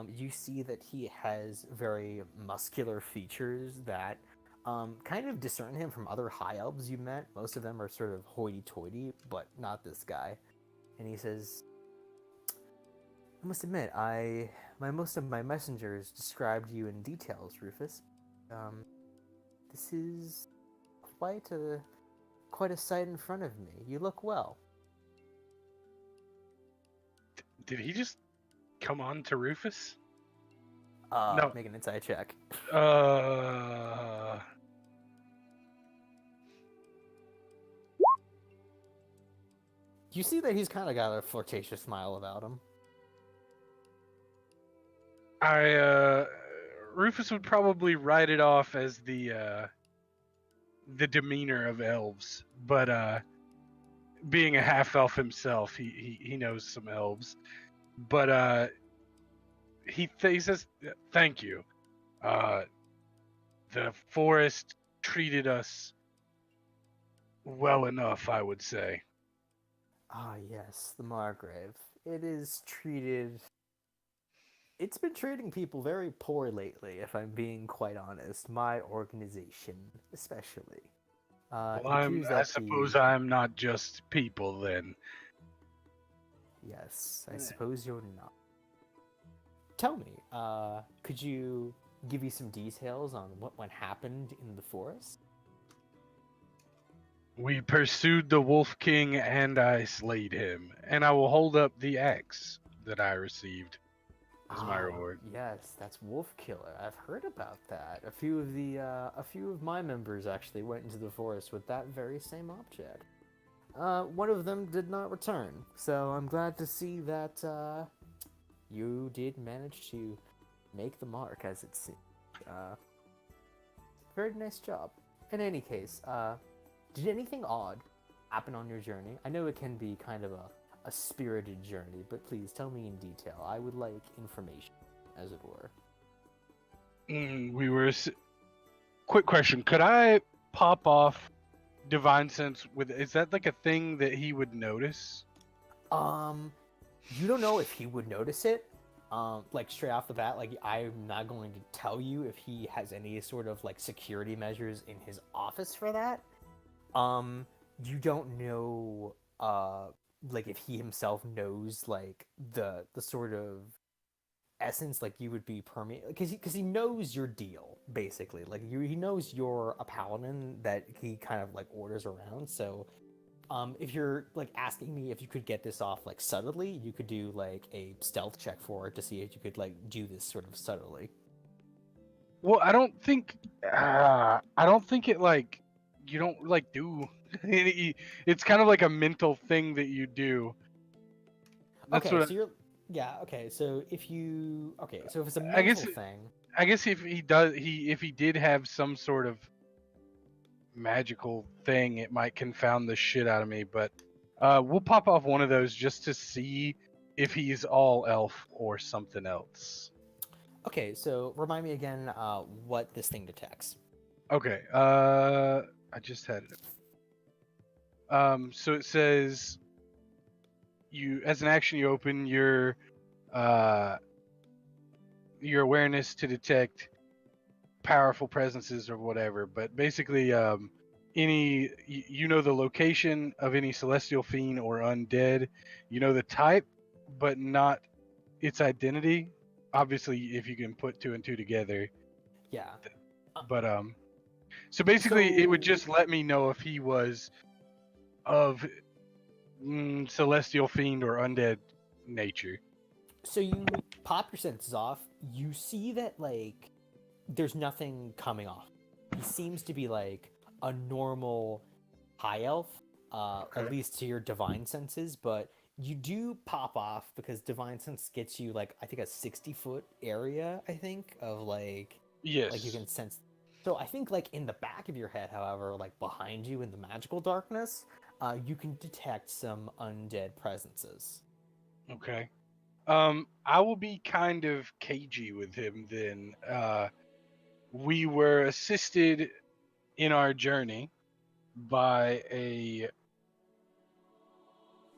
You see that he has very muscular features that kind of discern him from other high elves you met. Most of them are sort of hoity-toity, but not this guy. And he says, "I must admit, most of my messengers described you in details, Rufus. This is quite a sight in front of me. You look well." Did he just come on to Rufus? No. Make an insight check. You see that he's kind of got a flirtatious smile about him. Rufus would probably write it off as the demeanor of elves, but being a half elf himself, he knows some elves, but he says thank you. The forest treated us well enough, I would say. Ah, yes, the Margrave. It's been treating people very poor lately, if I'm being quite honest. My organization, especially. Well, I suppose I'm not just people, then. Yes, I suppose you're not. Tell me, could you give me some details on what happened in the forest? We pursued the Wolf King and I slayed him, and I will hold up the axe that I received as my reward. Yes, that's Wolf Killer. I've heard about that. A few of my members actually went into the forest with that very same object. One of them did not return, so I'm glad to see that you did manage to make the mark, as it seems. Very nice job. In any case, did anything odd happen on your journey? I know it can be kind of a spirited journey, but please tell me in detail. I would like information, as it were. Quick question. Could I pop off Divine Sense is that like a thing that he would notice? You don't know if he would notice it. Like straight off the bat, like I'm not going to tell you if he has any sort of like security measures in his office for that. You don't know, like if he himself knows like the sort of essence, like you would be permeate because he knows your deal basically. Like he knows you're a paladin that he kind of like orders around. So if you're like asking me if you could get this off like subtly, you could do like a stealth check for it to see if you could like do this sort of subtly. Well, I don't think it like you don't like do. It's kind of like a mental thing that you do. That's Okay, what so you're yeah. Okay, so if it's a I guess. mental thing, I guess if he did have some sort of magical thing, it might confound the shit out of me. But we'll pop off one of those just to see if he's all elf or something else. okay. So remind me again what this thing detects. Okay. I just had it. So it says you, as an action, you open your awareness to detect powerful presences or whatever. But basically, you know the location of any celestial fiend or undead. You know the type, but not its identity. Obviously, if you can put two and two together. Yeah. But so basically, it would So- just let me know if he was of celestial fiend or undead nature. So you pop your senses off. You see that like there's nothing coming off. He seems to be like a normal high elf, Okay. at least to your divine senses. But you do pop off because divine sense gets you like I think a 60-foot area. I think of like Yes. you can sense. So I think like in the back of your head, however, like behind you in the magical darkness, you can detect some undead presences. Okay. I will be kind of cagey with him then. We were assisted in our journey by a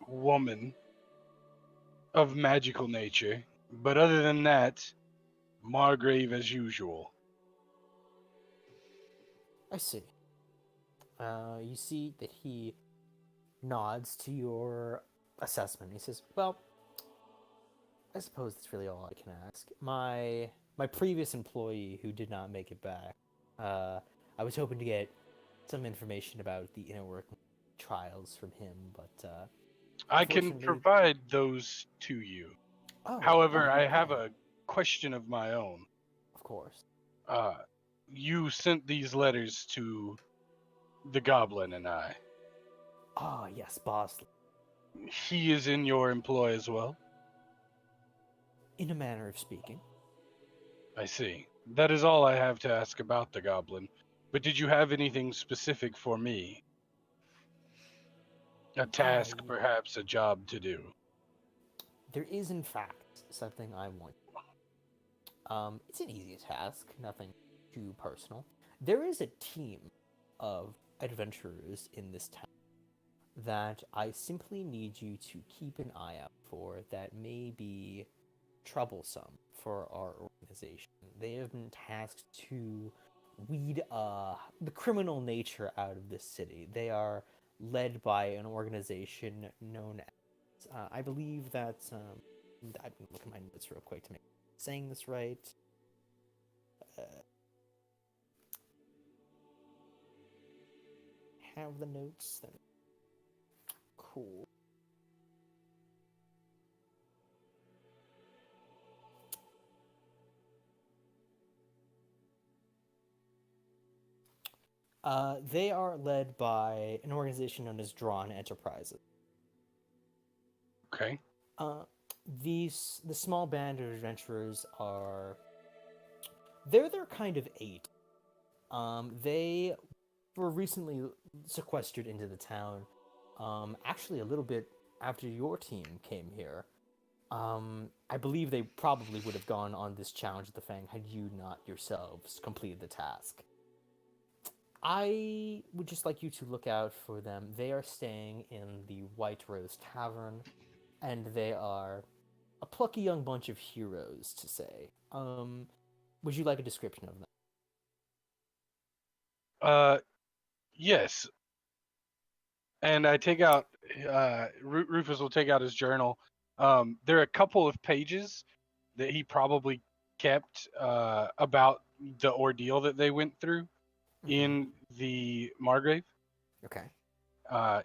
woman of magical nature, but other than that, Margrave as usual. I see. You see that he nods to your assessment. He says, "Well, I suppose that's really all I can ask. My previous employee who did not make it back. I was hoping to get some information about the inner working trials from him, but I can unfortunately, provide those to you. oh, However, oh, I have okay. a question of my own. Of course. You sent these letters to the goblin and I. Ah, yes, boss. He is in your employ as well? In a manner of speaking. I see. That is all I have to ask about the goblin. But did you have anything specific for me? A task, y- perhaps a job to do? There is, in fact, something I want. It's an easy task, nothing too personal. There is a team of adventurers in this town that I simply need you to keep an eye out for that may be troublesome for our organization. They have been tasked to weed the criminal nature out of this city. They are led by an organization known as, I believe that's, I can look at my notes real quick to make saying this right. Have the notes then. Cool. They are led by an organization known as Drawn Enterprises. Okay. The small band of adventurers are they're their kind of eight. They were recently sequestered into the town. Actually, a little bit after your team came here. I believe they probably would have gone on this challenge at the Fang had you not yourselves completed the task. I would just like you to look out for them. They are staying in the White Rose Tavern, and they are a plucky young bunch of heroes, to say. Would you like a description of them? Yes. And I take out, Rufus will take out his journal. There are a couple of pages that he probably kept about the ordeal that they went through Mhm. in the Margrave. Okay.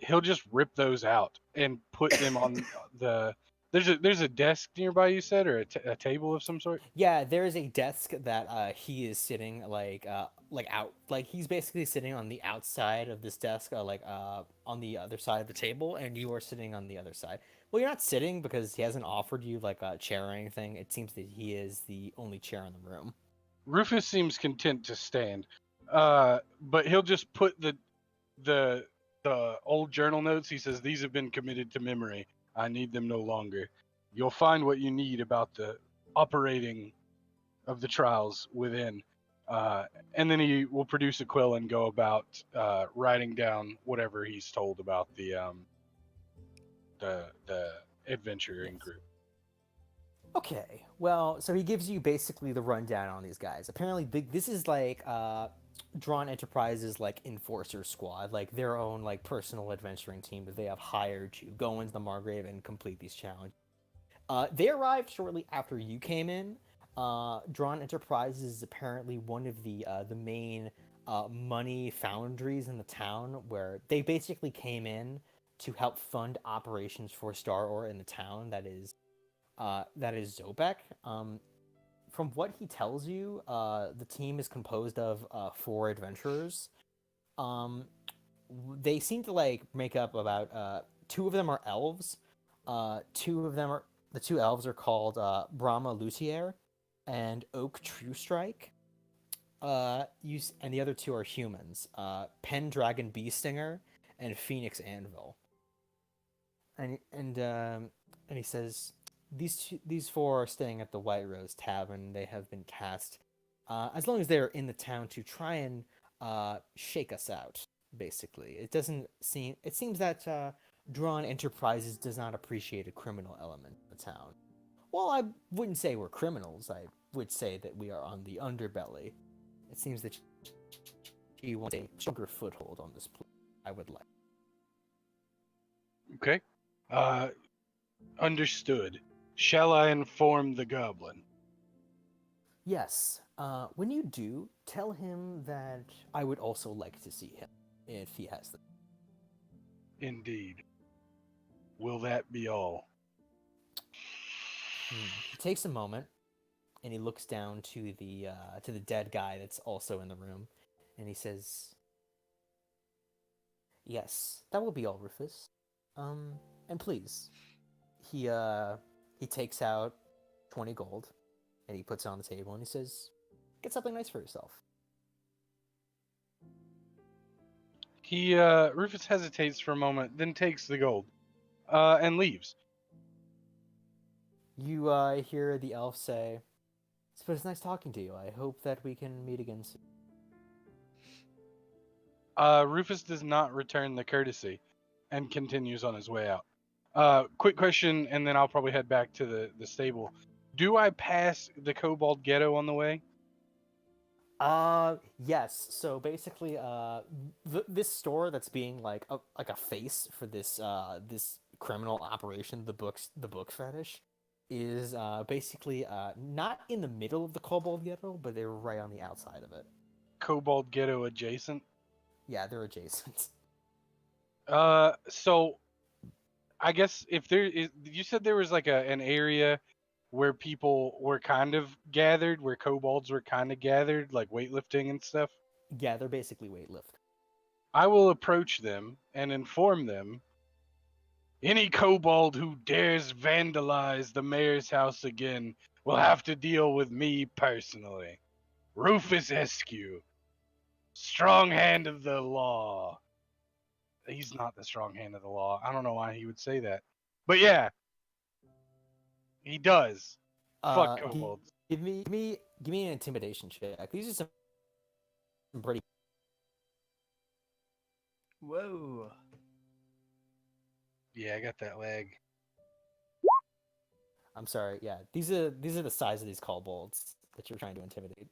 He'll just rip those out and put them on the. There's a desk nearby, you said, or a table of some sort. Yeah, there is a desk that he is sitting like out, like he's basically sitting on the outside of this desk, on the other side of the table, and you are sitting on the other side. Well, you're not sitting because he hasn't offered you like a chair or anything. It seems that he is the only chair in the room. Rufus seems content to stand, but he'll just put the old journal notes. He says these have been committed to memory. I need them no longer. You'll find what you need about the operating of the trials within, and then he will produce a quill and go about writing down whatever he's told about the adventuring group. Okay, well, so he gives you basically the rundown on these guys. Apparently, this is like Drawn Enterprises like enforcer squad, like their own like personal adventuring team that they have hired to go into the Margrave and complete these challenges. They arrived shortly after you came in. Drawn Enterprises is apparently one of the main money foundries in the town, where they basically came in to help fund operations for Star Ore in the town that is Zobek. From what he tells you, the team is composed of 4 adventurers. They seem to like make up about 2 of them are elves. 2 of them are the 2 elves are called Brahma Luthier and Oak True Strike. And the other 2 are humans, Pendragon Beestinger and Phoenix Anvil. And he says, these 4 are staying at the White Rose Tavern. They have been tasked, as long as they're in the town, to try and shake us out. Basically, it seems that Drawn Enterprises does not appreciate a criminal element in the town. Well, I wouldn't say we're criminals. I would say that we are on the underbelly. It seems that she wants a stronger foothold on this place. I would like. Okay. Understood. Shall I inform the goblin? Yes. When you do, tell him that I would also like to see him, if he has them. Indeed. Will that be all? He takes a moment, and he looks down to the dead guy that's also in the room, and he says, "Yes, that will be all, Rufus. And please." He takes out 20 gold, and he puts it on the table, and he says, "Get something nice for yourself." Rufus hesitates for a moment, then takes the gold, and leaves. You hear the elf say, "But it's nice talking to you. I hope that we can meet again soon." Rufus does not return the courtesy, and continues on his way out. Quick question, and then I'll probably head back to the stable. Do I pass the Kobold Ghetto on the way? Yes. So basically, this store that's being like a face for this criminal operation, the book fetish, is basically not in the middle of the Kobold Ghetto, but they're right on the outside of it. Kobold Ghetto adjacent? Yeah, they're adjacent. So I guess if there is, you said there was like an area where people were kind of gathered, where kobolds were kind of gathered, like weightlifting and stuff. Yeah, they're basically weightlift. I will approach them and inform them. Any kobold who dares vandalize the mayor's house again will have to deal with me personally. Rufus Eskew, strong hand of the law. He's not the strong hand of the law. I don't know why he would say that. But yeah, he does. Fuck kobolds. Give me an intimidation check. These are some pretty. Whoa. Yeah, I got that lag. I'm sorry. Yeah, these are the size of these kobolds that you're trying to intimidate.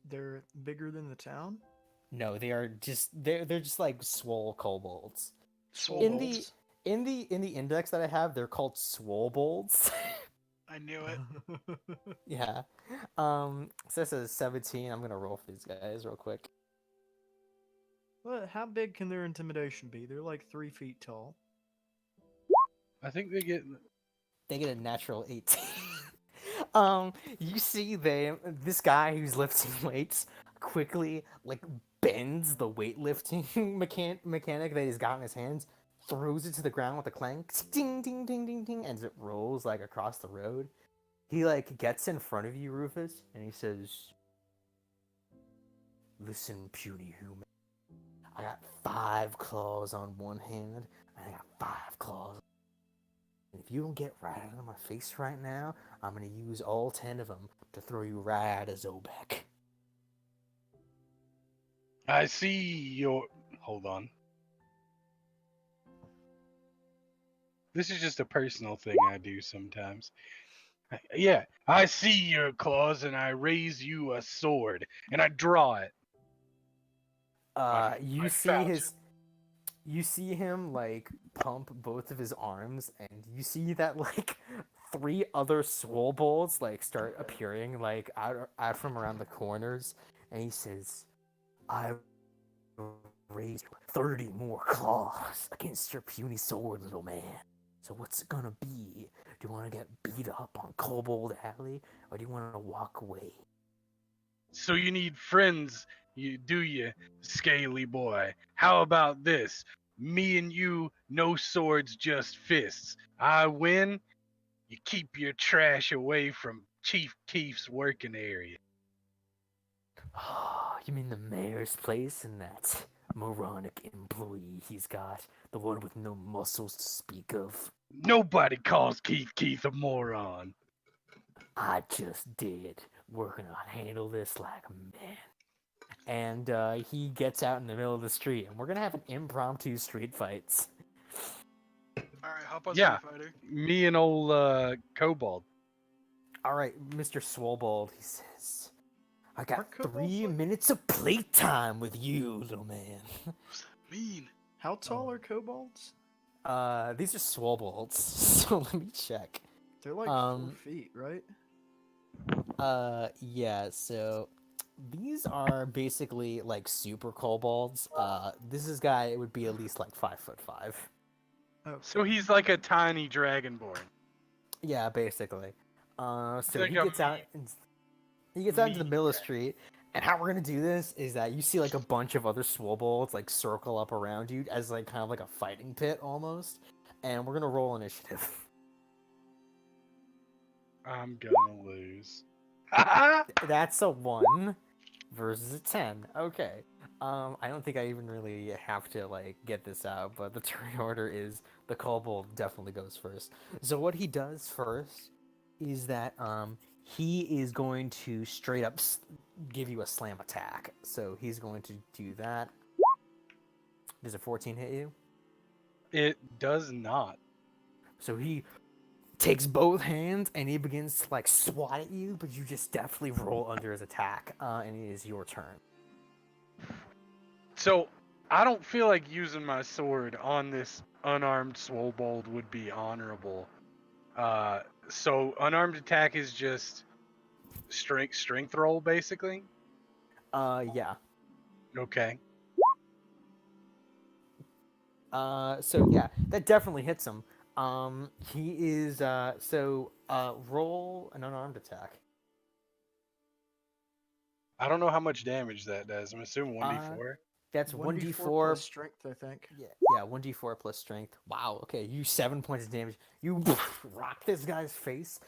They're bigger than the town? No, they're just like swole kobolds. Swole In bolts. the index that I have, they're called swolebolds. I I knew it. Yeah. So this is 17. I'm gonna roll for these guys real quick. Well, how big can their intimidation be? They're like 3 feet tall. I think they get. They get a natural 18. You see this guy who's lifting weights quickly like bends the weightlifting mechanic that he's got in his hands, throws it to the ground with a clang, ding ding ding ding ding, and it rolls like across the road. He like gets in front of you, Rufus, and he says, "Listen, puny human. I got 5 claws on one hand, and I got 5 claws. And if you don't get right out of my face right now, I'm gonna use all 10 of them to throw you right out of Zobek." I see your. Hold on. This is just a personal thing I do sometimes. Yeah, I see your claws and I raise you a sword and I draw it. You I see found you see him like pump both of his arms, and you see that like 3 other swole balls like start appearing like out from around the corners, and he says, "I raise 30 more claws against your puny sword, little man. So what's it gonna be? Do you want to get beat up on Kobold Alley, or do you want to walk away?" So you need friends, you, scaly boy. How about this? Me and you, no swords, just fists. I win, you keep your trash away from Chief Keef's working area. You mean the mayor's place and that moronic employee he's got? The one with no muscles to speak of? Nobody calls Keith a moron. I just did. We're gonna handle this like a man. And he gets out in the middle of the street, and we're gonna have an impromptu street fights. Alright, hop on Yeah. Street Fighter. Me and old Kobold. All right, Mr. Swobold, he says, "I got Aren't kobolds 3 like- minutes of playtime with you, little man." What's that mean? How tall are kobolds? These are Swobolds, so let me check. They're like 4 feet, right? Yeah, so these are basically like super kobolds. This guy would be at least like 5'5". Oh, So he's like a tiny dragonborn. Yeah, basically. So like he a gets out. He gets out into the middle of the street, and how we're gonna do this is that you see like a bunch of other swobolds like circle up around you as like kind of like a fighting pit almost, and we're gonna roll initiative. I'm gonna lose. That's a 1 versus a 10. Okay. I don't think I even really have to like get this out, but the turn order is the kobold definitely goes first. So what he does first is that he is going to straight up give you a slam attack. So he's going to do that. Does a 14 hit you? It does not. So he takes both hands and he begins to like swat at you, but you just definitely roll under his attack, and it is your turn. So I don't feel like using my sword on this unarmed swobold would be honorable. So unarmed attack is just strength roll basically. Yeah. Okay. So yeah, that definitely hits him. He is roll an unarmed attack. I don't know how much damage that does. I'm assuming 1d4. That's 1d4 1d4 plus strength, I think. Yeah, 1d4 plus strength. Wow. Okay, you 7 points of damage. You rock this guy's face.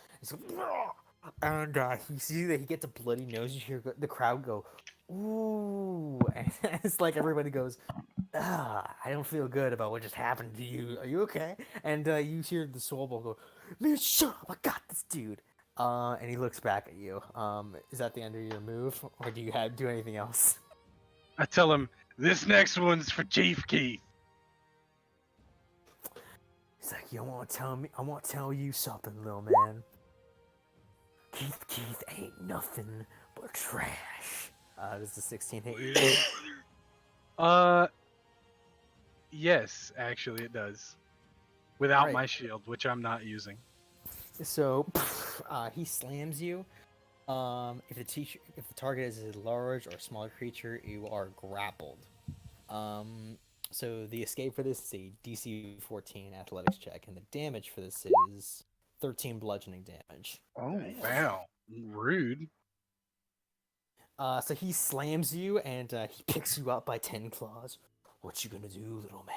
And he sees that he gets a bloody nose. You hear the crowd go, "Ooh!" And it's like everybody goes, "I don't feel good about what just happened to you. Are you okay?" And you hear the Swobold go, "Man, shut up! I got this dude." And he looks back at you. Is that the end of your move, or do you do anything else? I tell him this next one's for Chief Keith. He's like, "You want to tell me? I want to tell you something, little man. Keith ain't nothing but trash." Does the 16 hit you? Yes, actually it does. Without Alright. my shield, which I'm not using. So he slams you. If the target is a large or smaller creature, you are grappled. So the escape for this is a DC 14 athletics check, and the damage for this is 13 bludgeoning damage. Oh wow, rude. So he slams you, and he picks you up by 10 claws. What you gonna do, little man?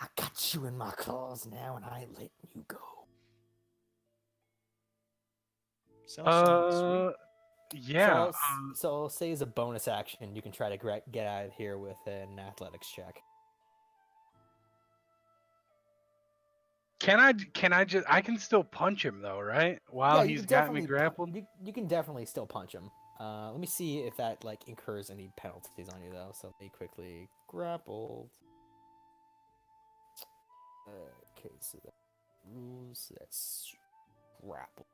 I got you in my claws now, and I ain't letting you go. Sounds sweet. Yeah. So I'll say as a bonus action, you can try to get out of here with an athletics check. Can I just? I can still punch him though, right? While Yeah, you he's can got me definitely grappled. You can definitely still punch him. Let me see if that like incurs any penalties on you though. So let me quickly grappled. Okay, so that rules. That's grappled.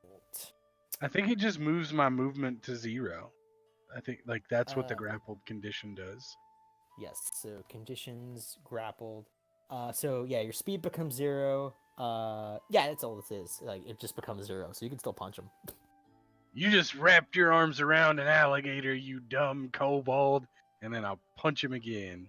I think it just moves my movement to 0. I think like that's what the Uh, grappled condition does. Yes. So conditions grappled. So yeah, your speed becomes 0. Yeah, that's all this is. Like it just becomes 0, so you can still punch him. You just wrapped your arms around an alligator, you dumb kobold, and then I'll punch him again.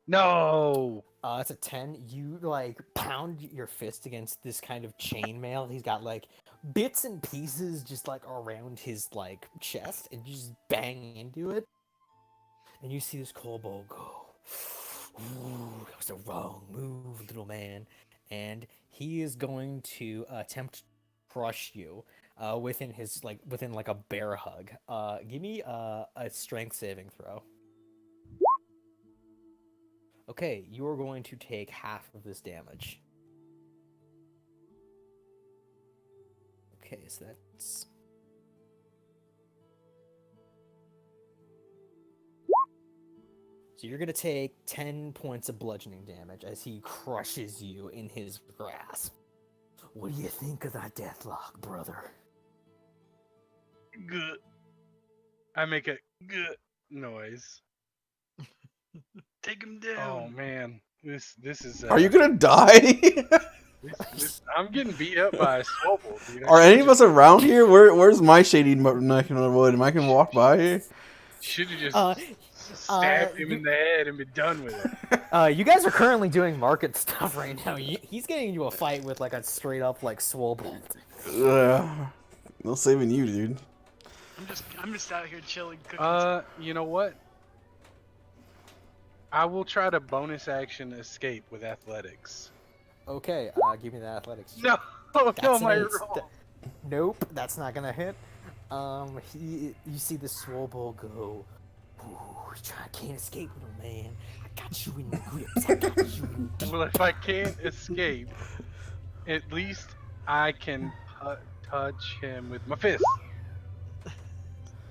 No. That's a 10. You like pound your fist against this kind of chainmail. He's got like bits and pieces just like around his like chest, and you just bang into it. And you see this kobold go, "Ooh, that was the wrong move, little man." And he is going to attempt to crush you within a bear hug. Give me a strength saving throw. Okay, you are going to take half of this damage. Okay, so that's... So you're going to take 10 points of bludgeoning damage as he crushes you in his grasp. What do you think of that deathlock, brother? Good. I make a good noise. Take him Oh down. man, this is. Are you gonna die? I'm getting beat up by a Swoble, dude. Are any of us around here? Where's my shady neck in the wood? Am I gonna walk by here? Should have just stabbed him in the head and be done with it. You guys are currently doing market stuff right now. He's getting into a fight with like a straight up like Swobold. No saving you, dude. I'm just out here chilling, cooking. You know what? I will try to bonus action escape with athletics. Okay, give me the athletics. No, That's no, an my eight. roll. Nope, that's not gonna hit. You see the Swobold go. Ooh, can't escape, little man. I got you in the grips. I got you in the Well, if I can't escape, at least I can touch him with my fist.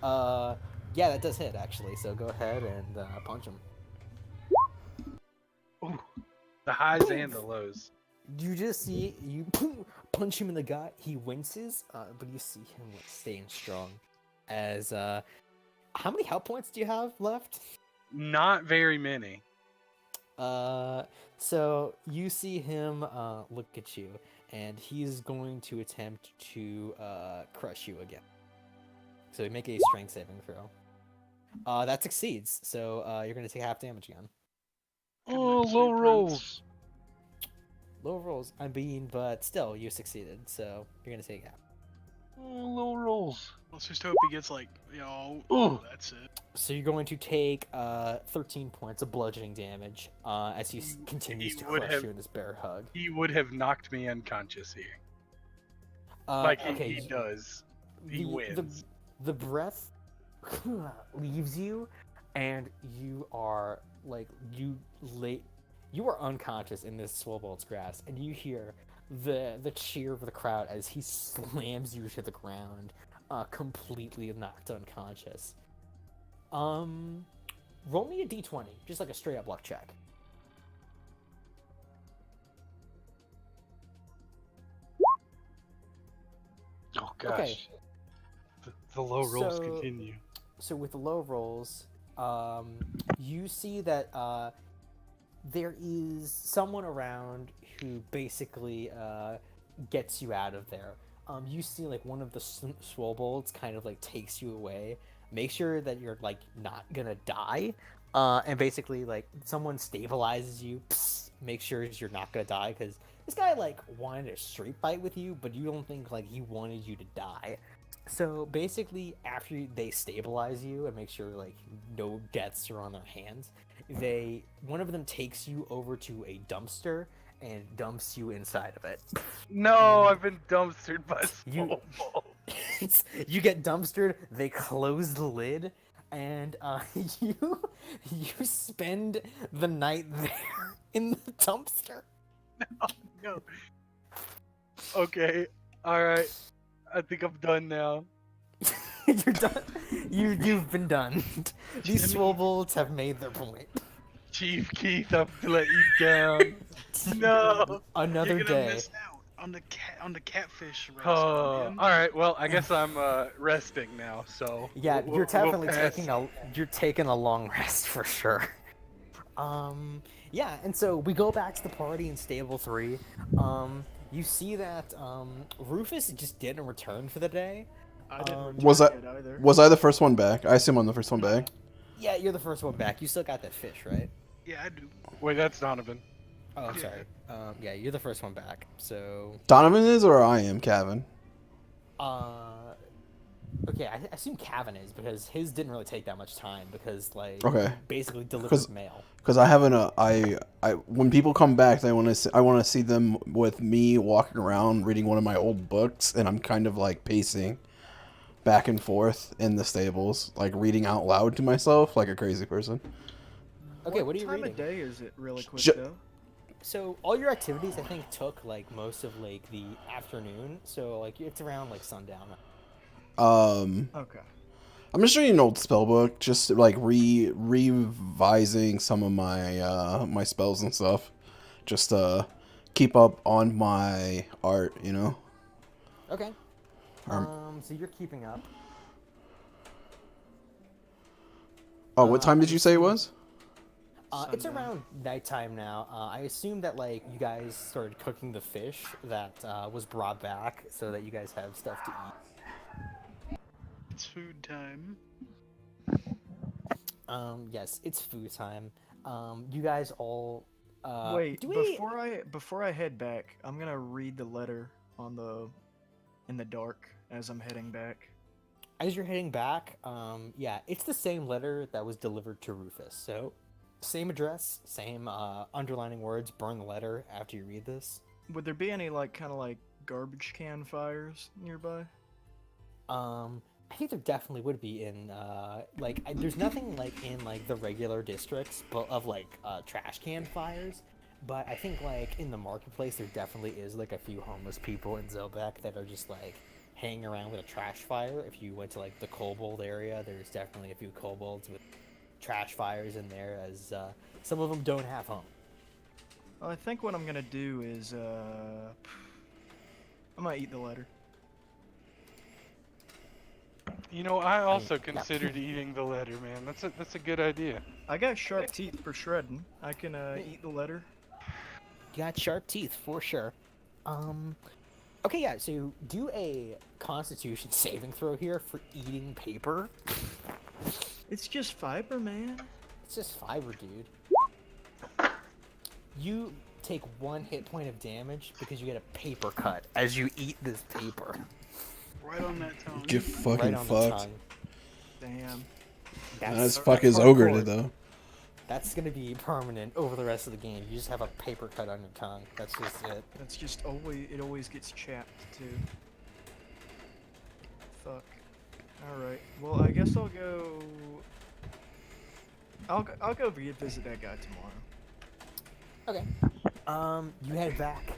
Yeah, that does hit actually. So go ahead and punch him. Ooh, the highs and the lows. You just see you punch him in the gut. He winces, but you see him like, staying strong. As how many health points do you have left? Not very many. So you see him look at you, and he's going to attempt to crush you again. So make a strength saving throw. That succeeds. So you're going to take half damage again. Oh, low rolls. Low rolls, but still, you succeeded. So you're going to take half. Oh, low rolls. Let's just hope he gets like, Ooh. that's it. So you're going to take 13 points of bludgeoning damage as he continues to crush you in this bear hug. He would have knocked me unconscious here. Okay, he does. He wins. The breath leaves you, and you are like you are unconscious in this Swobold's grasp, and you hear the cheer of the crowd as he slams you to the ground, completely knocked unconscious. Roll me a d20, just like a straight up luck check. Oh gosh. Okay. The low rolls So- continue. So with the low rolls, you see that there is someone around who basically gets you out of there. You see like one of the swobolds kind of like takes you away. Make sure that you're like not gonna die, and basically like someone stabilizes you. Make sure you're not gonna die because this guy like wanted a street fight with you, but you don't think like he wanted you to die. So basically, after they stabilize you and make sure like no deaths are on their hands, one of them takes you over to a dumpster and dumps you inside of it. No, I've been dumpstered by You- Swole. You get dumpstered. They close the lid, and you spend the night there in the dumpster. No. Okay. All right. I think I'm done now. You're done. You've been done. These swobolds have made their point. Chief Keith, I have to let you down. No. Another You're gonna day. miss out on the catfish roast. Oh, man. all right. Well, I guess I'm resting now. So Yeah, we'll- you're we'll definitely pass. taking a long rest for sure. Yeah, and so we go back to the party in Stable 3. You see that Rufus just didn't return for the day. I didn't Um, return Was I- yet either. Was I the first one back? I assume I'm the first one back. Yeah, you're the first one back. You still got that fish, right? Yeah, I do. Wait, that's Donovan. Oh, I'm Yeah. sorry. Yeah, you're the first one back. So, Donovan is or I am, Kevin? okay, I assume Cavan is because his didn't really take that much time because like Okay. basically delivered 'Cause- mail. Because I haven't. I when people come back, I want to see them with me walking around reading one of my old books, and I'm kind of like pacing back and forth in the stables, like reading out loud to myself like a crazy person. Okay, what are you time reading? of day is it really quick Ju- though? So all your activities, I think, took like most of like the afternoon. So like it's around like sundown. Okay. I'm just reading an old spell book, just like revising some of my my spells and stuff, just to keep up on my art, you know. Okay. Um, So you're keeping up. Oh, what time did you say it was? It's Sundown. around nighttime now. I assume that like you guys started cooking the fish that was brought back, so that you guys have stuff to eat. It's food time. Yes, it's food time. You guys all. Wait, do we? before I head back, I'm gonna read the letter in the dark as I'm heading back. As you're heading back, yeah, it's the same letter that was delivered to Rufus. So, same address, same underlining words. Burn the letter after you read this. Would there be any like kind of like garbage can fires nearby? I think there definitely would be in there's nothing like in like the regular districts, but of like trash can fires. But I think like in the marketplace, there definitely is like a few homeless people in Zobek that are just like hanging around with a trash fire. If you went to like the kobold area, there's definitely a few kobolds with trash fires in there, as some of them don't have home. Well, I think what I'm gonna do is I might eat the letter. You know, I also yeah. considered eating the letter, man. That's a good idea. I got sharp teeth for shredding. I can eat the letter. You got sharp teeth for sure. Okay, yeah. So do a Constitution saving throw here for eating paper. It's just fiber, man. It's just fiber, dude. You take 1 hit point of damage because you get a paper cut as you eat this paper. Right on that tongue. Get fucking right on the fucked. tongue. Damn. As fuck as hardcore. ogre did though. That's gonna be permanent over the rest of the game. You just have a paper cut on your tongue. That's just it. That's just always. It always gets chapped too. Fuck. All right. Well, I guess I'll go. I'll go visit that guy tomorrow. Okay. You head back.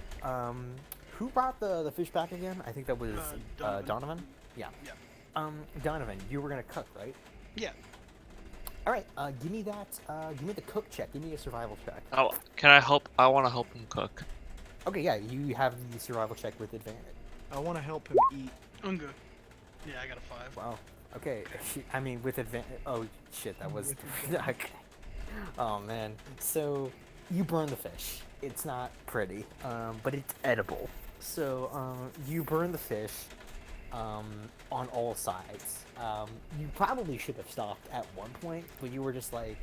Who brought the fish back again? I think that was Donovan. Donovan. Yeah. Yeah. Donovan, you were gonna cook, right? Yeah. All right. Give me that. Give me the cook check. Give me a survival check. Oh, can I help? I want to help him cook. Okay. Yeah. You have the survival check with advantage. I want to help him eat. I'm good. Yeah, I got a 5. Wow. Okay. I mean, with advantage. Oh shit. That was. With Okay. Oh man. So you burn the fish. It's not pretty, but it's edible. So, you burn the fish on all sides. You probably should have stopped at one point, but you were just like,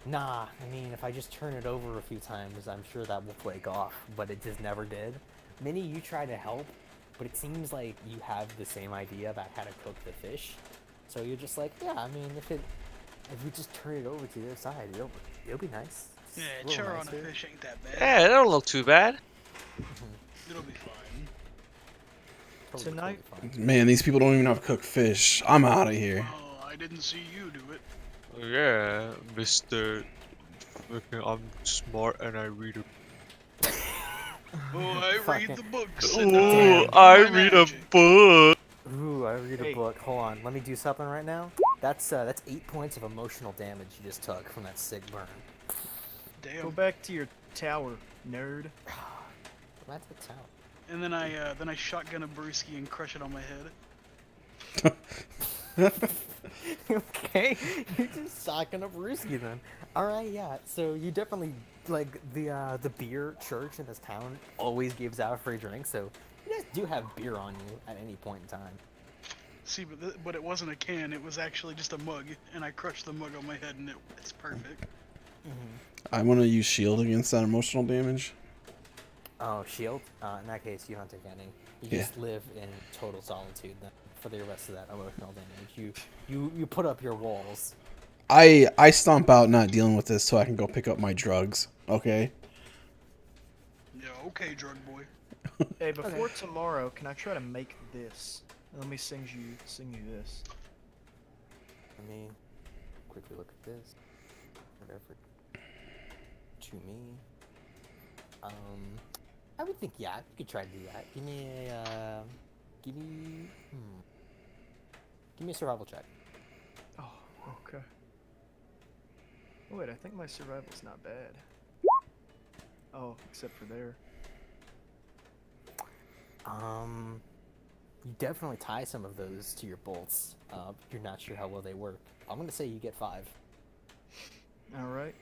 nah, I mean, if I just turn it over a few times, I'm sure that will flake off, but it just never did. Minnie, you try to help, but it seems like you have the same idea about how to cook the fish. So you're just like, yeah, I mean, if we just turn it over to the other side, it'll be nice. Just Yeah, a little char on a nicer. fish ain't that bad. Yeah, that don't look too bad. It'll be fine. Totally, Tonight- totally fine. Man, these people don't even know how to cook fish. I'm out of here. Oh, I didn't see you do it. Yeah, Mr. I'm smart and I read a Oh, I Fucking- read the books. Ooh, And Damn. I my read a magic. book. Ooh, I read a Hey. book. Hold on, let me do something right now. That's 8 points of emotional damage you just took from that sick burn. Go Damn. back to your tower, nerd. That's a town. And then I shotgun a brewski and crush it on my head. Okay, you're just socking up Ruski then. All right, yeah. So you definitely like the beer church in this town always gives out free drinks. So you guys do have beer on you at any point in time. See, but it wasn't a can. It was actually just a mug, and I crushed the mug on my head, and it's perfect. I want to use shield against that emotional damage. Oh, shield. In that case, you don't take any. You Yeah. just live in total solitude then for the rest of that emotional damage. You put up your walls. I stomp out not dealing with this so I can go pick up my drugs. Okay. Yeah, okay, drug boy. Hey, before tomorrow, can I try to make this? Let me sing you this. Let me quickly look at this. Whatever. To me. I would think yeah, you could try to do that. Give me a survival check. Oh, okay. Oh, wait, I think my survival's not bad. Oh, except for there. You definitely tie some of those to your bolts. You're not sure how well they work. I'm gonna say you get 5. All right.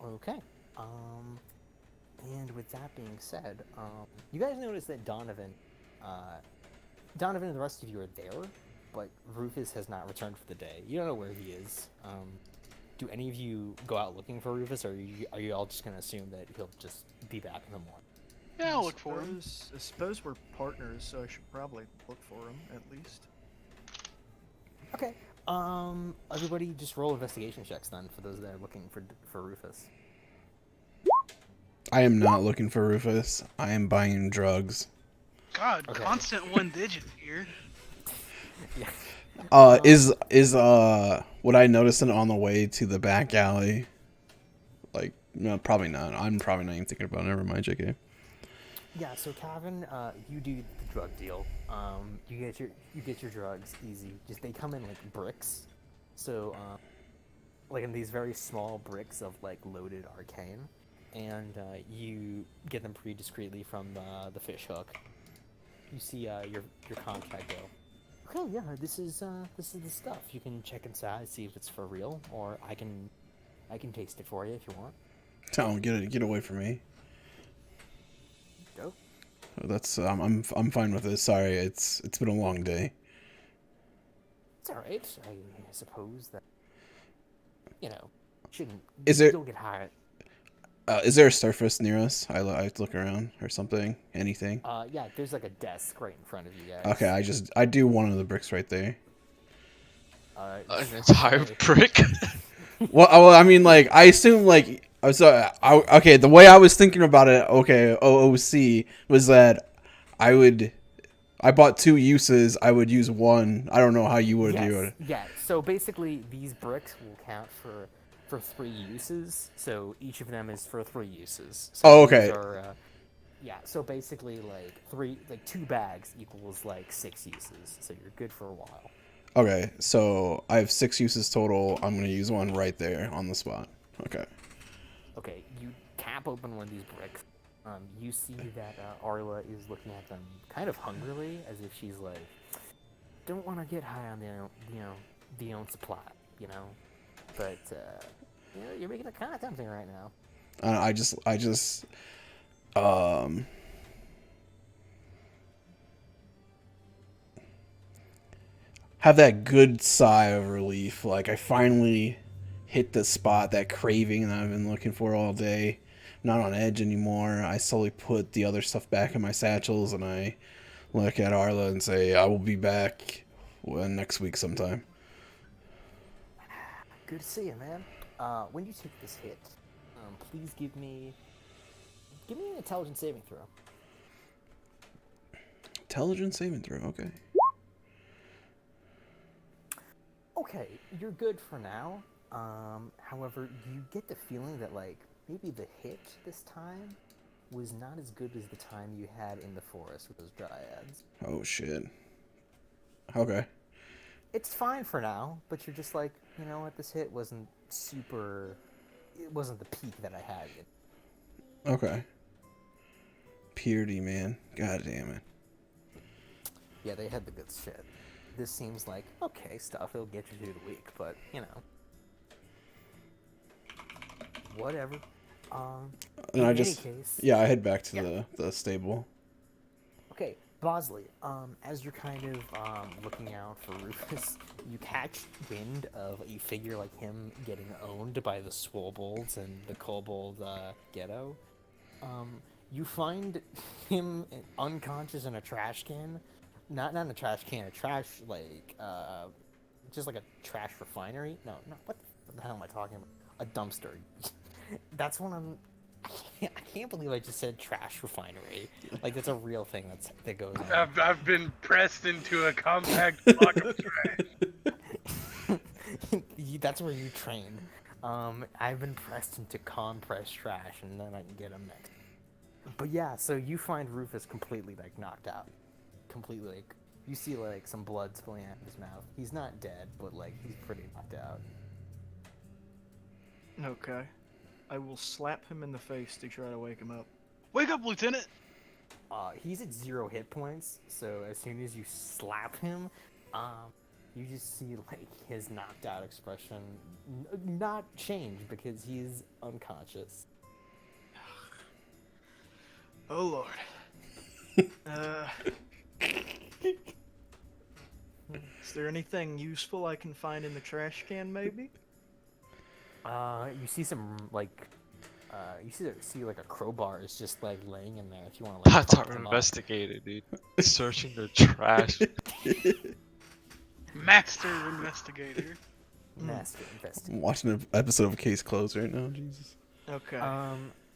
Okay. And with that being said, you guys notice that Donovan and the rest of you are there, but Rufus has not returned for the day. You don't know where he is. Do any of you go out looking for Rufus, or are you all just gonna assume that he'll just be back in the morning? Yeah, I'll look for him. I suppose we're partners, so I should probably look for him, at least. Okay. Everybody just roll investigation checks then for those that are looking for Rufus. I am not looking for Rufus. I am buying drugs. God, Okay. constant one digit here. Yeah. Is would I notice it on the way to the back alley? Like, no, probably not. I'm probably not even thinking about it. Never mind, JK. Yeah, so Calvin, you do the drug deal. You get your drugs easy. Just they come in like bricks, so like in these very small bricks of like loaded arcane, and you get them pretty discreetly from the fish hook. You see your contract go. Okay, yeah, this is the stuff. You can check inside, see if it's for real, or I can taste it for you if you want. Don't get away from me. Go. That's I'm fine with it. Sorry, it's been a long day. It's all right. I suppose that shouldn't. Is there- You'll get high. Is there a surface near us? I have to look around or something. Anything? Yeah, there's like a desk right in front of you guys. Okay, I do one of the bricks right there. An entire brick. Well, I mean, like, I assume, like, okay, the way I was thinking about it, okay, OOC, was that I bought 2 uses, I would use 1. I don't know how you would do it. Yeah. So basically, these bricks will count for 3 uses. So each of them is for 3 uses. So Oh, these okay. are, yeah. So basically, like 2 bags equals like 6 uses. So you're good for a while. Okay, so I have 6 uses total. I'm going to use 1 right there on the spot. Okay. Okay, you cap open one of these bricks. You see that Arla is looking at them kind of hungrily, as if she's like, don't want to get high on the own supply, you know. But you know, you're making it kind of tempting right now. I just um have that good sigh of relief. Like I finally hit the spot, that craving that I've been looking for all day. Not on edge anymore. I slowly put the other stuff back in my satchels, and I look at Arla and say, "I will be back next week sometime." Good to see you, man. When you take this hit, please give me an intelligence saving throw. Intelligence saving throw. Okay. Okay, you're good for now. However, you get the feeling that like maybe the hit this time was not as good as the time you had in the forest with those dryads. Oh shit. Okay. It's fine for now, but you're just like, you know what, this hit wasn't super. It wasn't the peak that I had. Okay. Purity, man. God damn it. Yeah, they had the good shit. This seems like okay stuff. It'll get you through the week, but you know, whatever. And in I any just case, I head back to Yeah. the stable. Okay, Bosley, as you're kind of looking out for Rufus, you catch wind of a figure like him getting owned by the Swobolds and the Kobold ghetto. You find him unconscious in a trash can. Not in a trash can, a trash, like, just like a trash refinery. No, what the hell am I talking about? A dumpster. That's what I can't believe I just said trash refinery. Like that's a real thing that goes on. I've been pressed into a compact block of trash. That's where you trained. I've been pressed into compressed trash, and then I can get him next. But yeah, so you find Rufus completely like knocked out. Completely like you see like some blood spilling out of his mouth. He's not dead, but like he's pretty knocked out. Okay. I will slap him in the face to try to wake him up. Wake up, Lieutenant! He's at 0 hit points, so as soon as you slap him, you just see like his knocked out expression not change because he's unconscious. Oh lord. Is there anything useful I can find in the trash can, maybe? You see some like, see like a crowbar is just like laying in there. If you want to like. That's pop our them up. investigator, dude. Searching the trash. Master investigator. Master investigator. I'm watching an episode of Case Closed right now. Jesus. Okay.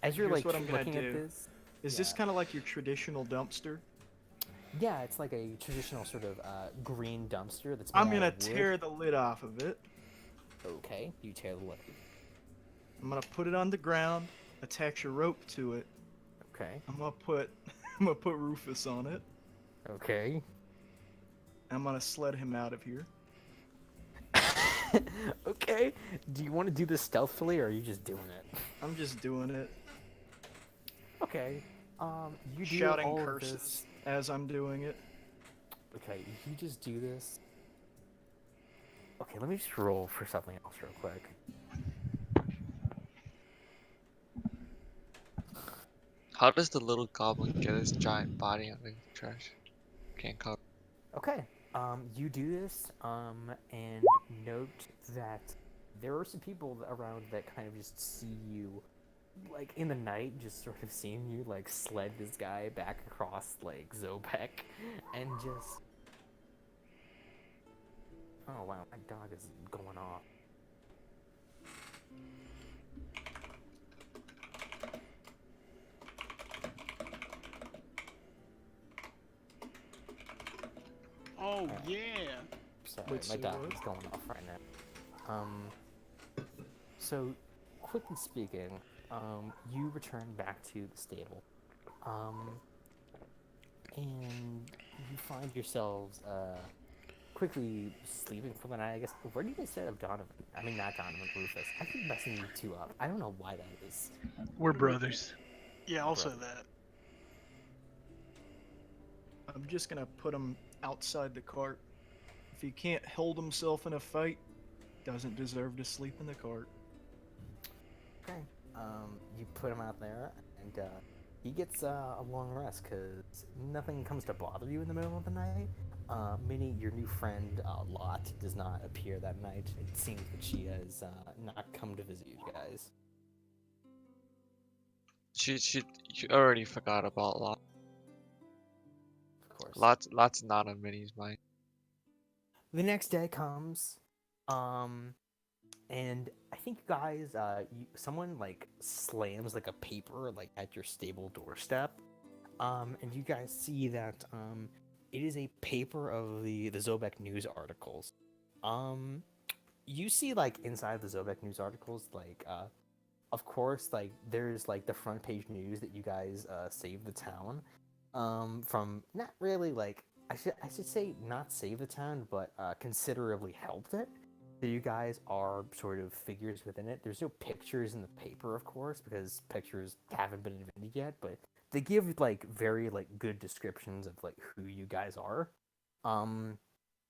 As you're Here's like what I'm gonna looking at do. this, Is this yeah. kind of like your traditional dumpster? Yeah, it's like a traditional sort of green dumpster that's. I'm made gonna out of wood. tear the lid off of it. Okay, you tear the lid. I'm gonna put it on the ground, attach a rope to it. Okay. I'm gonna put Rufus on it. Okay. I'm gonna sled him out of here. Okay. Do you want to do this stealthily, or are you just doing it? I'm just doing it, Okay. You do shouting all of curses this. as I'm doing it. Okay, you just do this. Okay, let me just roll for something else real quick. How does the little goblin get his giant body out of the trash? Can't call. Okay. You do this, and note that there are some people around that kind of just see you, like, in the night, just sort of seeing you, like, sled this guy back across, like, Zobek, and just... Oh, wow, my dog is going off. Oh, yeah. Sorry, Wait, my say dog what? is going off right now. So, quickly speaking, you return back to the stable, and you find yourselves quickly sleeping for the night. I guess. Where do you guys set up Donovan? I mean, not Donovan, Rufus. I keep messing you two up. I don't know why that is. We're brothers. Yeah, also Brother. that. I'm just gonna put him outside the cart, If he can't hold himself in a fight, doesn't deserve to sleep in the cart. Okay. You put him out there, and he gets a long rest because nothing comes to bother you in the middle of the night. Minnie, your new friend Lot, does not appear that night. It seems that she has not come to visit you guys. She already forgot about lot. Of course. Lots not on Minnie's mind. The next day comes, and I think guys, someone like slams like a paper like at your stable doorstep, and you guys see that it is a paper of the Zobek news articles. You see like inside the Zobek news articles, like of course, like there's like the front page news that you guys saved the town, from not really like I should say not save the town, but considerably helped it. So you guys are sort of figures within it. There's no pictures in the paper, of course, because pictures haven't been invented yet. But they give like very like good descriptions of like who you guys are.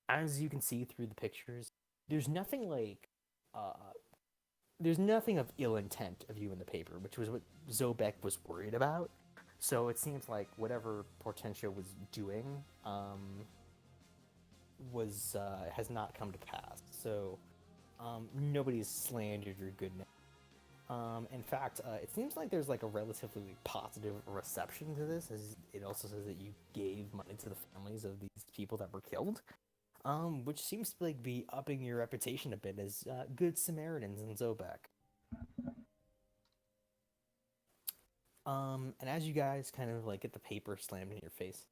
As you can see through the pictures, there's nothing like there's nothing of ill intent of you in the paper, which was what Zobek was worried about. So it seems like whatever Portentia was doing was has not come to pass. So nobody's slandered your good name. In fact, it seems like there's like a relatively positive reception to this, as it also says that you gave money to the families of these people that were killed, which seems to like be upping your reputation a bit as good Samaritans in Zobek. And as you guys kind of like get the paper slammed in your face,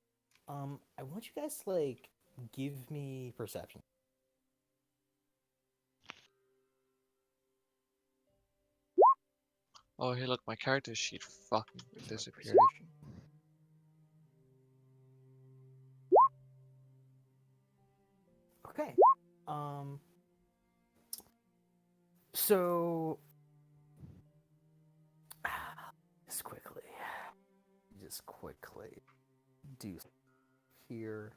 I want you guys to like give me perception. Oh, hey, look, my character sheet fucking disappeared. Okay. So just quickly do here.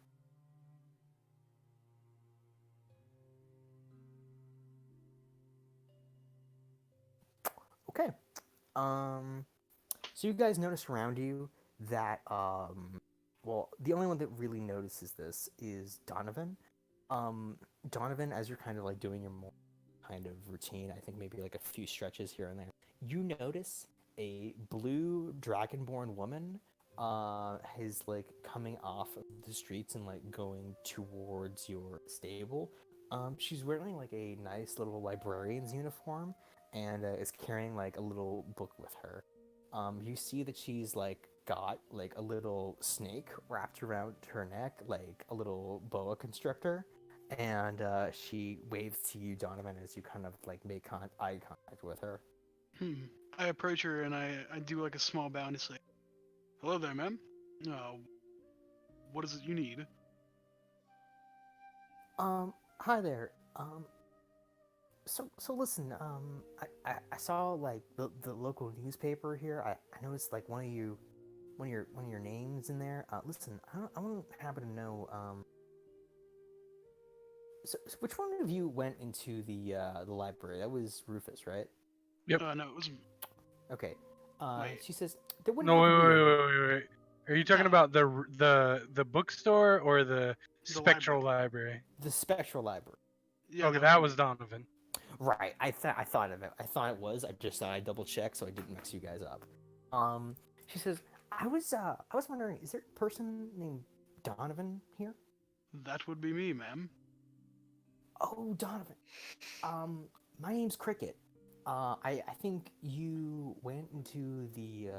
Okay. So you guys notice around you that well, the only one that really notices this is Donovan. Donovan, as you're kind of like doing your more kind of routine, I think maybe like a few stretches here and there, you notice a blue dragonborn woman is like coming off of the streets and like going towards your stable. She's wearing like a nice little librarian's uniform and is carrying like a little book with her. You see that she's like got like a little snake wrapped around her neck, like a little boa constrictor, and she waves to you, Donovan, as you kind of like make eye contact with her. I approach her and I do like a small bow and say, "Hello there, ma'am. What is it you need?" Hi there. So listen. I saw like the local newspaper here. I noticed like one of your names in there. Listen, I want to happen to know. So which one of you went into the library? That was Rufus, right? Yep. No, it was. Okay. Wait. She says there wouldn't No, happen to be wait. Are you talking about the bookstore or the spectral library? the spectral library. Yeah, Okay, that was Donovan. Right. I thought of it. I thought it was. I just thought I'd double check so I didn't mix you guys up. She says I was wondering, is there a person named Donovan here? That would be me, ma'am. Oh, Donovan. My name's Cricket. I think you went into the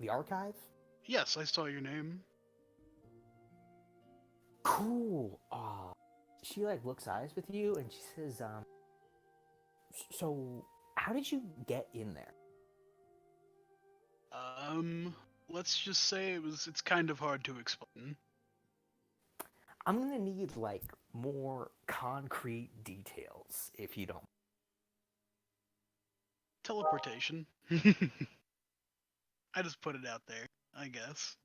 archive. Yes, I saw your name. Cool. She like looks eyes with you and she says, so how did you get in there? Let's just say it's kind of hard to explain. I'm gonna need like more concrete details if you don't. Teleportation. I just put it out there, I guess.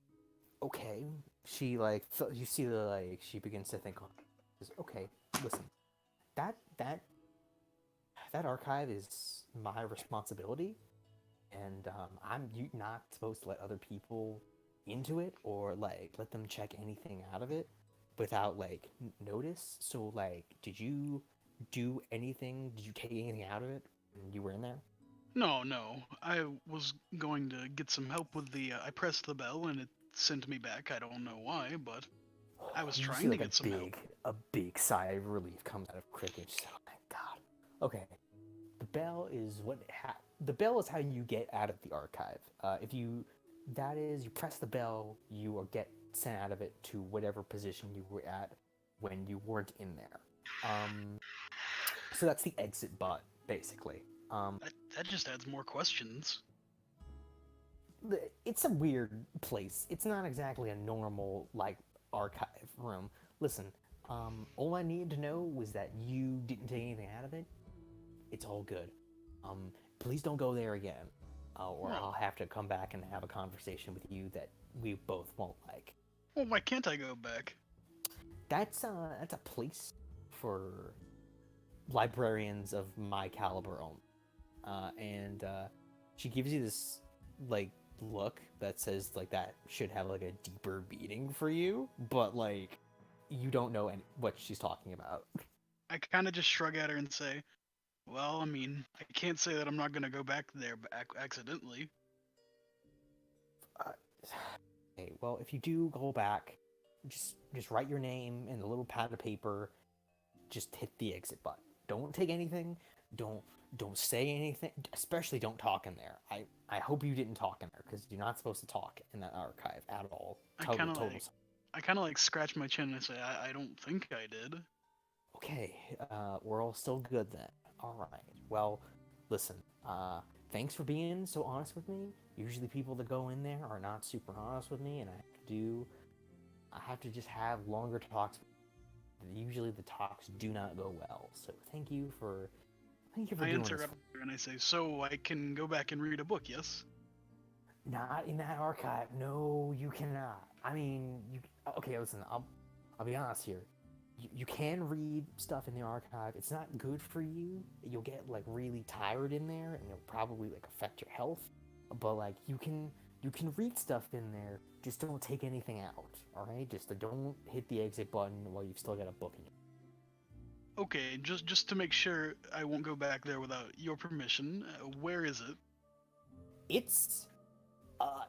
Okay. She like you see the like she begins to think on. Okay, listen, that that that archive is my responsibility, and I'm not supposed to let other people into it or like let them check anything out of it without like notice. So like, did you do anything? Did you take anything out of it when you were in there? No, no. I was going to get some help with the. I pressed the bell and it sent me back. I don't know why, but I was You trying see to like get some help. a big sigh of relief comes out of Cricket. She's like, oh, thank God. Okay, the bell is the bell is how you get out of the archive. If you that is you press the bell, you will get sent out of it to whatever position you were at when you weren't in there. So that's the exit button, basically. That just adds more questions. It's a weird place. It's not exactly a normal like archive room. Listen, all I needed to know was that you didn't take anything out of it. It's all good. Please don't go there again, or No. I'll have to come back and have a conversation with you that we both won't like. Well, why can't I go back? That's a place for librarians of my caliber only. And she gives you this like look that says like that should have like a deeper meaning for you, but like you don't know what she's talking about. I kind of just shrug at her and say, "Well, I mean, I can't say that I'm not gonna go back there accidentally." Uh, okay, well, if you do go back, just write your name in a little pad of paper. Just hit the exit button. Don't take anything. Don't say anything. Especially don't talk in there. I hope you didn't talk in there because you're not supposed to talk in that archive at all. I Total, kinda total. like- I kind of like scratch my chin and say, I don't think I did. Okay, we're all still good then. All right. Well, listen. Thanks for being so honest with me. Usually, people that go in there are not super honest with me, and I have to just have longer talks. Usually, the talks do not go well. So, thank you for I doing this. interrupt her and I say, "So I can go back and read a book, yes?" Not in that archive. No, you cannot. I mean, you. Okay, listen. I'll be honest here. You can read stuff in the archive. It's not good for you. You'll get like really tired in there, and it'll probably like affect your health. But like you can read stuff in there. Just don't take anything out. All right. Just don't hit the exit button while you've still got a book in your. Okay, just to make sure I won't go back there without your permission. Where is it? It's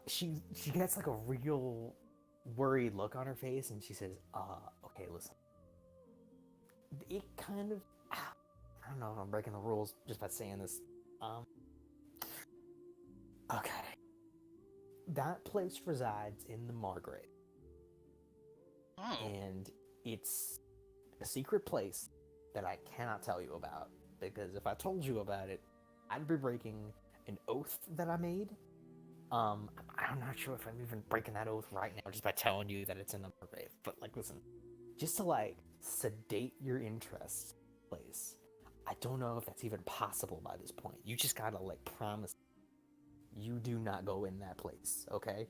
she gets like a real worried look on her face, and she says, okay, listen. It kind of I don't know if I'm breaking the rules just by saying this. Okay. That place resides in the Margrave, Oh, and it's a secret place that I cannot tell you about, because if I told you about it, I'd be breaking an oath that I made. I'm not sure if I'm even breaking that oath right now just by telling you that it's in the Margrave. But like, listen, just to like sedate your interest, place. I don't know if that's even possible by this point. You just gotta like promise you do not go in that place, okay?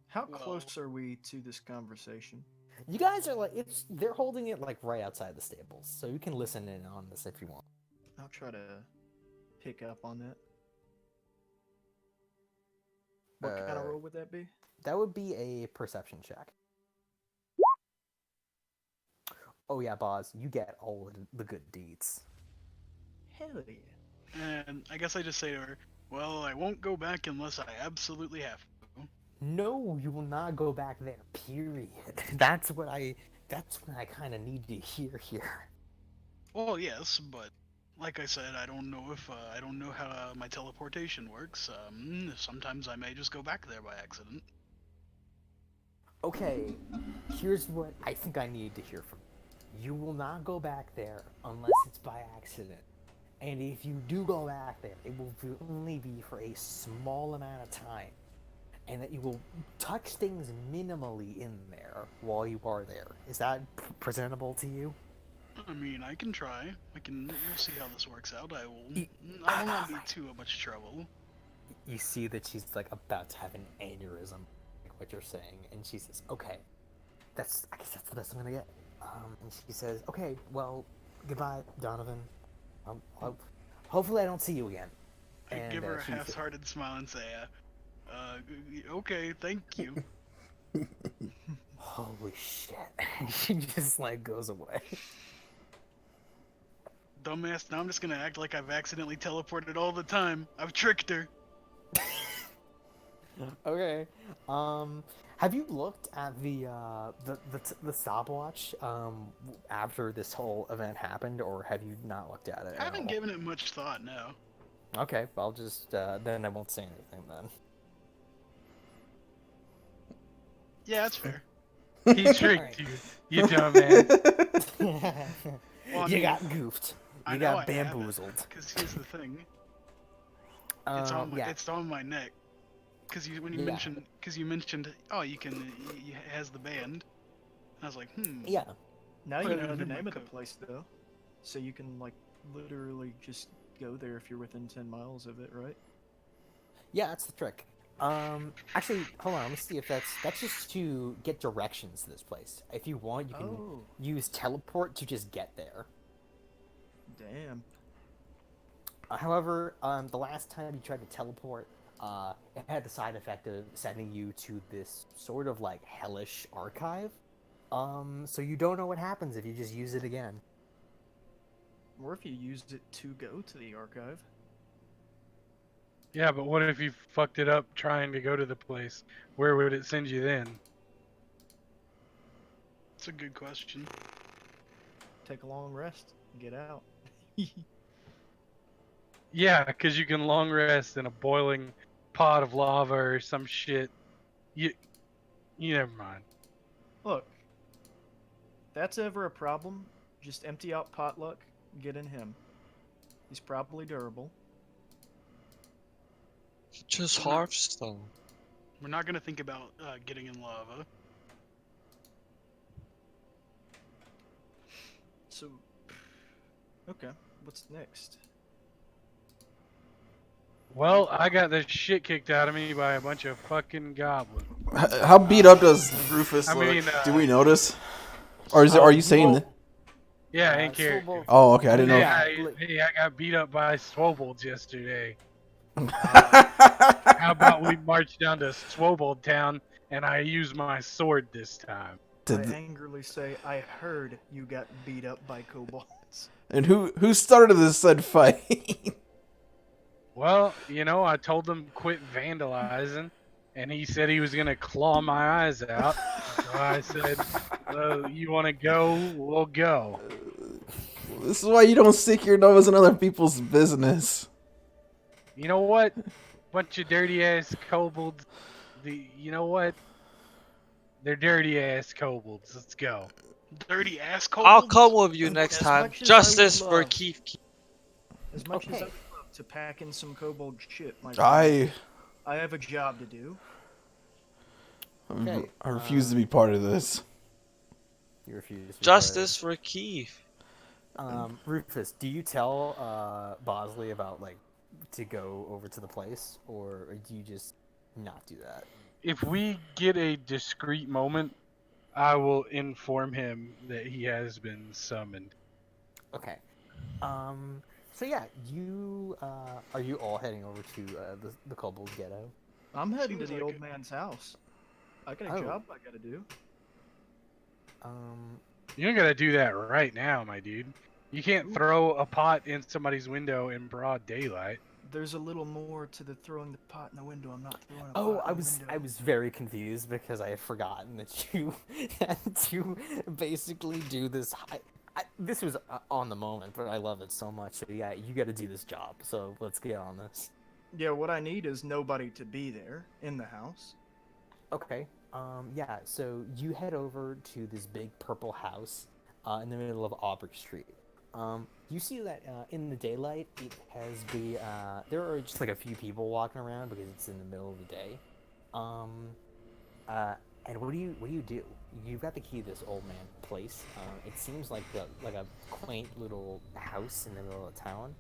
How Well- close are we to this conversation? You guys are like they're holding it like right outside the stables, so you can listen in on this if you want. I'll try to pick up on that. What kind of Uh, roll would that be? That would be a perception check. Oh yeah, Boz, you get all of the good deeds. Hell yeah. and I guess I just say to her, "Well, I won't go back unless I absolutely have to." No, you will not go back there. Period. That's what I kind of need to hear here. Well, yes, but like I said, I don't know if I don't know how my teleportation works. Sometimes I may just go back there by accident. Okay, here's what I think I need to hear from you. You will not go back there unless it's by accident. And if you do go back there, it will only be for a small amount of time. And that you will touch things minimally in there while you are there. Is that presentable to you? I mean, I can try. We'll see how this works out. I will Y- not be too much trouble. You see that she's like about to have an aneurysm, like what you're saying, and she says, "Okay, I guess that's the best I'm gonna get. And she says, "Okay, well, goodbye, Donovan. Hopefully, I don't see you again." I And give her a she half-hearted smile and say, okay, thank you. "Holy shit!" She just like goes away. Dumbass, now I'm just gonna act like I've accidentally teleported all the time. I've tricked her. Okay. Have you looked at the stopwatch after this whole event happened, or have you not looked at it? I at haven't all? given it much thought, no. Okay, I'll just then I won't say anything then. Yeah, that's fair. He tricked you. You dumb man. Well, I You mean, got goofed. I You know got I haven't, bamboozled. Because here's the thing. It's on my neck. Because when you mentioned, oh, you can, it has the band. And I was like, Yeah. Now Put you it know under the my name of the coat. place, though. So you can, like, literally just go there if you're within 10 miles of it, right? Yeah, that's the trick. Actually, hold on. Let me see if that's just to get directions to this place. If you want, you can Oh, use teleport to just get there. damn. However, the last time you tried to teleport, it had the side effect of sending you to this sort of like hellish archive. So you don't know what happens if you just use it again. Or if you used it to go to the archive. Yeah, but what if you fucked it up trying to go to the place? Where would it send you then? it's a good question. Take a long rest and get out. Yeah, because you can long rest in a boiling pot of lava or some shit. You never mind. Look, if that's ever a problem, just empty out Potluck, get in him. He's probably durable. Just We're not- Hearthstone. We're not gonna think about getting in lava. So, okay, what's next? Well, I got the shit kicked out of me by a bunch of fucking goblins. How beat up does Rufus I look? mean, Do we notice? Or are you saying that? Yeah, in character. Swoble- Oh, okay. I didn't know. Hey, I got beat up by Swobold yesterday. How about we march down to Swobold Town and I use my sword this time? I Did- angrily say, I heard you got beat up by kobolds. And who started this said fight? Well, I told him quit vandalizing, and he said he was gonna claw my eyes out. So I said, "You want to go? We'll go." This is why you don't stick your nose in other people's business. You know what? Bunch of dirty ass kobolds. You know what? They're dirty ass kobolds. Let's go. Dirty ass I'll kobolds? come with you next As time. much as I would Justice for love- Keith. As much as I Okay. would love to pack in some kobold shit, my friend, I have a job to do. Okay, I refuse to be part of this. You refuse. to be part of Justice for Keith. it. Rufus, do you tell Bosley about like to go over to the place, or do you just not do that? If we get a discreet moment, I will inform him that he has been summoned. Okay. So yeah, you are you all heading over to the Kobold Ghetto? I'm heading to Seems the like old it. man's house. I got a Oh. job I gotta do. You don't gotta do that right now, my dude. You can't throw a pot in somebody's window in broad daylight. There's a little more to the throwing the pot in the window. I'm not throwing a Oh, pot I in the was window. very confused because I had forgotten that you had to basically do this. This was on the moment, but I love it so much. So yeah, you got to do this job. So let's get on this. Yeah, what I need is nobody to be there in the house. Okay. Yeah. So you head over to this big purple house in the middle of Aubrey Street. You see that in the daylight, it has there are just like a few people walking around because it's in the middle of the day. And what do you do? You've got the key to this old man place. It seems like a quaint little house in the middle of town.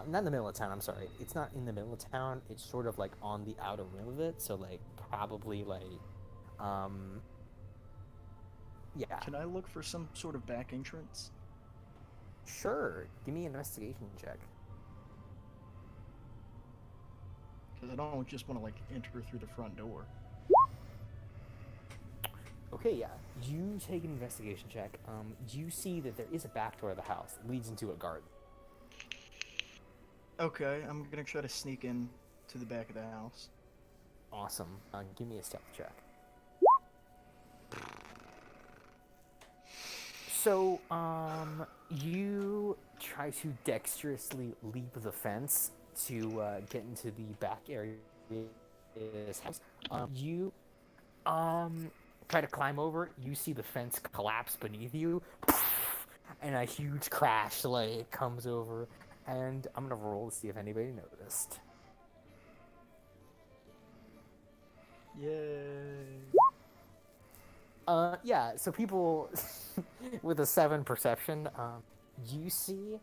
Not in the middle of town. I'm sorry. It's not in the middle of town. It's sort of like on the outer rim of it. So like probably like Yeah. Can I look for some sort of back entrance? Sure. Give me an investigation check. Because I don't just want to like enter through the front door. Okay, yeah. You take an investigation check. You see that there is a back door of the house that leads into a garden. Okay, I'm gonna try to sneak in to the back of the house. Awesome. Give me a stealth check. So, you try to dexterously leap the fence to get into the back area of this house. You try to climb over. You see the fence collapse beneath you, and a huge crash like comes over. And I'm gonna roll to see if anybody noticed. Yay! Yeah. So people with a 7 perception, you see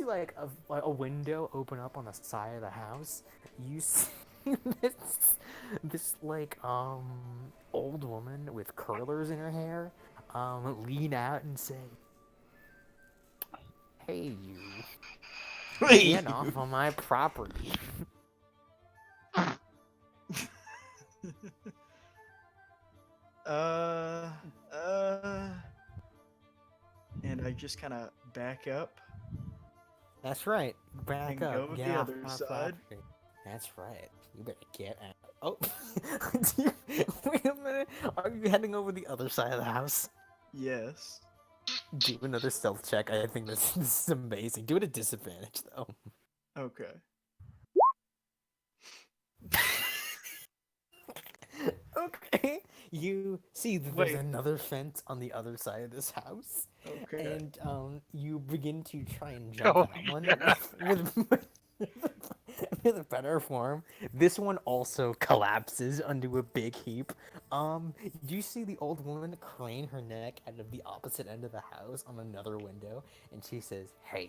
like a window open up on the side of the house. You see this like old woman with curlers in her hair, lean out and say, "Hey, you, get off on my property." And I just kind of back up. That's right. Back And up. go Get the off other my side. property. That's right. You better get out. Oh, wait a minute. Are you heading over the other side of the house? Yes. Do another stealth check. I think this is amazing. Do it at disadvantage though. Okay. Okay. You see that Wait. there's another fence on the other side of this house, Okay. and you begin to try and jump Oh, that one yeah. with a better form. This one also collapses onto a big heap. You see the old woman crane her neck out of the opposite end of the house on another window, and she says, "Hey,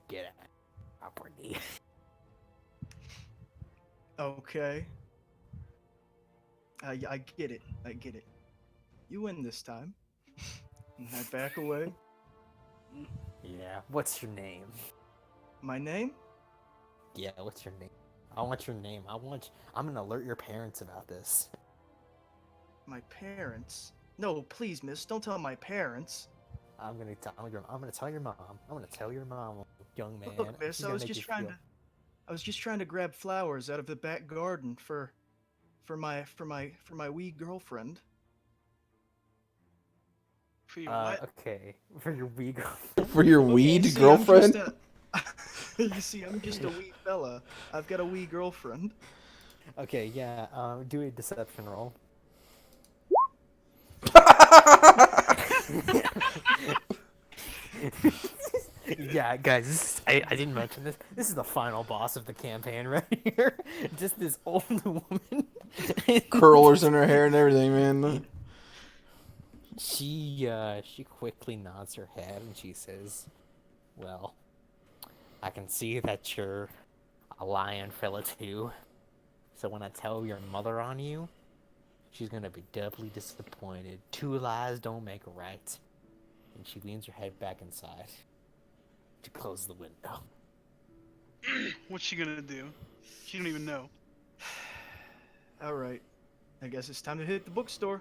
get out, property." Okay. I get it. I get it. You win this time. And I back away. Yeah. What's your name? My name? Yeah. What's your name? I want your name. I'm gonna alert your parents about this. My parents? No, please, miss, don't tell my parents. I'm gonna tell your mom. I'm gonna tell your mom, young man. Look, miss, She's I gonna was make just you trying feel- to I was just trying to grab flowers out of the back garden for my wee girlfriend. For you what? Okay. For your wee girl. For your Okay, weed see, girlfriend? You see, I'm just a wee fella. I've got a wee girlfriend. Okay. Yeah. Do a deception roll. Yeah, guys, I didn't mention this. This is the final boss of the campaign right here. Just this old woman. Curlers in her hair and everything, man. She quickly nods her head and she says, "Well, I can see that you're a lion fella too. So when I tell your mother on you, she's gonna be doubly disappointed. 2 lies don't make a right." And she leans her head back inside to close the window. What's she gonna do? She don't even know. Alright. I guess it's time to hit the bookstore.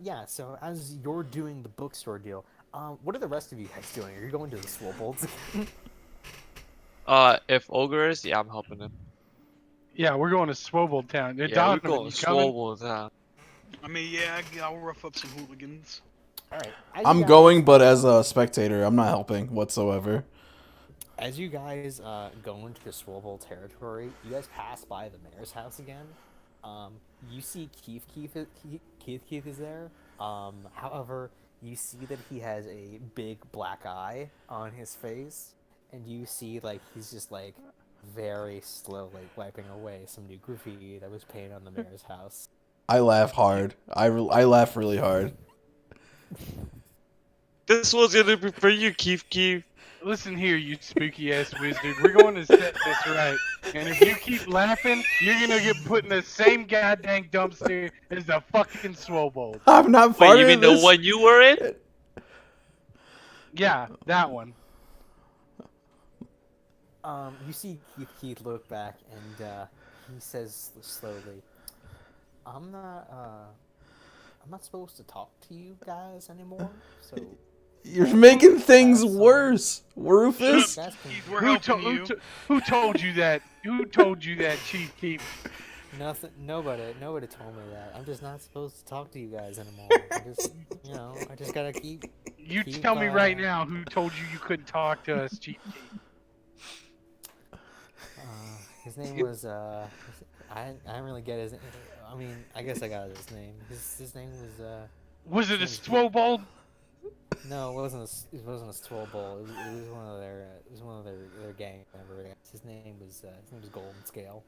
Yeah, so as you're doing the bookstore deal, what are the rest of you guys doing? Are you going to the Swobolds? If Ogre is, yeah, I'm helping him. Yeah, we're going to Swoble Town. Yeah, Donovan, we're going you to coming? Swole Town. I mean, yeah, I'll rough up some hooligans. Alright. I'm going, but as a spectator, I'm not helping whatsoever. As you guys go into the Swobold territory, you guys pass by the mayor's house again. You see Keith is there. However, you see that he has a big black eye on his face, and you see like he's just like very slowly wiping away some new graffiti that was painted on the mayor's house. I laugh hard. I laugh really hard. This one's gonna be for you, Keith. Listen here, you spooky ass wizard. We're going to set this right. And if you keep laughing, you're gonna get put in the same goddamn dumpster as the fucking Swobold. I'm not Wait, part you of mean this. the one you were in? Yeah, that one. You see Keith look back, and he says slowly, I'm not supposed to talk to you guys anymore, so You're making things That's, worse, Rufus. that's con- Keith, we're Who, helping you. who told you that? Who told you that, Chief Keith? nothing. Nobody told me that. I'm just not supposed to talk to you guys anymore. I just gotta keep. You Keith, tell me right now who told you couldn't talk to us, Chief Keith. His name was I didn't really get his. I mean, I guess I got his name. His name was Was it a Sounds Swobold? No, it wasn't a Swole Bowl. It was one of their gang members. His name was Golden Scale.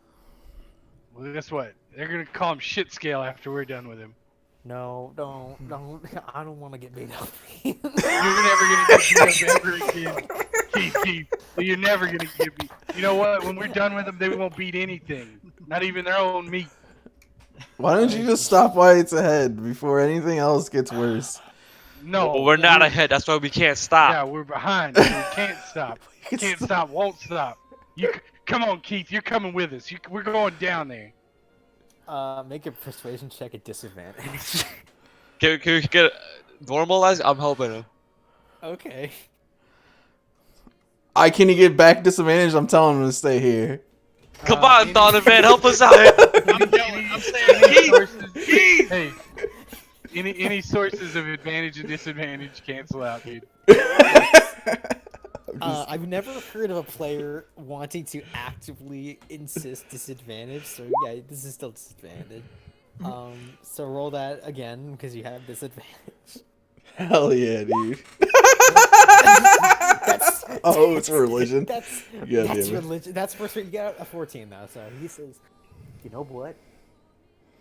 Well, guess what? They're gonna call him Shit Scale after we're done with him. No, don't. I don't want to get beat up. You're never gonna get beat up ever again, Keith. You're never gonna get beat. You know what? When we're done with them, they won't beat anything. Not even their own meat. Why don't you just stop Wyatt's ahead before anything else gets worse? No. Well, we're not ahead. That's why we can't stop. Yeah, we're behind. So we can't stop. Can't stop. Won't stop. Come on, Keith. You're coming with us. We're going down there. Make a persuasion check at disadvantage. Can we get normalized? I'm helping him. Okay. Can he get back disadvantage? I'm telling him to stay here. Come on, Donovan, help us out. I'm yelling. I'm saying, Keith! Hey, any sources of advantage and disadvantage cancel out, dude. I've never heard of a player wanting to actively insist disadvantage, so yeah, this is still disadvantage. So roll that again because you have disadvantage. Hell yeah, dude. That's, Oh, it's a religion. That's Yeah, that's damn it. religion. That's first. You got a 14 now, so he says, "You know what?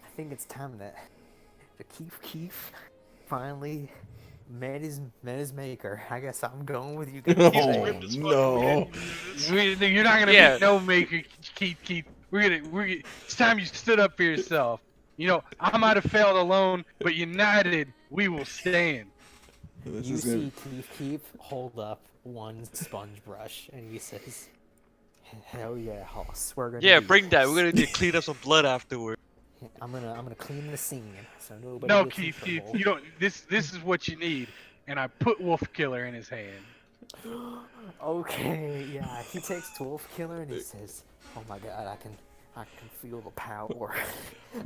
I think it's time that Keith finally met his maker. I guess I'm going with you guys." Oh, ripped his fucking no. head. You're not gonna Yeah. meet no maker, Keith. We're gonna. It's time you stood up for yourself. You know, I might have failed alone, but united, we will stand. This You is gonna... see Keith hold up one sponge brush, and he says, "Hell yeah, Hoss, we're gonna Yeah, do bring that. this. We're gonna need to clean up some blood afterward. I'm gonna clean the scene so nobody No, gets in Keith, trouble." you don't. This is what you need. And I put Wolf Killer in his hand. Okay, yeah, he takes 12 Killer and he says, "Oh my god, I can feel the power.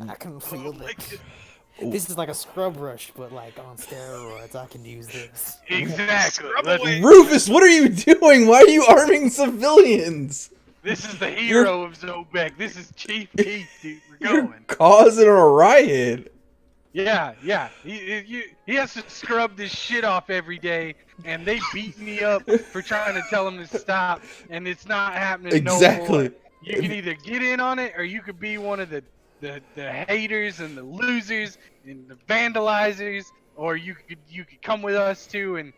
I can feel it. This is like a scrub brush, but like on steroids. I can use this." Exactly. Scrub Let's- away. Rufus, what are you doing? Why are you arming civilians? This is the hero of Zobek. This is Chief Keith, dude. We're You're going. causing a riot. Yeah. He has to scrub this shit off every day, and they beat me up for trying to tell him to stop, and it's not happening. Exactly. No more. You can either get in on it, or you could be one of the haters and the losers and the vandalizers, or you could come with us too and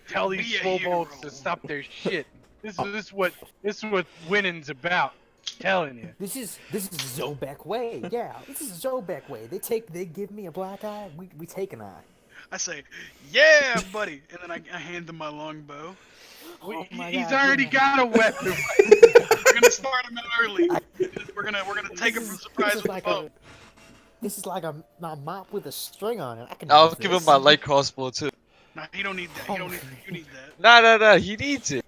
tell these Be a Swobolds hero. to stop their shit. This is what winning's about. I'm telling you. This is Zobek way. Yeah, this is Zobek way. They give me a black eye. We take an eye. I say, yeah, buddy, and then I hand him my longbow. Oh my He's God, already yeah. got a weapon. We're gonna start him out early. We're gonna take him from surprise with the bow. This is like a mop with a string on it. I can. I'll use give him this. my light crossbow too. Nah, he don't need that. He don't need that. You need that. Nah, he needs it.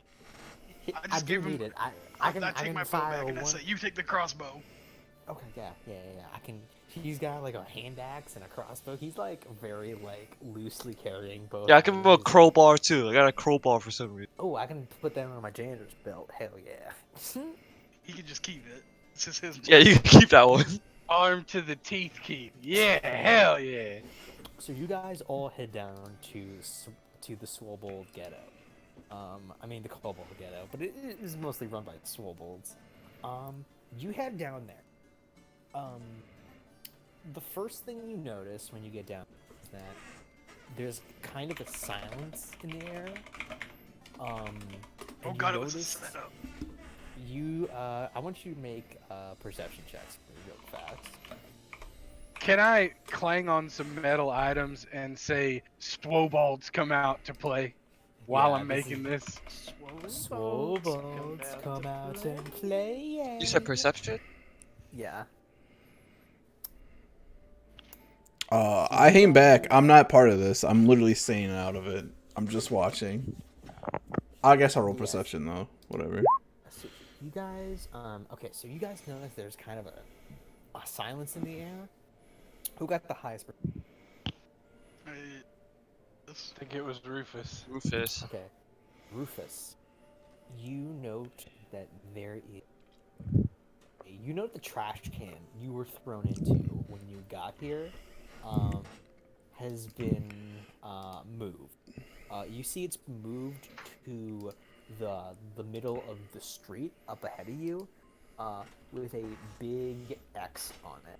I I just do give him. need it. I I take my bow fire back and I one. say, you take the crossbow. Okay, yeah. I can. He's got like a hand axe and a crossbow. He's like very like loosely carrying both. Yeah, I give him a items. crowbar too. I got a crowbar for some reason. Oh, I can put that on my janitor's belt. Hell yeah. He can just keep it. It's just his. Yeah, you can keep that one. Armed to the teeth, Keith. Yeah, hell yeah. So you guys all head down to the Swobold ghetto. I mean the Kobold ghetto, but it is mostly run by Swobolds. You head down there. The first thing you notice when you get down is that there's kind of a silence in the air. Oh and god, you it was a notice setup. I want you to make perception checks real fast. Can I clang on some metal items and say Swobolds come out to play while Yeah, I'm this making this? Swobolds come out and play. You said perception? Yeah. I hang back. I'm not part of this. I'm literally staying out of it. I'm just watching. I guess I'll roll Yes. perception though. Whatever. So you guys, okay, so you guys notice there's kind of a silence in the air. Who got the highest? This, I think it was Rufus. Rufus. Okay, Rufus. You note that there is. You note the trash can you were thrown into when you got here, has been moved. You see, it's moved to the middle of the street up ahead of you, with a big X on it.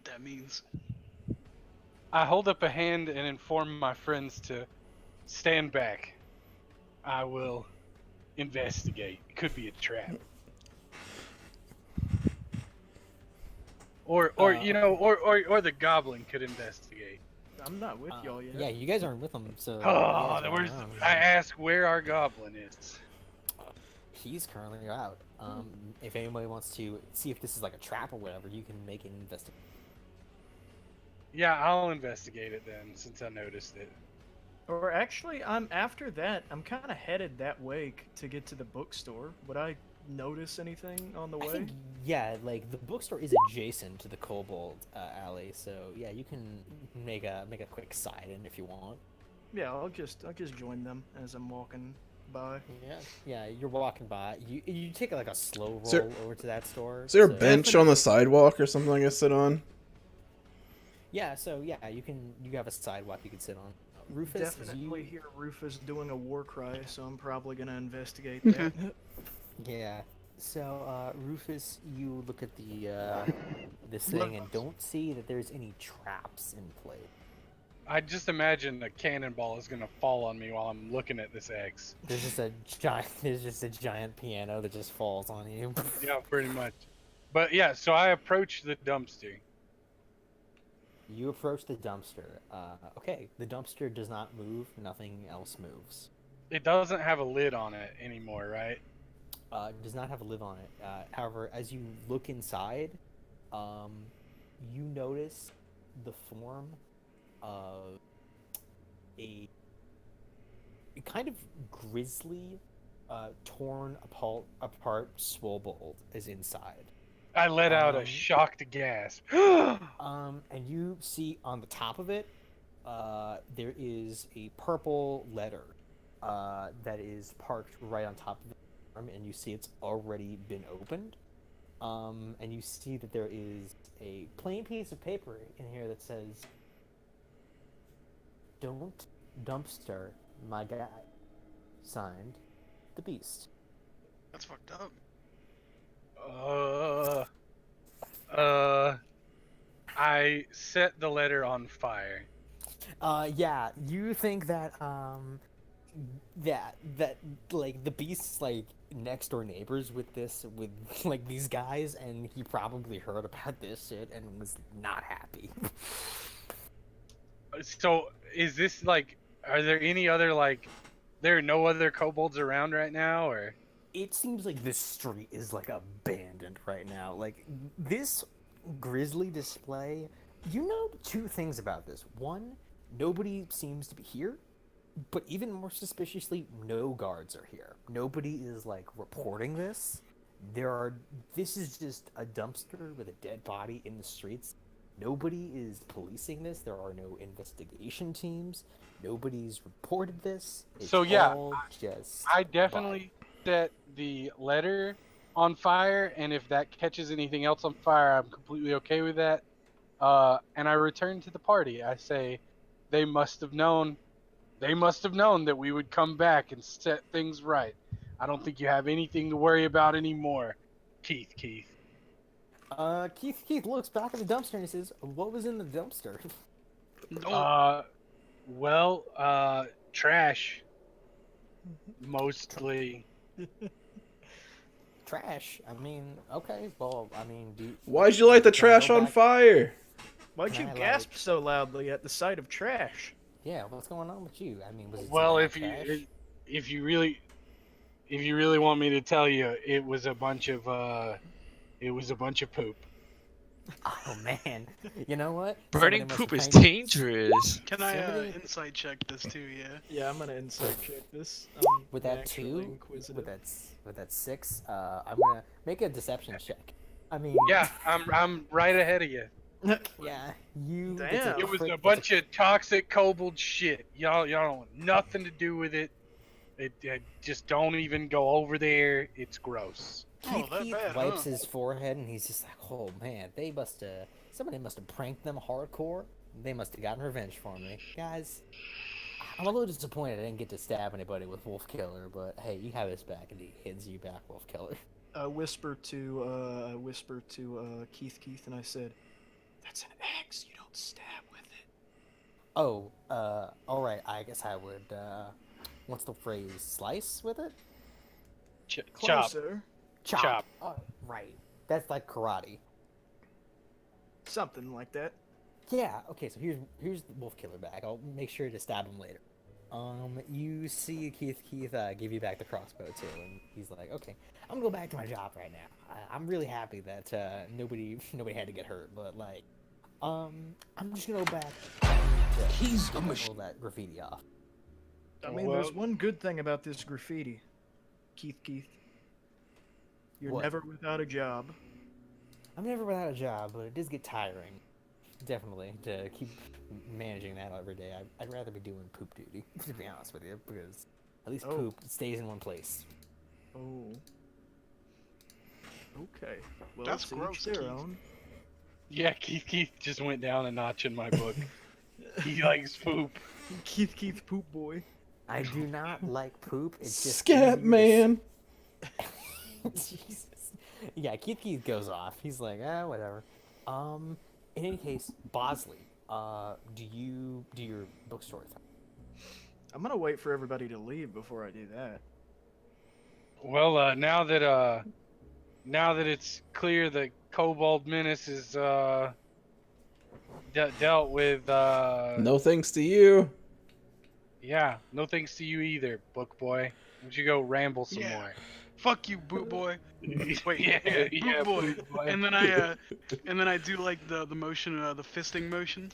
that means I hold up a hand and inform my friends to stand back. I will investigate. It could be a trap. Or the goblin could investigate. I'm not with y'all yet. Yeah, you guys aren't with him, so. you Oh, guys there don't was. know. I ask where our goblin is. He's currently out. If anybody wants to see if this is like a trap or whatever, you can make an investigation. Yeah, I'll investigate it then, since I noticed it. Or actually, after that, I'm kind of headed that way to get to the bookstore. Would I notice anything on the I way? think, yeah, like the bookstore is adjacent to the Kobold alley, so yeah, you can make a quick side in if you want. Yeah, I'll just join them as I'm walking by. Yeah, you're walking by. You take like a slow roll Is there- over to that store. Is there a so- bench on the sidewalk or something I can sit on? Yeah, so yeah, you have a sidewalk you can sit on. Rufus, Definitely hear Rufus doing a war cry, so I'm probably gonna investigate Okay. that. Yeah. So, Rufus, you look at this thing and don't see that there's any traps in place. I just imagine a cannonball is gonna fall on me while I'm looking at this X. There's just a giant piano that just falls on you. Yeah, pretty much. But yeah, so I approach the dumpster. You approach the dumpster. Okay, the dumpster does not move. Nothing else moves. It doesn't have a lid on it anymore, right? It does not have a lid on it. However, as you look inside, you notice the form of a kind of grisly, torn apart Swobold is inside. I let out a Um, shocked gasp. And you see on the top of it, there is a purple letter that is parked right on top of the arm, and you see it's already been opened. And you see that there is a plain piece of paper in here that says, "Don't dumpster my guy." Signed, the Beast. that's fucked up. I set the letter on fire. Yeah, you think that that like the Beast's like next door neighbors with like these guys, and he probably heard about this shit and was not happy. So, is this like, are there any other like, there are no other kobolds around right now, or? It seems like this street is like abandoned right now. Like this grisly display, you know two things about this. One, nobody seems to be here, but even more suspiciously, no guards are here. Nobody is like reporting this. This is just a dumpster with a dead body in the streets. Nobody is policing this. There are no investigation teams. Nobody's reported this. It's So, yeah, all just I definitely set the letter on fire, and if that catches anything else on fire, I'm completely okay with that. And I return to the party. I say, they must have known that we would come back and set things right. I don't think you have anything to worry about anymore, Keith. Keith looks back at the dumpster and he says, "What was in the dumpster?" No. Trash. Mostly. Trash. I mean, okay. Well, I mean, Why'd you light the can I go trash on back- fire? Why'd Can you I, gasp like- so loudly at the sight of trash? Yeah, what's going on with you? I mean, was it Well, some if bad trash? you really want me to tell you, it was a bunch of poop. Oh man, you know what? Burning Somebody must poop have is pranked- dangerous. Can I somebody- insight check this too? Yeah. Yeah, I'm gonna insight check this. With that naturally 2, inquisitive. with that 6, I'm gonna make a deception check. I mean, Yeah, I'm right ahead of you. yeah, you. Damn. It was crit- a it's bunch of toxic kobold shit. Y'all don't want nothing to do with it. It just don't even go over there. It's gross. Oh, that Keith bad, wipes huh? his forehead and he's just like, "Oh man, somebody must have pranked them hardcore. They must have gotten revenge for me, guys." I'm a little disappointed I didn't get to stab anybody with Wolf Killer, but hey, you have his back and he hits you back, Wolf Killer. I whisper to Keith, and I said, "That's an axe. You don't stab with it." Oh, all right. I guess I would. What's the phrase? Slice with it? Chop. Closer. Chop. Oh, right. That's like karate. Something like that. Yeah. Okay. So here's the Wolf Killer back. I'll make sure to stab him later. You see Keith give you back the crossbow too, and he's like, "Okay, I'm gonna go back to my job right now. I'm really happy that nobody had to get hurt, but like, I'm just gonna go back. He's gonna pull that graffiti off. I mean, Well- there's one good thing about this graffiti, Keith. You're What? never without a job. I'm never without a job, but it does get tiring. Definitely to keep managing that every day. I'd rather be doing poop duty, to be honest with you, because at least Oh. poop stays in one place. Oh. Okay. Well, That's to gross, each their Keith. own. Yeah, Keith just went down a notch in my book. He likes poop. Keith, poop boy. I do not like poop. It's just Scat easier to man. Jesus. Yeah, Keith goes off. He's like, whatever. In any case, Bosley, do you do your bookstore thing? I'm gonna wait for everybody to leave before I do that. Well, now that it's clear that Kobold Menace is dealt with, No thanks to you. yeah, no thanks to you either, book boy. Why don't you go ramble some Yeah. more? Fuck you, boot boy. Wait, yeah, boot yeah, boy. boot boy. And then I do like the motion, the fisting motion.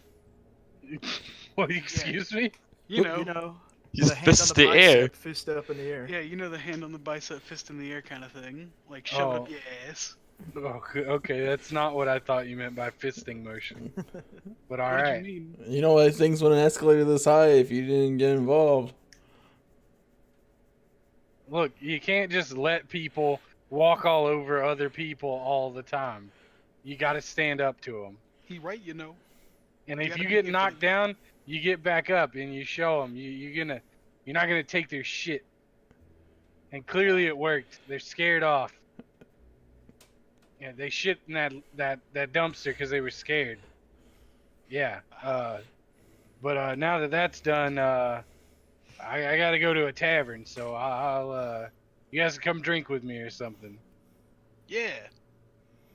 What? Excuse me? You know. You know, Just the hand on fist the the air. bicep, fist up in the air. Yeah, you know the hand on the bicep, fist in the air kind of thing. Like shove it up Oh. your ass. Okay, that's not what I thought you meant by fisting motion. But all What right. did you mean? You know why things wouldn't escalate this high if you didn't get involved. Look, you can't just let people walk all over other people all the time. You got to stand up to them. He right, you know. And You if gotta you be get giving. knocked down, you get back up and you show them. You're not gonna take their shit. And clearly it worked. They're scared off. Yeah, they shit in that dumpster because they were scared. Yeah. But now that that's done, I gotta go to a tavern. So I'll you guys can come drink with me or something. Yeah.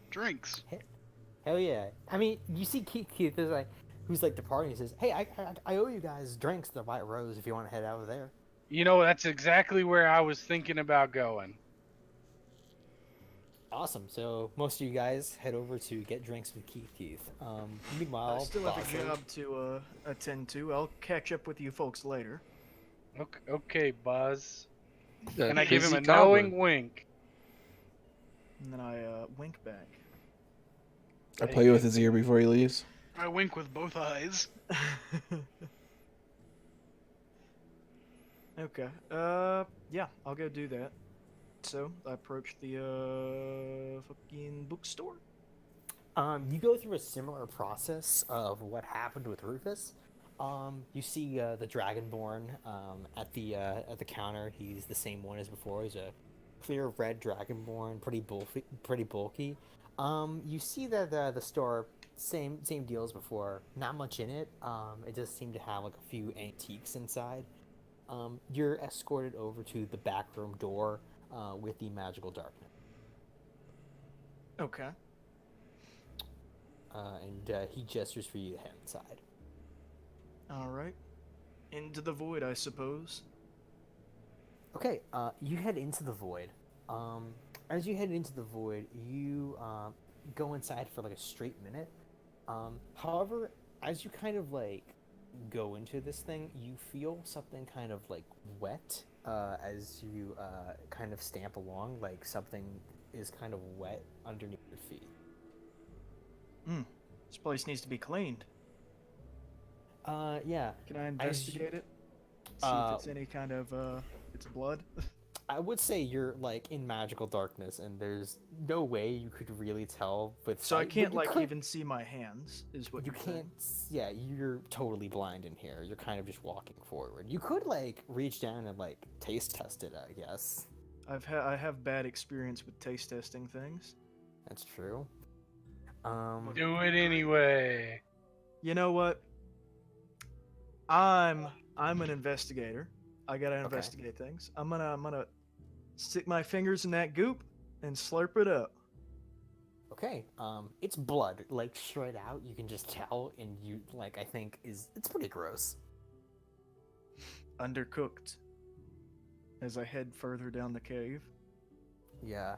Drinks. Hell yeah! I mean, you see Keith is like, who's like departing. He says, "Hey, I owe you guys drinks at the White Rose if you want to head over there." You know, that's exactly where I was thinking about going. Awesome. So most of you guys head over to get drinks with Keith. Meanwhile, I still have Bosley- a job to attend to. I'll catch up with you folks later. Okay, Buzz. Yeah, And I give him busy a knowing goblin. wink. And then I wink back. I play with his ear before he leaves. I wink with both eyes. Okay. Yeah, I'll go do that. So I approach the fucking bookstore. You go through a similar process of what happened with Rufus. You see the Dragonborn at the counter. He's the same one as before. He's a clear red Dragonborn, pretty bulky. You see that the store same deal as before. Not much in it. It does seem to have like a few antiques inside. You're escorted over to the back room door with the magical darkness, Okay. and he gestures for you to head inside. All right. Into the void, I suppose. Okay, you head into the void. As you head into the void, you go inside for like a straight minute. However, as you kind of like go into this thing, you feel something kind of like wet as you kind of stamp along, like something is kind of wet underneath your feet. This place needs to be cleaned. Yeah, Can I investigate it? See if it's any kind of it's blood. I would say you're like in magical darkness, and there's no way you could really tell with So I sight, but can't you like could- even see my hands, is what You you're saying. can't. Yeah, you're totally blind in here. You're kind of just walking forward. You could like reach down and like taste test it, I guess. I have bad experience with taste testing things. That's true. Do it anyway. You know what? I'm an investigator. I gotta Okay. investigate things. I'm gonna stick my fingers in that goop and slurp it up. Okay. It's blood, like straight out. You can just tell, and you like. I think it's pretty gross. Undercooked. As I head further down the cave. Yeah.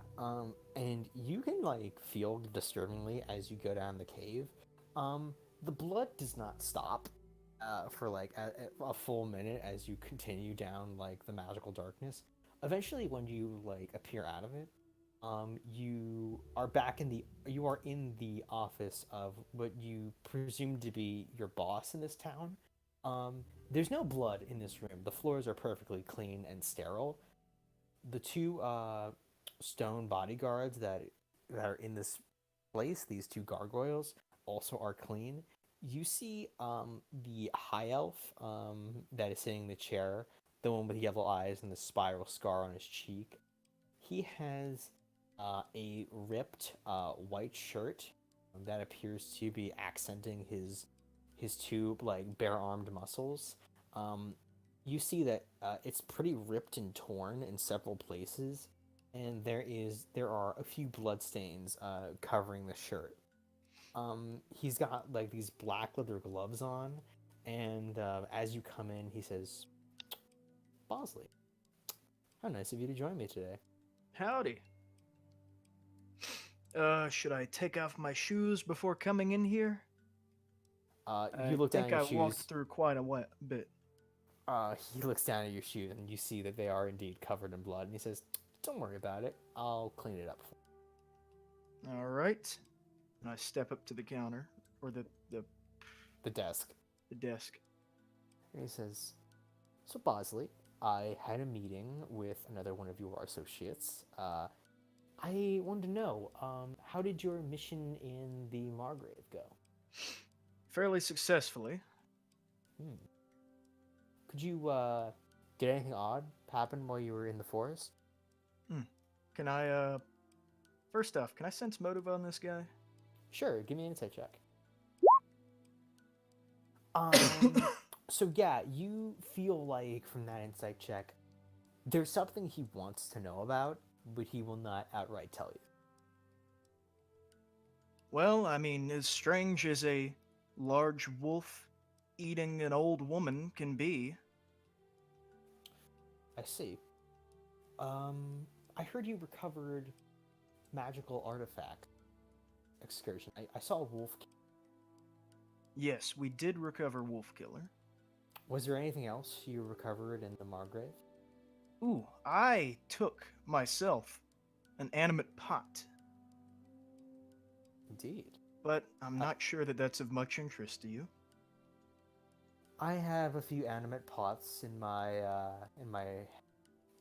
And you can like feel disturbingly as you go down the cave. The blood does not stop. For like a full minute as you continue down like the magical darkness. Eventually, when you like appear out of it, you are in the office of what you presume to be your boss in this town. There's no blood in this room. The floors are perfectly clean and sterile. The two stone bodyguards that are in this place, these two gargoyles, also are clean. You see the high elf that is sitting in the chair, the one with yellow eyes and the spiral scar on his cheek. He has a ripped white shirt that appears to be accenting his two like bare-armed muscles. You see that it's pretty ripped and torn in several places, and there are a few bloodstains covering the shirt. He's got like these black leather gloves on, and as you come in, he says, "Bosley, how nice of you to join me today." Howdy. Should I take off my shoes before coming in here? You look down I think at I your walked shoes. through quite a bit. He looks down at your shoes, and you see that they are indeed covered in blood. And he says, "Don't worry about it. I'll clean it up for you." All right. And I step up to the counter or the The desk. desk. And he says, "So Bosley, I had a meeting with another one of your associates. I wanted to know, how did your mission in the Margrave go?" Fairly successfully. Could you, did anything odd happen while you were in the forest? Can I first off, can I sense motive on this guy? Sure, give me an insight check. So yeah, you feel like from that insight check, there's something he wants to know about, but he will not outright tell you. Well, I mean, as strange as a large wolf eating an old woman can be. I see. I heard you recovered magical artifact excursion. I saw a wolf. Yes, we did recover Wolf Killer. Was there anything else you recovered in the Margrave? Ooh, I took myself an animate pot, Indeed. but I'm not sure that that's of much interest to you. I have a few animate pots in my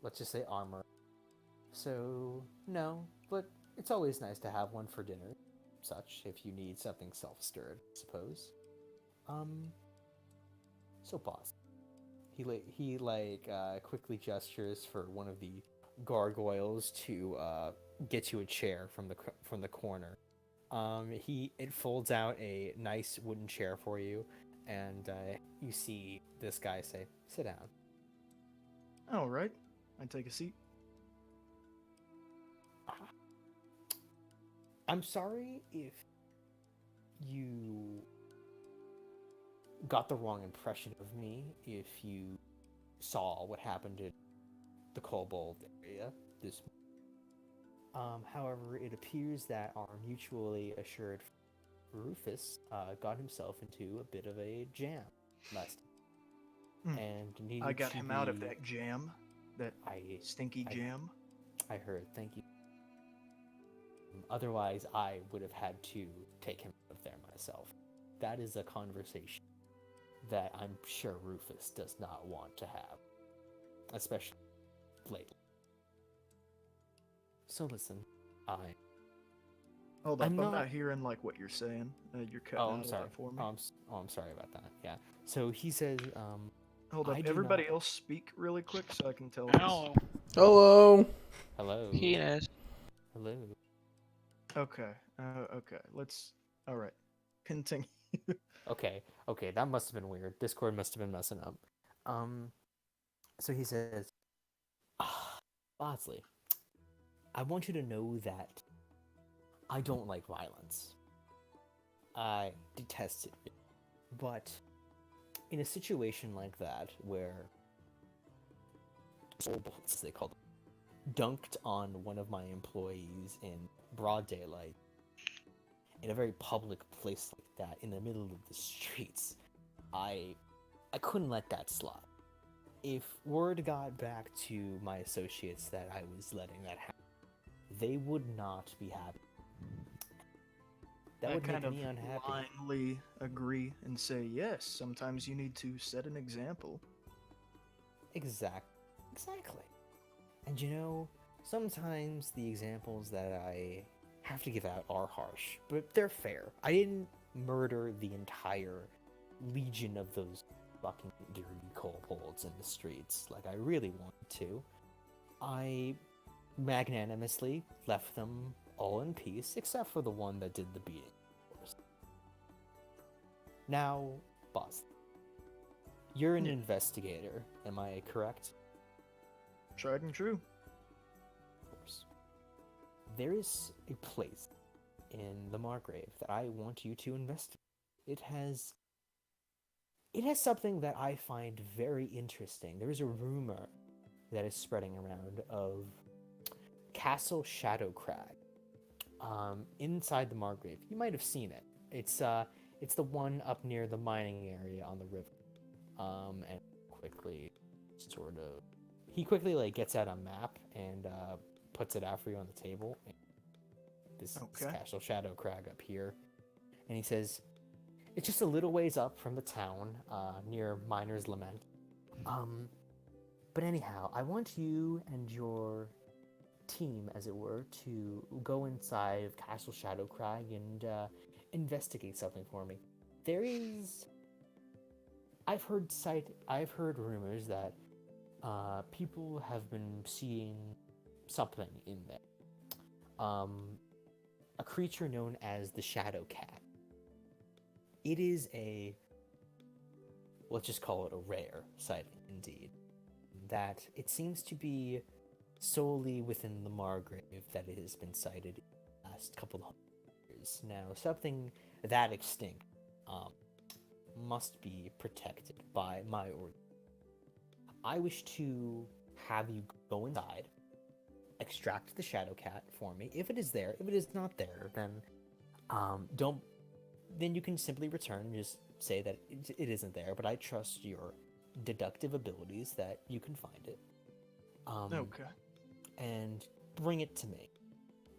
let's just say armor. So no, but it's always nice to have one for dinner, such if you need something self-stirred, I suppose. So boss, he quickly gestures for one of the gargoyles to gets you a chair from the corner. It folds out a nice wooden chair for you, and you see this guy say, "Sit down." All right. I take a seat. I'm sorry if you got the wrong impression of me, if you saw what happened in the Kobold area this. However, it appears that our mutually assured Rufus got himself into a bit of a jam last Hmm. and needed I got to him out of be- that jam. That stinky I- jam. I heard. Thank you. Otherwise, I would have had to take him out of there myself. That is a conversation that I'm sure Rufus does not want to have, especially lately. So listen, Hold up, I'm I'm not not- hearing like what you're saying. You're cutting Oh, out I'm a sorry. lot for me. I'm sorry about that. Yeah. So he says, Hold up, I do everybody not- else speak really quick so I can tell this. Ow. Hello. hello, Penis. hello. Okay, okay, let's... Alright, continue. Okay, that must have been weird. Discord must have been messing up. So he says, Bosley, I want you to know that I don't like violence. I detest it. But in a situation like that, where soul bullets, they call them, dunked on one of my employees in broad daylight, in a very public place like that, in the middle of the streets, I couldn't let that slide. If word got back to my associates that I was letting that happen, they would not be happy. That I would kind make of me unhappy. blindly agree and say, yes, sometimes you need to set an example. Exactly. And you know, sometimes the examples that I have to give out are harsh, but they're fair. I didn't murder the entire legion of those fucking dirty kobolds in the streets like I really wanted to. I magnanimously left them all in peace, except for the one that did the beating, of course. Now, boss, you're an Yeah. investigator, am I correct? Tried and true. Of course. There is a place in the Margrave that I want you to investigate. It has something that I find very interesting. There is a rumor that is spreading around of Castle Shadowcrag. Inside the Margrave. You might have seen it. It's the one up near the mining area on the river. And he quickly like gets out a map and puts it out for you on the table. This Okay. Castle Shadowcrag up here, and he says it's just a little ways up from the town, near Miner's Lament. But anyhow, I want you and your team, as it were, to go inside of Castle Shadowcrag and investigate something for me. There is... I've heard rumors that people have been seeing something in there. A creature known as the Shadow Cat. It is let's just call it a rare sighting, indeed. That it seems to be solely within the Margrave that it has been sighted in the last couple of years. Now, something that extinct must be protected by my order. I wish to have you go inside, extract the Shadow Cat for me. If it is there, if it is not there, then then you can simply return and just say that it isn't there. But I trust your deductive abilities that you can find it. Okay. And bring it to me.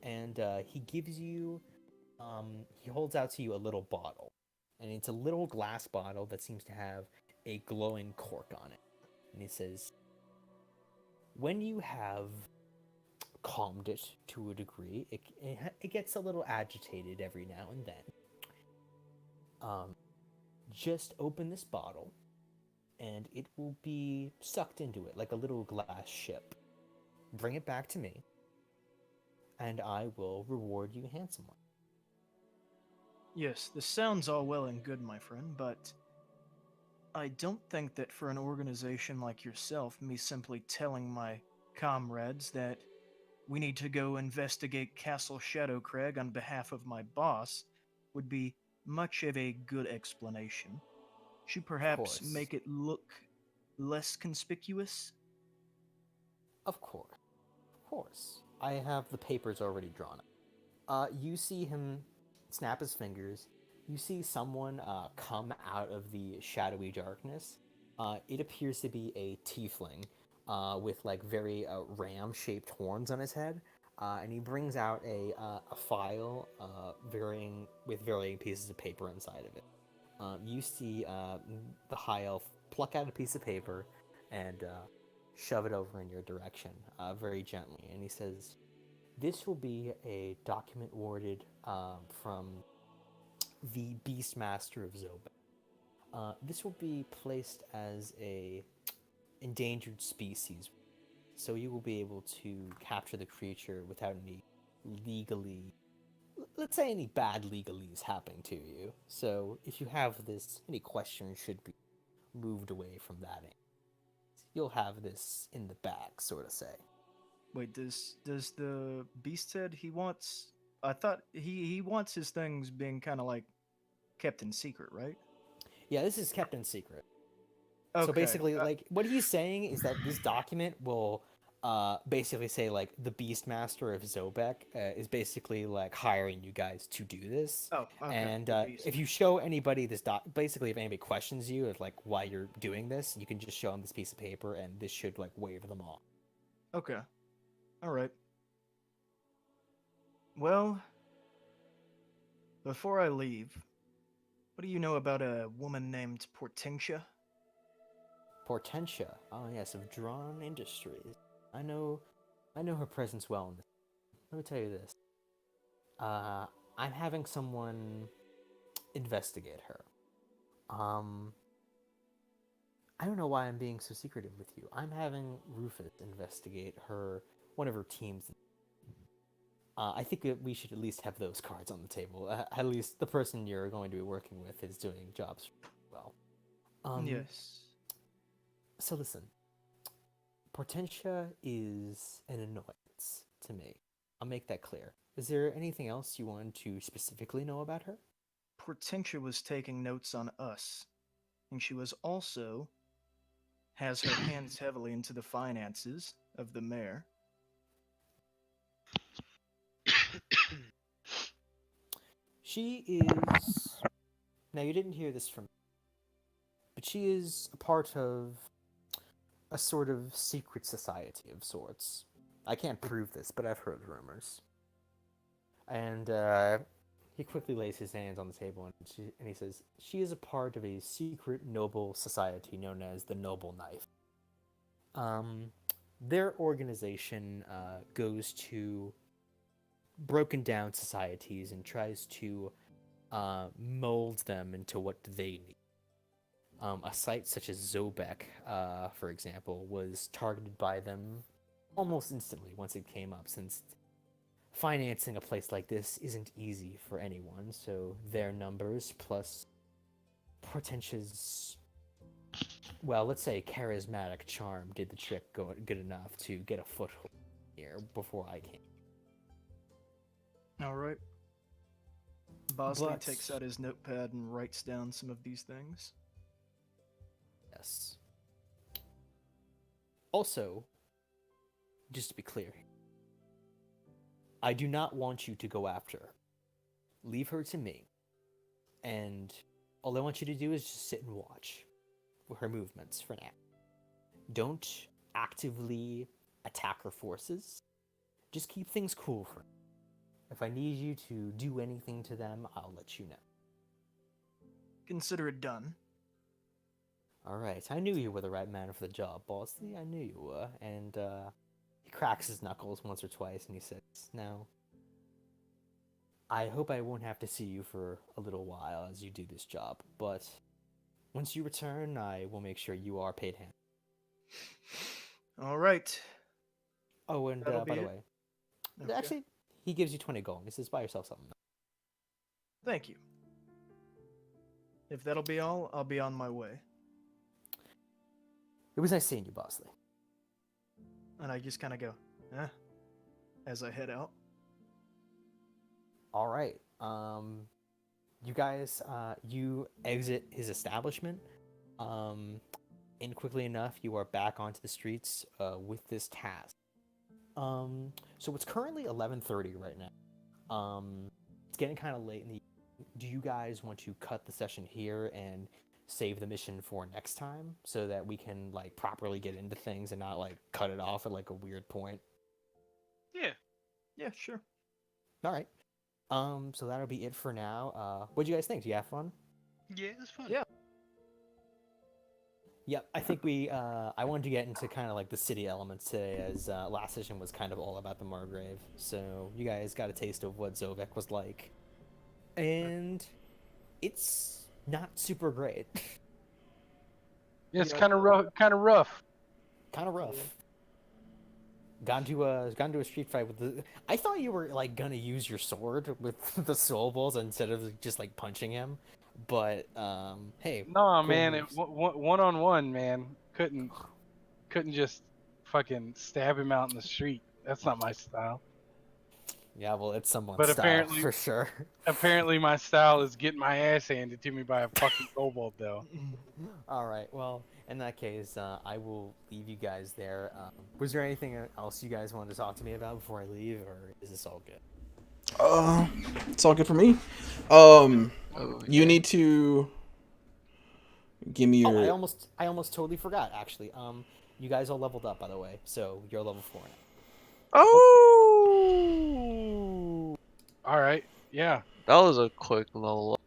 And he gives you, he holds out to you a little bottle. And it's a little glass bottle that seems to have a glowing cork on it. And he says, when you have calmed it to a degree, it gets a little agitated every now and then. Just open this bottle, and it will be sucked into it like a little glass ship. Bring it back to me. and I will reward you handsomely. Yes, this sounds all well and good, my friend, but I don't think that for an organization like yourself, me simply telling my comrades that we need to go investigate Castle Shadowcrag on behalf of my boss would be much of a good explanation. Should perhaps course. make it look less conspicuous? Of course. Of course. I have the papers already drawn up. You see him snap his fingers. You see someone come out of the shadowy darkness. It appears to be a tiefling with like very ram-shaped horns on his head, and he brings out a file with varying pieces of paper inside of it. You see the high elf pluck out a piece of paper and shove it over in your direction very gently, and he says, "This will be a document warded from the Beastmaster of Zobek. This will be placed as a endangered species, so you will be able to capture the creature without any legally, let's say, any bad legalese happening to you. So if you have this, any questions should be moved away from that. You'll have this in the bag, sort of say." Wait, does the beast head he wants? I thought he wants his things being kind of like kept in secret, right? Yeah, this is kept in secret. Okay. So basically, like, what he's saying is that this document will basically say, like, the Beastmaster of Zobek is basically, like, hiring you guys to do this. Oh, okay. And the beast. if you show anybody this basically, if anybody questions you of, like, why you're doing this, you can just show them this piece of paper, and this should, like, waive them off. Okay. All right. Well, before I leave, what do you know about a woman named Portentia? Portentia, oh yes, of Drawn Industries. I know her presence well in this. Let me tell you this. I'm having someone investigate her. I don't know why I'm being so secretive with you. I'm having Rufus investigate one of her teams. I think that we should at least have those cards on the table. At least the person you're going to be working with is doing jobs well. Yes. So listen, Portentia is an annoyance to me. I'll make that clear. Is there anything else you want to specifically know about her? Portentia was taking notes on us, and she was also has her hands heavily into the finances of the mayor. She is... Now, you didn't hear this from me, but she is a part of a sort of secret society of sorts. I can't prove this, but I've heard rumors. And he quickly lays his hands on the table and he says, "She is a part of a secret noble society known as the Noble Knife. Their organization goes to broken down societies and tries to mold them into what they need. A site such as Zobek, for example, was targeted by them almost instantly once it came up, since financing a place like this isn't easy for anyone, so their numbers plus Portentia's, well, let's say charismatic charm did the trick good enough to get a foothold here before I came." All right. Bosley But- takes out his notepad and writes down some of these things. Yes. Also, just to be clear, I do not want you to go after her. Leave her to me. And all I want you to do is just sit and watch her movements for now. Don't actively attack her forces. Just keep things cool for now. If I need you to do anything to them, I'll let you know. Consider it done. Alright, I knew you were the right man for the job, Bosley. I knew you were. And he cracks his knuckles once or twice and he says, "Now, I hope I won't have to see you for a little while as you do this job, but once you return, I will make sure you are paid hand." All right. Oh, and That'll by be the it. way, Okay. actually, he gives you 20 gold. He says, buy yourself something. Thank you. If that'll be all, I'll be on my way. It was nice seeing you, Bosley. And I just kind of go, as I head out. All right. You guys, you exit his establishment. And quickly enough, you are back onto the streets with this task. So it's currently 11:30 right now. It's getting kind of late in the evening. Do you guys want to cut the session here and save the mission for next time so that we can like properly get into things and not like cut it off at like a weird point? Yeah. Yeah, sure. All right. So that'll be it for now. What do you guys think? Do you have fun? Yeah, it's fun. Yeah. Yep, I think I wanted to get into kind of like the city elements today, as last session was kind of all about the Margrave. So you guys got a taste of what Zovek was like, and it's not super great. Yeah, it's Yeah. kind of rough. Kind of rough. Kind of rough. Gone to a street fight with the. I thought you were like gonna use your sword with the soul balls instead of just like punching him, but hey. Nah, cool man, moves. one on one, man, couldn't just fucking stab him out in the street. That's not my style. Yeah, well, it's someone's But style apparently- for sure. Apparently, my style is getting my ass handed to me by a fucking kobold, though. All right. Well, in that case, I will leave you guys there. Was there anything else you guys wanted to talk to me about before I leave, or is this all good? It's all good for me. Oh, You need to give me Oh, your. I almost totally forgot. Actually, you guys all leveled up, by the way. So you're level 4 now. Oh, All right, yeah. that was a quick level up.